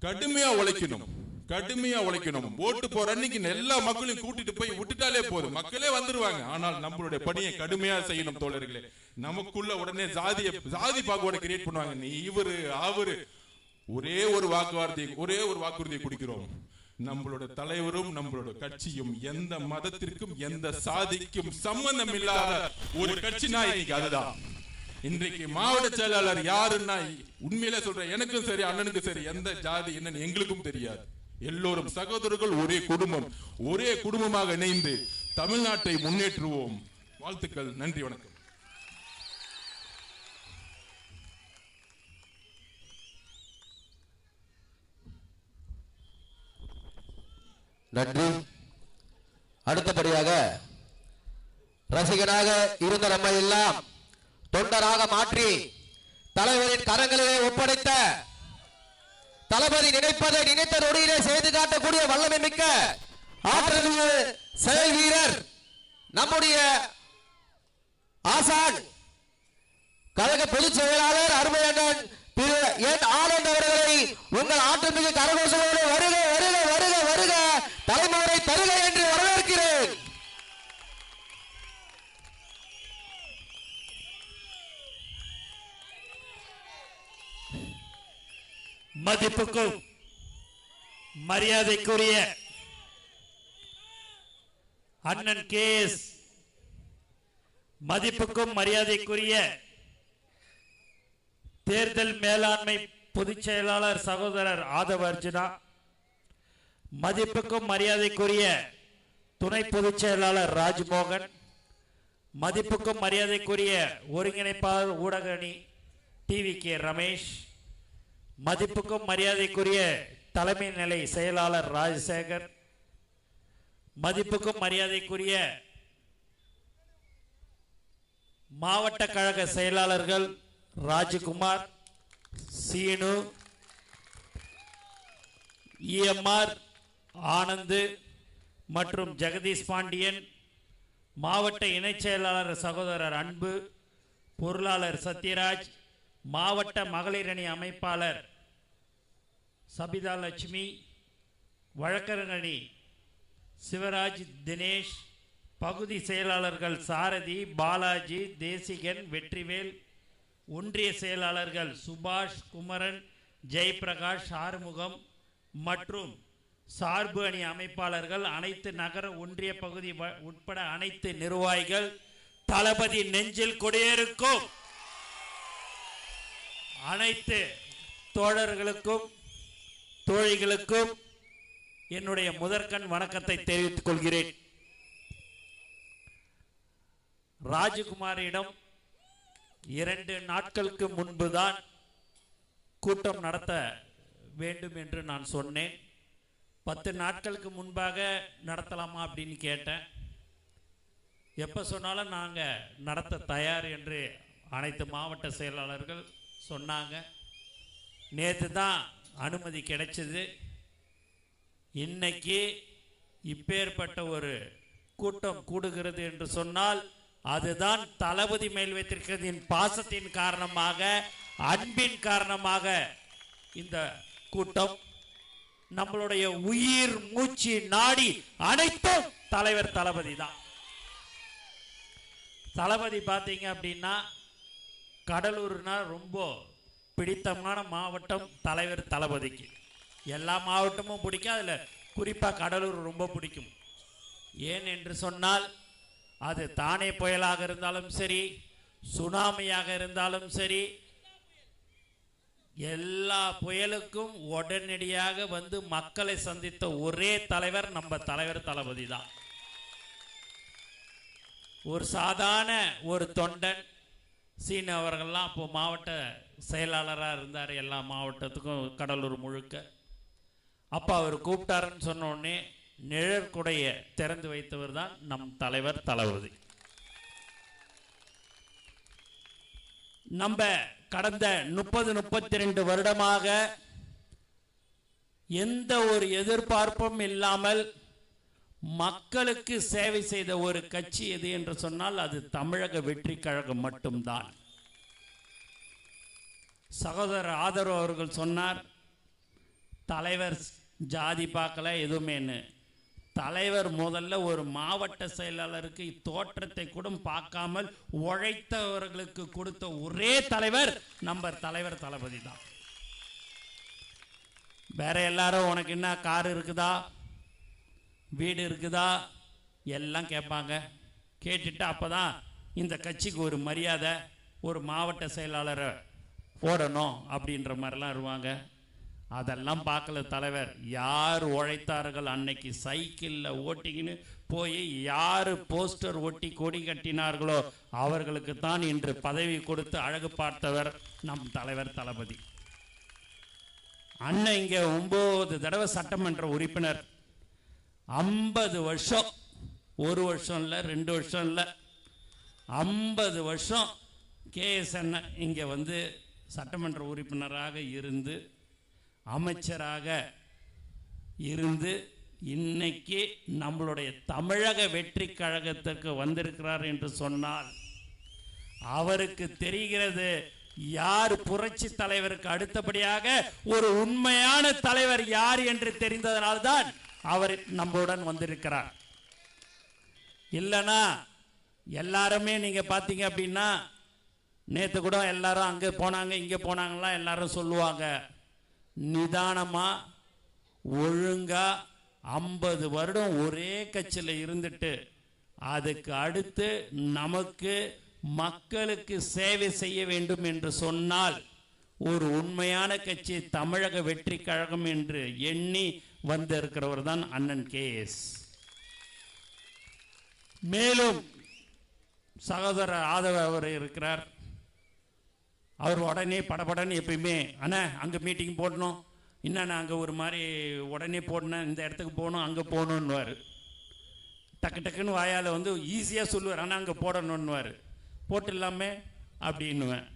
கடுமையா உழைக்கணும். கடுமையா உழைக்கணும். ஓட்டு போற அன்னைக்கு எல்லா மக்களையும் கூட்டிட்டு போய் விட்டுட்டாலே போதும், மக்களே வந்துருவாங்க. ஆனால் நம்மளுடைய பணியை கடுமையா செய்யணும் தோழர்களே. நமக்குள்ள உடனே ஜாதி பாகுபாடு கிரியேட் பண்ணுவாங்க. நீ இவரு அவரு, ஒரே ஒரு வாக்குறுதியை குடிக்கிறோம். நம்மளோட தலைவரும் நம்மளோட கட்சியும் எந்த மதத்திற்கும் எந்த சாதிக்கும் சம்பந்தம் இல்லாத ஒரு கட்சினா இன்னைக்கு அதுதான். இன்றைக்கு மாவட்ட செயலாளர் யாருன்னா உண்மையிலே சொல்றேன், எனக்கும் சரி அண்ணனுக்கும் சரி எந்த ஜாதி என்னன்னு எங்களுக்கும் தெரியாது. எல்லோரும் சகோதரர்கள், ஒரே குடும்பம், ஒரே குடும்பமாக இணைந்து தமிழ்நாட்டை முன்னேற்றுவோம். வாழ்த்துக்கள், நன்றி, வணக்கம். நன்றி. அடுத்தபடியாக ரசிகனாக இருந்த நம்ம எல்லாம் தொண்டராக மாற்றி தலைவரின் கரங்களிலே ஒப்படைத்த, தளபதி நினைப்பதை நினைத்த நொடியிலே செய்து காட்டக்கூடிய வல்லமை மிக்க ஆற்றல் செயல் வீரர் நம்முடைய ஆசான் கழக பொதுச் செயலாளர் அருமையண்ணன் திரு என் ஆனந்த் அவர்களை உங்கள் ஆற்றல்மிகு கரகோஷங்களோடு வருக வருக வருக வருக தலைமுறை தருக என்று வரவேற்கிறேன். மதிப்புக்கும் மரியாதைக்குரிய அண்ணன் கேஎஸ், மதிப்புக்கும் மரியாதைக்குரிய தேர்தல் மேலாண்மை பொதுச் செயலாளர் சகோதரர் ஆதவ அர்ஜுனா, மதிப்புக்கும் மரியாதைக்குரிய துணை பொதுச் செயலாளர் ராஜ்மோகன், மதிப்புக்கும் மரியாதைக்குரிய ஒருங்கிணைப்பாளர் ஊடக அணி டிவி.கே. ரமேஷ், மதிப்புக்கும் மரியாதைக்குரிய தலைமை நிலை செயலாளர் ராஜசேகர், மதிப்புக்கும் மரியாதைக்குரிய மாவட்ட கழக செயலாளர்கள் ராஜகுமார், சீனு, இஎம்ஆர், ஆனந்த் மற்றும் ஜெகதீஷ் பாண்டியன், மாவட்ட இணைச் செயலாளர் சகோதரர் அன்பு, பொருளாளர் சத்யராஜ், மாவட்ட மகளிர் அணி அமைப்பாளர் சபிதா லட்சுமி, வழக்கறிஞர் அணி சிவராஜ், தினேஷ், பகுதி செயலாளர்கள் சாரதி, பாலாஜி, தேசிகன், வெற்றிவேல், ஒன்றிய செயலாளர்கள் சுபாஷ், குமரன், ஜெயபிரகாஷ், ஆறுமுகம் மற்றும் சார்பு அணி அமைப்பாளர்கள், அனைத்து நகர ஒன்றிய பகுதி உட்பட அனைத்து நிர்வாகிகள், தளபதி நெஞ்சில் குடியிருக்கும் அனைத்து தோழர்களுக்கும் தோழிகளுக்கும் என்னுடைய முதற்கண் வணக்கத்தை தெரிவித்துக் கொள்கிறேன். ராஜகுமாரிடம் 2 நாட்களுக்கு முன்புதான் கூட்டம் நடத்த வேண்டும் என்று நான் சொன்னேன். 10 நாட்களுக்கு முன்பாக நடத்தலாமா அப்படின்னு கேட்டேன். எப்போ சொன்னாலும் நாங்கள் நடத்த தயார் என்று அனைத்து மாவட்ட செயலாளர்கள் சொன்னாங்க. நேற்று தான் அனுமதி கிடைச்சது. இன்னைக்கு இப்பேற்பட்ட ஒரு கூட்டம் கூடுகிறது என்று சொன்னால் அதுதான் தளபதி மேல் வைத்திருக்கிறதின் பாசத்தின் காரணமாக, அன்பின் காரணமாக இந்த கூட்டம். நம்மளுடைய உயிர் மூச்சு நாடி அனைத்தும் தலைவர் தளபதி தான். தளபதி பார்த்தீங்க அப்படின்னா கடலூர்னா ரொம்ப பிடித்தமான மாவட்டம் தலைவர் தளபதிக்கு. எல்லா மாவட்டமும் பிடிக்கும், அதில் குறிப்பாக கடலூர் ரொம்ப பிடிக்கும். ஏன் என்று சொன்னால் அது தானே புயலாக இருந்தாலும் சரி, சுனாமியாக இருந்தாலும் சரி, எல்லா புயலுக்கும் உடனடியாக வந்து மக்களை சந்தித்த ஒரே தலைவர் நம்ம தலைவர் தளபதி தான். ஒரு சாதாரண ஒரு தொண்டன் சீனு அவர்கள்லாம் அப்போ மாவட்ட செயலாளராக இருந்தார் எல்லா மாவட்டத்துக்கும் கடலூர் முழுக்க. அப்போ அவர் கூப்பிட்டாருன்னு சொன்ன உடனே நிழற்குடைய திறந்து வைத்தவர் தான் நம் தலைவர் தளபதி. நம்ம கடந்த 30-32 வருடமாக எந்த ஒரு எதிர்பார்ப்பும் இல்லாமல் மக்களுக்கு சேவை செய்த ஒரு கட்சி எது என்று சொன்னால் அது தமிழக வெற்றி கழகம் மட்டும்தான். சகோதரர் ஆதரவு அவர்கள் சொன்னார், தலைவர் ஜாதி பார்க்கல எதுவுமேன்னு. தலைவர் முதல்ல ஒரு மாவட்ட செயலாளருக்கு தோற்றத்தை கூட பார்க்காமல் உழைத்தவர்களுக்கு கொடுத்த ஒரே தலைவர் நம்ம தலைவர் தளபதி தான். வேற எல்லாரும் உனக்கு என்ன கார் இருக்குதா, வீடு இருக்குதா எல்லாம் கேட்பாங்க. கேட்டுட்டு அப்பதான் இந்த கட்சிக்கு ஒரு மரியாதை, ஒரு மாவட்ட செயலாளரை போடணும் அப்படின்ற மாதிரிலாம் இருவாங்க. அதெல்லாம் பார்க்கல தலைவர். யார் உழைத்தார்கள் அன்னைக்கு சைக்கிளில் ஓட்டிக்கின்னு போய் யார் போஸ்டர் ஒட்டி கொடி கட்டினார்களோ அவர்களுக்கு தான் இன்று பதவி கொடுத்து அழகு பார்த்தவர் நம் தலைவர் தளபதி. அண்ணன் இங்கே 9 தடவை சட்டமன்ற உறுப்பினர், 50 வருஷம், 1 வருஷம் இல்லை 2 வருஷம் இல்லை 50 வருஷம் கேஎஸ் அண்ணன் இங்கே வந்து சட்டமன்ற உறுப்பினராக இருந்து அமைச்சராக இருந்து இன்னைக்கு நம்மளுடைய தமிழக வெற்றி கழகத்திற்கு வந்திருக்கிறார் என்று சொன்னால் அவருக்கு தெரிகிறது யார் புரட்சி தலைவருக்கு அடுத்தபடியாக ஒரு உண்மையான தலைவர் யார் என்று தெரிந்ததனால்தான் அவர் நம்முடன் வந்திருக்கிறார். இல்லைன்னா எல்லாருமே நீங்க பார்த்தீங்க அப்படின்னா நேற்று கூட எல்லாரும் அங்கே போனாங்க இங்கே போனாங்கலாம் எல்லாரும் சொல்லுவாங்க. நிதானமா ஒழுங்கா 50 வருடம் ஒரே கட்சியில் இருந்துட்டு அதுக்கு அடுத்து நமக்கு மக்களுக்கு சேவை செய்ய வேண்டும் என்று சொன்னால் ஒரு உண்மையான கட்சி தமிழக வெற்றி கழகம் என்று எண்ணி வந்திருக்கிறவர் தான் அண்ணன் கேஎஸ். மேலும் சகோதரர் ஆதவ அவர் இருக்கிறார். அவர் உடனே படபடன்னு எப்பயுமே அண்ணா அங்கே மீட்டிங் போடணும், என்னண்ணா அங்கே ஒரு மாதிரி உடனே போடணும், இந்த இடத்துக்கு போகணும் அங்கே போகணுன்னுவார். டக்கு டக்குன்னு வாயால் வந்து ஈஸியாக சொல்லுவார், ஆனால் அங்கே போடணுன்னுவார். போட்டுடலாமே அப்படின்னுவேன்,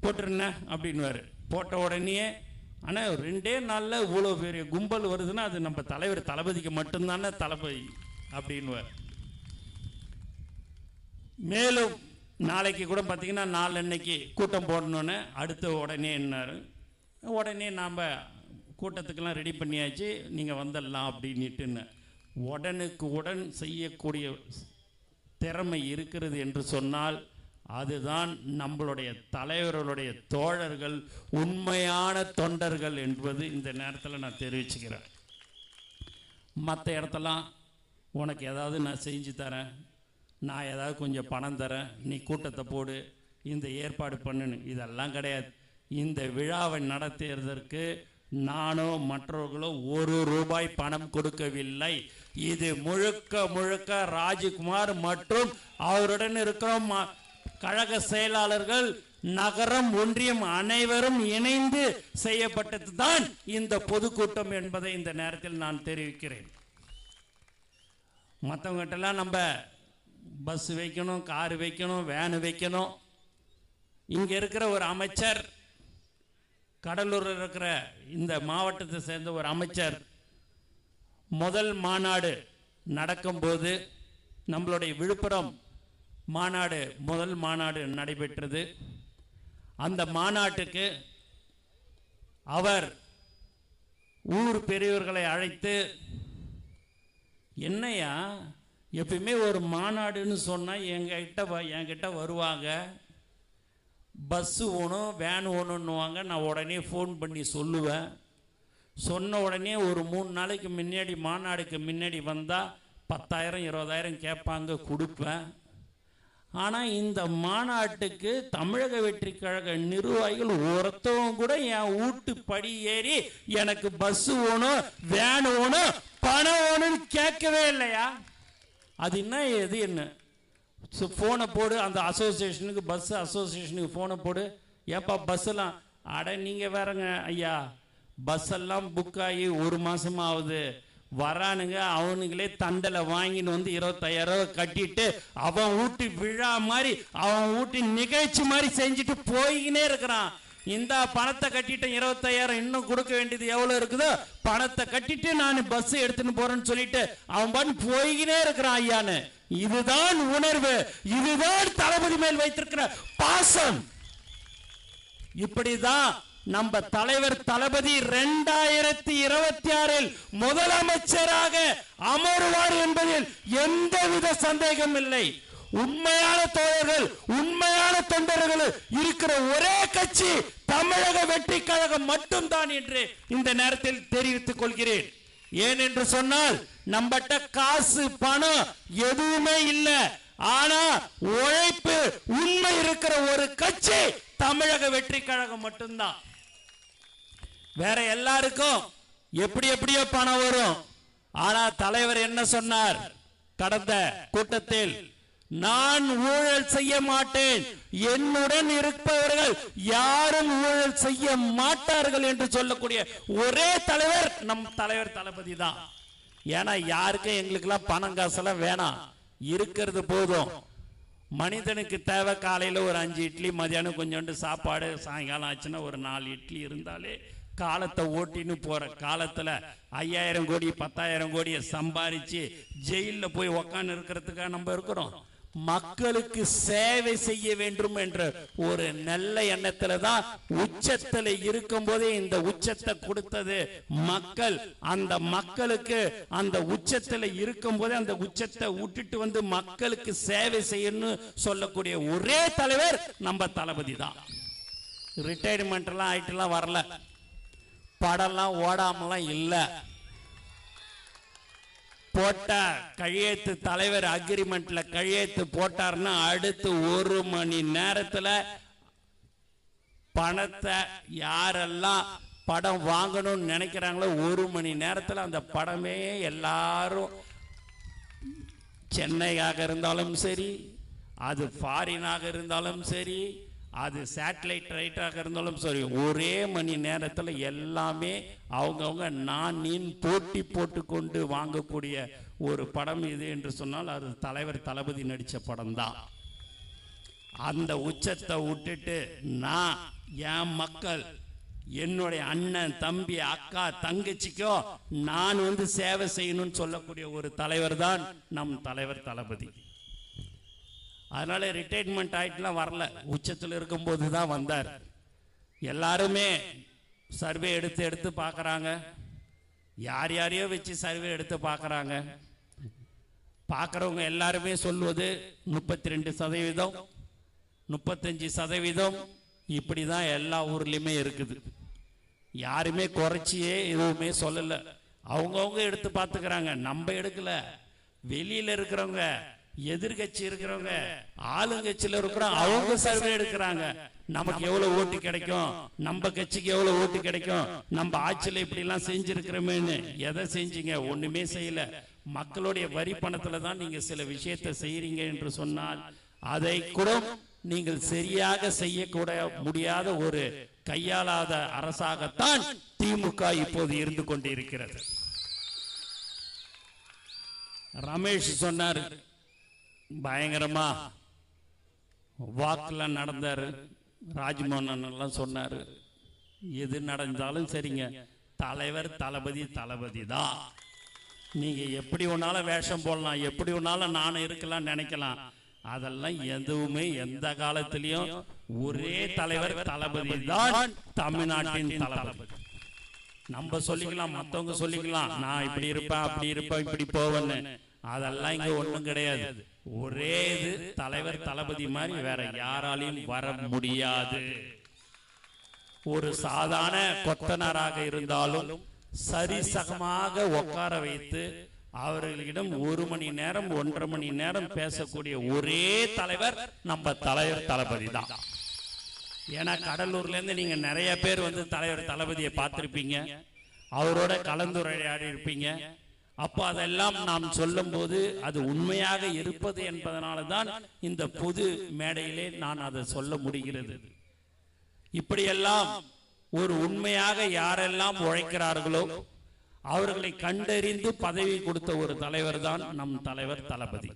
போட்டுருண்ணே அப்படின்னுவார். போட்ட உடனே ஆனால் 2 நாளில் இவ்வளோ பெரிய கும்பல் வருதுன்னா அது நம்ம தலைவர் தளபதிக்கு மட்டும்தானே தளபதி அப்படின்னுவார். மேலும் நாளைக்கு கூட பார்த்தீங்கன்னா நாளன்னைக்கு கூட்டம் போடணுன்னு அடுத்த உடனே என்னாரு, உடனே நாம் கூட்டத்துக்கெல்லாம் ரெடி பண்ணியாச்சு நீங்கள் வந்துடலாம் அப்படின்ட்டுன்னு உடனுக்கு உடன் செய்யக்கூடிய திறமை இருக்கிறது என்று சொன்னால் அதுதான் நம்மளுடைய தலைவர்களுடைய தோழர்கள், உண்மையான தொண்டர்கள் என்பது இந்த நேரத்தில் நான் தெரிவிச்சுக்கிறேன். மற்ற இடத்தெல்லாம் உனக்கு ஏதாவது நான் செஞ்சு தரேன், நான் ஏதாவது கொஞ்சம் பணம் தரேன், நீ கூட்டத்தை போடு, இந்த ஏற்பாடு பண்ணுன்னு, இதெல்லாம் கிடையாது. இந்த விழாவை நடத்துவதற்கு நானோ மற்றவர்களோ 1 ரூபாய் பணம் கொடுக்கவில்லை. இது முழுக்க முழுக்க ராஜ்குமார் மற்றும் அவருடன் இருக்கிற கழக செயலாளர்கள், நகரம், ஒன்றியம் அனைவரும் இணைந்து செய்யப்பட்டது தான் இந்த பொதுக்கூட்டம் என்பதை இந்த நேரத்தில் நான் தெரிவிக்கிறேன். மற்றவங்ககிட்டலாம் நம்ம பஸ் வைக்கணும், கார் வைக்கணும், வேனு வைக்கணும். இங்கே இருக்கிற ஒரு அமைச்சர், கடலூரில் இருக்கிற இந்த மாவட்டத்தை சேர்ந்த ஒரு அமைச்சர் முதல் மாநாடு நடக்கும்போது நம்மளுடைய விழுப்புரம் மாநாடு முதல் மாநாடு நடைபெற்றது. அந்த மாநாட்டுக்கு அவர் ஊர் பெரியவர்களை அழைத்து, என்னையா எப்பயுமே ஒரு மாநாடுன்னு சொன்னால் என்கிட்ட வருவாங்க, பஸ்ஸு வேணும் வேன் வேணுன்னுவாங்க, நான் உடனே ஃபோன் பண்ணி சொல்லுவேன். சொன்ன உடனே ஒரு 3 நாளைக்கு முன்னாடி மாநாடுக்கு முன்னாடி வந்தால் 10,000 20,000 கேட்பாங்க, கொடுப்பேன். ஆனால் இந்த மாநாட்டுக்கு தமிழக வெற்றி கழக நிர்வாகிகள் ஒருத்தவங்க கூட என் வீட்டு படி ஏறி எனக்கு பஸ்ஸு வேணும் வேன் வேணும் பணம் வேணும்னு கேட்கவே இல்லையா? அது என்ன எது என்ன? ஃபோனை போடு, அந்த அசோசியேஷனுக்கு பஸ் அசோசியேஷனுக்கு ஃபோனை போடு, ஏப்பா பஸ்ஸெல்லாம், அட நீங்கள் வேறங்க ஐயா, பஸ்ஸெல்லாம் புக் ஆகி 1 மாதமாக ஆகுது, வரானுங்க அவனுங்களே தண்டலை வாங்கின்னு வந்து 25,000 கட்டிட்டு அவன் வீட்டு விழா மாதிரி அவன் வீட்டு நிகழ்ச்சி மாதிரி செஞ்சுட்டு போய்கினே இருக்கிறான். இந்த பணத்தை கட்டிட்டு 25,000 இன்னும் கொடுக்க வேண்டியது எவ்வளோ இருக்குதோ பணத்தை கட்டிட்டு நான் பஸ் எடுத்துன்னு போறேன்னு சொல்லிட்டு அவன் பண்ணி போய்கினே இருக்கிறான் ஐயான்னு. இதுதான் உணர்வு, இதுதான் தளபதி மேல் வைத்திருக்கிற பாசம். இப்படிதான் நம்ம தலைவர் தளபதி 2026 முதலமைச்சராக அமருவார் என்பதில் எந்தவித சந்தேகம் இல்லை. உண்மையான தோழர்கள், உண்மையான தொண்டர்கள் இருக்கிற ஒரே கட்சி தமிழக வெற்றி கழகம் மட்டும்தான் என்று இந்த நேரத்தில் தெரிவித்துக் கொள்கிறேன். ஏன் என்று சொன்னால் நம்மகிட்ட காசு பணம் எதுவுமே இல்லை, ஆனா உழைப்பு உண்மை இருக்கிற ஒரு கட்சி தமிழக வெற்றி கழகம் மட்டும்தான். வேற எல்லாருக்கும் எப்படி எப்படியோ பணம் வரும். ஆனா தலைவர் என்ன சொன்னார் கடந்த கூட்டத்தில்? நான் ஊழல் செய்ய மாட்டேன், என்னுடன் இருப்பவர்கள் யாரும் ஊழல் செய்ய மாட்டார்கள் என்று சொல்லக்கூடிய ஒரே தலைவர் நம் தலைவர் தளபதி தான். ஏன்னா யாருக்கும் எங்களுக்கெல்லாம் பணம் காசெல்லாம் வேணாம், இருக்கிறது போதும். மனிதனுக்கு தேவை காலையில் ஒரு 5 இட்லி, மதியானம் கொஞ்சோண்டு சாப்பாடு, சாயங்காலம் ஆச்சுன்னா ஒரு 4 இட்லி இருந்தாலே காலத்தை ஓட்டின்னு போற காலத்துல 5000 கோடி 10,000 கோடியை சம்பாரிச்சு ஜெயில போய் உக்காந்து இருக்கிறதுக்காக நம்ம இருக்கிறோம். மக்களுக்கு சேவை செய்ய வேண்டும் என்ற ஒரு நல்ல எண்ணத்துல தான் உச்சத்துல இருக்கும் போதே இந்த உச்சத்தை கொடுத்தது மக்கள். அந்த மக்களுக்கு அந்த உச்சத்துல இருக்கும் போதே அந்த உச்சத்தை விட்டுட்டு வந்து மக்களுக்கு சேவை செய்யணும்னு சொல்லக்கூடிய ஒரே தலைவர் நம்ம தளபதி தான். ரிட்டையர்மெண்ட் எல்லாம் ஆயிட்டுலாம் வரல, படம்லாம் ஓடாமலாம் இல்லை. போட்ட கையெழுத்து தலைவர் அக்ரிமெண்ட்ல கையெழுத்து போட்டார்னா அடுத்து 1 மணி நேரத்துல பணத்தை யாரெல்லாம் படம் வாங்கணும்னு நினைக்கிறாங்களோ 1 மணி நேரத்துல அந்த படமே எல்லாரும், சென்னையாக இருந்தாலும் சரி, அது ஃபாரினாக இருந்தாலும் சரி, அது சேட்டலைட் ரைட்டாக இருந்தாலும் சரி, ஒரே மணி நேரத்தில் எல்லாமே அவங்கவுங்க நான் நீன் போட்டி போட்டு கொண்டு வாங்கக்கூடிய ஒரு படம் இது என்று சொன்னால் அது தலைவர் தளபதி நடித்த படம் தான். அந்த உச்சத்தை விட்டுட்டு நான் என் மக்கள், என்னுடைய அண்ணன் தம்பி அக்கா தங்கச்சிக்கோ நான் வந்து சேவை செய்யணும்னு சொல்லக்கூடிய ஒரு தலைவர் தான் நம் தலைவர் தளபதி. அதனால ரிட்டையர்மெண்ட் ஆயிட்டுலாம் வரல, உச்சத்தில் இருக்கும்போது தான் வந்தார். எல்லாருமே சர்வே எடுத்து பார்க்குறாங்க, யார் யாரையோ வச்சு சர்வே எடுத்து பார்க்குறாங்க. பார்க்குறவங்க எல்லாருமே சொல்வது 32%, 35% இப்படி தான் எல்லா ஊர்லேயுமே இருக்குது. யாருமே குறைச்சியே எதுவுமே சொல்லலை. அவங்கவுங்க எடுத்து பார்த்துக்கிறாங்க, நம்ம எடுக்கல. வெளியில் இருக்கிறவங்க, எதிர்கட்சி இருக்கிறவங்க, ஆளுங்கட்சியில் இருக்கிறோம், அவங்க சர்வே எடுக்கிறாங்க. நமக்கு எவ்வளவு ஓட்டு கிடைக்கும், நம்ம கட்சிக்கு எவ்வளவு ஓட்டு கிடைக்கும், நம்ம ஆட்சியில் இப்படி எல்லாம் செஞ்சிருக்கிறோமேன்னு. எதை செஞ்சீங்க? ஒண்ணுமே செய்யல. மக்களுடைய வரி பணத்துல தான் நீங்க சில விஷயத்தை செய்யறீங்க என்று சொன்னால் அதை கூட நீங்கள் சரியாக செய்யக்கூட முடியாத ஒரு கையாளாத அரசாகத்தான் திமுக இப்போது இருந்து கொண்டிருக்கிறது. ரமேஷ் சொன்னார், பயங்கரமா வாக்குல நடந்தாரு, ராஜ்மோகன் எல்லாம் சொன்னாரு. எது நடந்தாலும் சரிங்க, தலைவர் தளபதி தளபதி தான். நீங்க எப்படி ஒன்னாலும் வேஷம் போடலாம், எப்படி ஒன்னாலும் நானும் இருக்கலாம் நினைக்கலாம், அதெல்லாம் எதுவுமே எந்த காலத்திலையும் ஒரே தலைவர் தளபதி தான் தமிழ்நாட்டின் தளபதி. நம்ம சொல்லிக்கலாம், மத்தவங்க சொல்லிக்கலாம், நான் இப்படி இருப்பேன் அப்படி இருப்பேன் இப்படி போவேன்னு, அதெல்லாம் இங்க ஒண்ணும் கிடையாது. ஒரே இது தலைவர் தளபதி மாதிரி வேற யாராலையும் வர முடியாது. ஒரு சாதாரண கொத்தனாராக இருந்தாலும் சரிசகமாக உட்கார வைத்து அவர்களிடம் 1 மணி நேரம் 1.5 மணி நேரம் பேசக்கூடிய ஒரே தலைவர் நம்ம தலைவர் தளபதி தான். ஏன்னா கடலூர்ல இருந்து நீங்க நிறைய பேர் வந்து தலைவர் தளபதியை பார்த்திருப்பீங்க, அவரோட கலந்துரையாடி இருப்பீங்க. அப்போ அதெல்லாம் நாம் சொல்லும் போது அது உண்மையாக இருப்பது என்பதனால தான் இந்த பொது மேடையிலே நான் அதை சொல்ல முடிகிறது. இப்படியெல்லாம் ஒரு உண்மையாக யாரெல்லாம் உழைக்கிறார்களோ அவர்களை கண்டறிந்து பதவி கொடுத்த ஒரு தலைவர் தான் நம் தலைவர் தளபதி.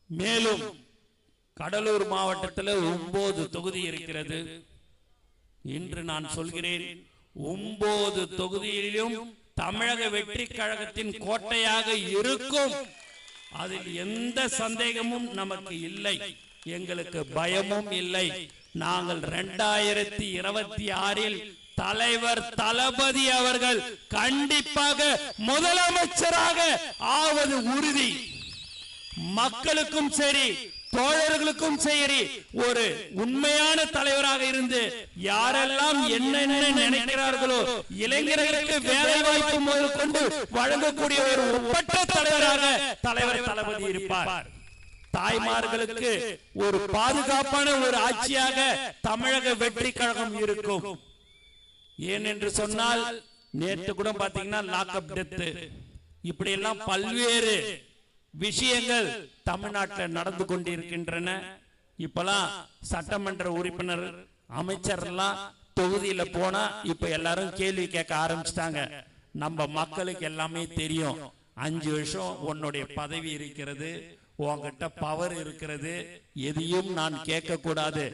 மேலும் கடலூர் மாவட்டத்தில் 9 தொகுதி இருக்கிறது. இன்று நான் சொல்கிறேன், 9 தொகுதியிலும் தமிழக வெற்றி கழகத்தின் கோட்டையாக இருக்கும், அதில் எந்த சந்தேகமும் நமக்கு இல்லை. எங்களுக்கு பயமும் இல்லை. நாங்கள் 2026 தலைவர் தளபதி அவர்கள் கண்டிப்பாக முதலமைச்சராக ஆவது உறுதி. மக்களுக்கும் சரி தோழர்களுக்கும் சரி ஒரு உண்மையான தலைவராக இருந்து யாரெல்லாம் என்னென்ன நினைக்கிறார்களோ இளைஞர்களுக்கு வேலை வாய்ப்பு முதல் கொண்டு வழங்கக்கூடிய ஒரு ஒப்பற்ற தலைவராக தலைவர் தளபதி இருப்பார். தாய்மார்களுக்கு ஒரு பாதுகாப்பான ஒரு ஆட்சியாக தமிழக வெற்றி கழகம் இருக்கும். ஏனென்று சொன்னால் நேற்று கூட பாத்தீங்கன்னா லாக்அப் டெத் இப்படி எல்லாம் பல்வேறு விஷயங்கள் தமிழ்நாட்டில் நடந்து கொண்டிருக்கின்றன. இப்பெல்லாம் சட்டமன்ற உறுப்பினர் அமைச்சர் எல்லாம் தொகுதியில போனா இப்ப எல்லாரும் கேள்வி கேட்க ஆரம்பிச்சிட்டாங்க. நம்ம மக்களுக்கு எல்லாமே தெரியும். 5 வருஷம் உன்னுடைய பதவி இருக்கிறது, உன்கிட்ட பவர் இருக்கிறது, எதையும் நான் கேட்க கூடாது.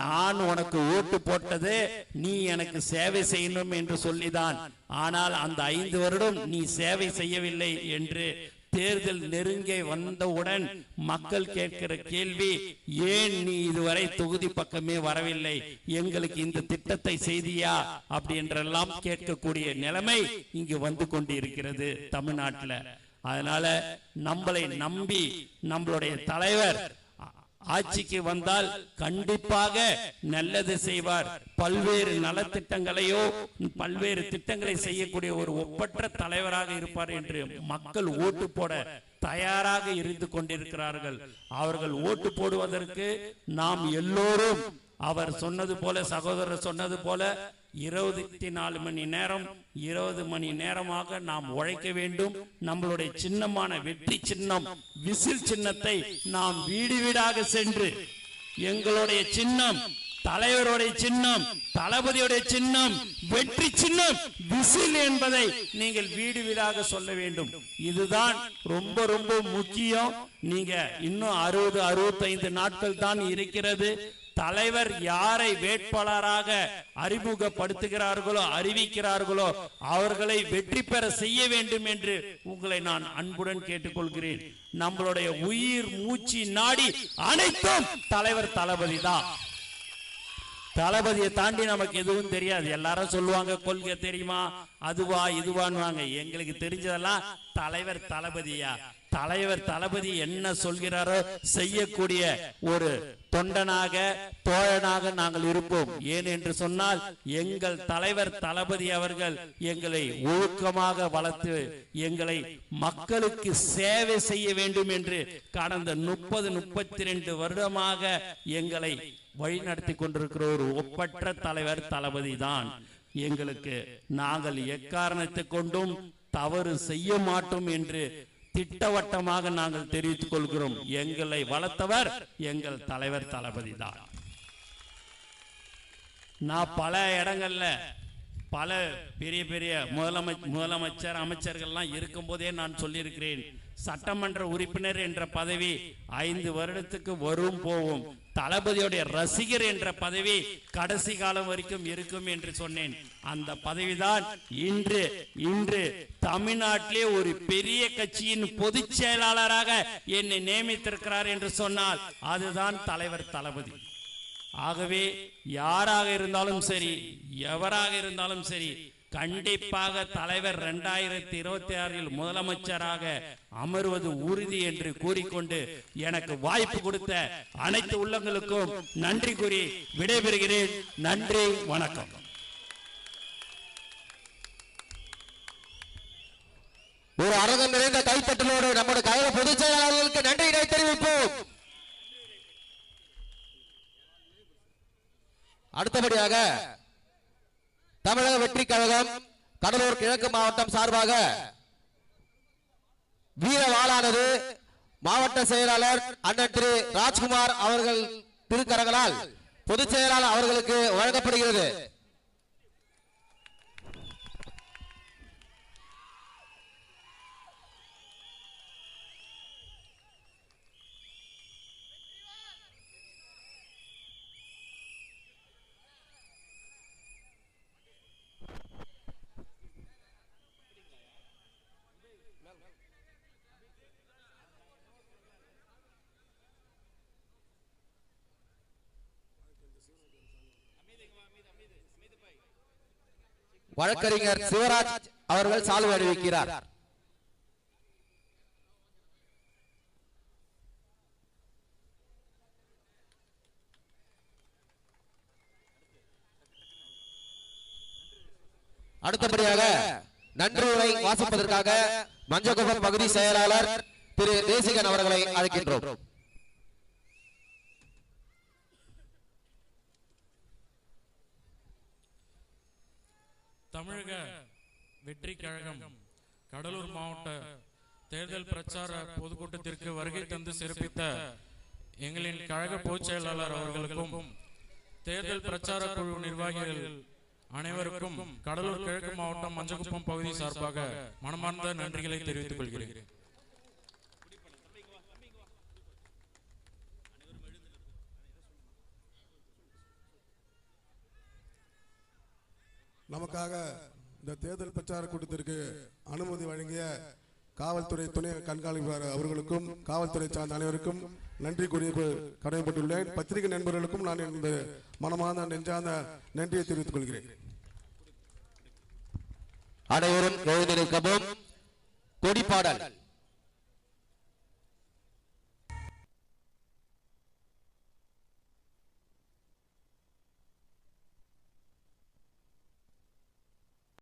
நான் உனக்கு ஓட்டு போட்டது நீ எனக்கு சேவை செய்யணும் என்று சொல்லிதான். ஆனால் அந்த 5 வருடம் நீ சேவை செய்யவில்லை என்று தேர்தல் நெருங்க வந்தவுடன் மக்கள் கேட்கிற கேள்வி, ஏன் நீ இதுவரை தொகுதி பக்கமே வரவில்லை, எங்களுக்கு இந்த திட்டத்தை செய்தியா அப்படி என்றெல்லாம் கேட்கக்கூடிய நிலைமை இங்கு வந்து கொண்டிருக்கிறது தமிழ்நாட்டில். அதனால நம்மளை நம்பி நம்மளுடைய தலைவர் ஆட்சிக்கு வந்தால் கண்டிப்பாக நல்லது செய்வார். பல்வேறு நலத்திட்டங்களையோ பல்வேறு திட்டங்களை செய்யக்கூடிய ஒரு ஒப்பற்ற தலைவராக இருப்பார் என்று மக்கள் ஓட்டு போட தயாராக இருந்து கொண்டிருக்கிறார்கள். அவர்கள் ஓட்டு போடுவதற்கு நாம் எல்லோரும் அவர் சொன்னது போல, சகோதரர் சொன்னது போல 24 மணி நேரம் 20 மணி நேரமாக நாம் உழைக்க வேண்டும். நம்மளுடைய சின்னமான வெற்றி சின்னம் விசில் சின்னத்தை நாம் வீடு வீடாக சென்று எங்களுடைய சின்னம், தலைவருடைய சின்னம், தளபதியுடைய சின்னம், வெற்றி சின்னம் விசில் என்பதை நீங்கள் வீடு வீடாக சொல்ல வேண்டும். இதுதான் ரொம்ப ரொம்ப முக்கியம். நீங்க இன்னும் 60-65 நாட்கள் தான் இருக்கிறது. தலைவர் யாரை வேட்பாளராக அறிமுகப்படுத்துகிறார்களோ அறிவிக்கிறார்களோ அவர்களை வெற்றி பெற செய்ய வேண்டும் என்று உங்களை நான் அன்புடன் கேட்டுக்கொள்கிறேன். நம்மளுடைய உயிர் மூச்சு நாடி அனைத்தும் தலைவர் தளபதி தான். தளபதியை தாண்டி நமக்கு எதுவும் தெரியாது. எல்லாரும் சொல்லுவாங்க கொள்கை தெரியுமா, அதுவா இதுவான்னு. எங்களுக்கு தெரிஞ்சதெல்லாம் தலைவர் தளபதியா. தலைவர் தளபதி என்ன சொல்கிறாரோ செய்யக்கூடிய ஒரு தொண்டனாக தோழனாக நாங்கள் இருப்போம். ஏன் என்று சொன்னால் எங்கள் தலைவர் தளபதி அவர்கள் எங்களை ஒழுக்கமாக வளர்த்து எங்களை மக்களுக்கு சேவை செய்ய வேண்டும் என்று கடந்த 30-32 வருடமாக எங்களை வழிநடத்தி கொண்டிருக்கிற ஒரு ஒப்பற்ற தலைவர் தளபதி தான். எங்களுக்கு நாங்கள் எக்காரணத்தை கொண்டும் தவறு செய்ய மாட்டோம் என்று திட்டவட்டமாக நாங்கள் தெரிவித்துக் கொள்கிறோம். எங்களை வளர்த்தவர் எங்கள் தலைவர் தளபதி தான். நான் பல இடங்கள்ல பல பெரிய பெரிய முதலமைச்சர் அமைச்சர்கள்லாம் இருக்கும் போதே நான் சொல்லியிருக்கிறேன், சட்டமன்ற உறுப்பினர் என்ற பதவி 5 வருடத்துக்கு வரும் போகும். தளபதியுடைய ரசிகர் என்ற பதவி கடைசி காலம் வரைக்கும் இருக்கும் என்று சொன்னேன். அந்த பதவிதான் இன்று தமிழ்நாட்டிலே ஒரு பெரிய கட்சியின் பொதுச் செயலாளராக என்னை நியமித்திருக்கிறார் என்று சொன்னால் அதுதான் தலைவர் தளபதி. ஆகவே யாராக இருந்தாலும் சரி, எவராக இருந்தாலும் சரி, கண்டிப்பாக தலைவர் 2026 முதலமைச்சராக அமர்வது உறுதி என்று கூறிக்கொண்டு எனக்கு வாய்ப்பு கொடுத்த அனைத்து உள்ளங்களுக்கும் நன்றி கூறி விடைபெறுகிறேன். நன்றி, வணக்கம். ஒரு அரங்கம் நிறைந்த கைத்தட்டலோடு நம்முடைய கழக பொதுச் செயலாளர்களுக்கு நன்றியினை தெரிவிப்போம். அடுத்தபடியாக தமிழக வெற்றி கழகம் கடலூர் கிழக்கு மாவட்டம் சார்பாக வீரவாளானது மாவட்ட செயலாளர் அண்ணன் திரு ராஜ்குமார் அவர்கள் திருக்கரங்களால் பொதுச் செயலாளர் அவர்களுக்கு வழங்கப்படுகிறது. வழக்கறிஞர் சிவராஜ் அவர்கள் சால்வை அணிவிக்கிறார். அடுத்தபடியாக நன்றி உரை வாசிப்பதற்காக மஞ்சக்குப்பம் பகுதி செயலாளர் திரு தேசிகன் அவர்களை அழைக்கின்றோம். தமிழக வெற்றி கழகம் கடலூர் மாவட்ட தேர்தல் பிரச்சார பொதுக்கூட்டத்திற்கு வருகை தந்து சிறப்பித்த எங்களின் கழக பொதுச் செயலாளர் அவர்களுக்கும் தேர்தல் பிரச்சார குழு நிர்வாகிகள் அனைவருக்கும் கடலூர் கிழக்கு மாவட்டம் மஞ்சக்குப்பம் பகுதி சார்பாக மனமார்ந்த நன்றிகளை தெரிவித்துக் கொள்கிறேன். நமக்காக இந்த தேர்தல் பிரச்சார கூட்டத்திற்கு அனுமதி வழங்கிய காவல்துறை துணை கண்காணிப்பாளர் அவர்களுக்கும் காவல்துறை சார்ந்த அனைவருக்கும் நன்றி கூறிய கடமைப்பட்டுள்ளேன். பத்திரிகை நண்பர்களுக்கும் நான் இந்த மனமார்ந்த நெஞ்சார்ந்த நன்றியை தெரிவித்துக் கொள்கிறேன். அனைவரும் எழுந்திருக்கவும். கொடிப்பாடல்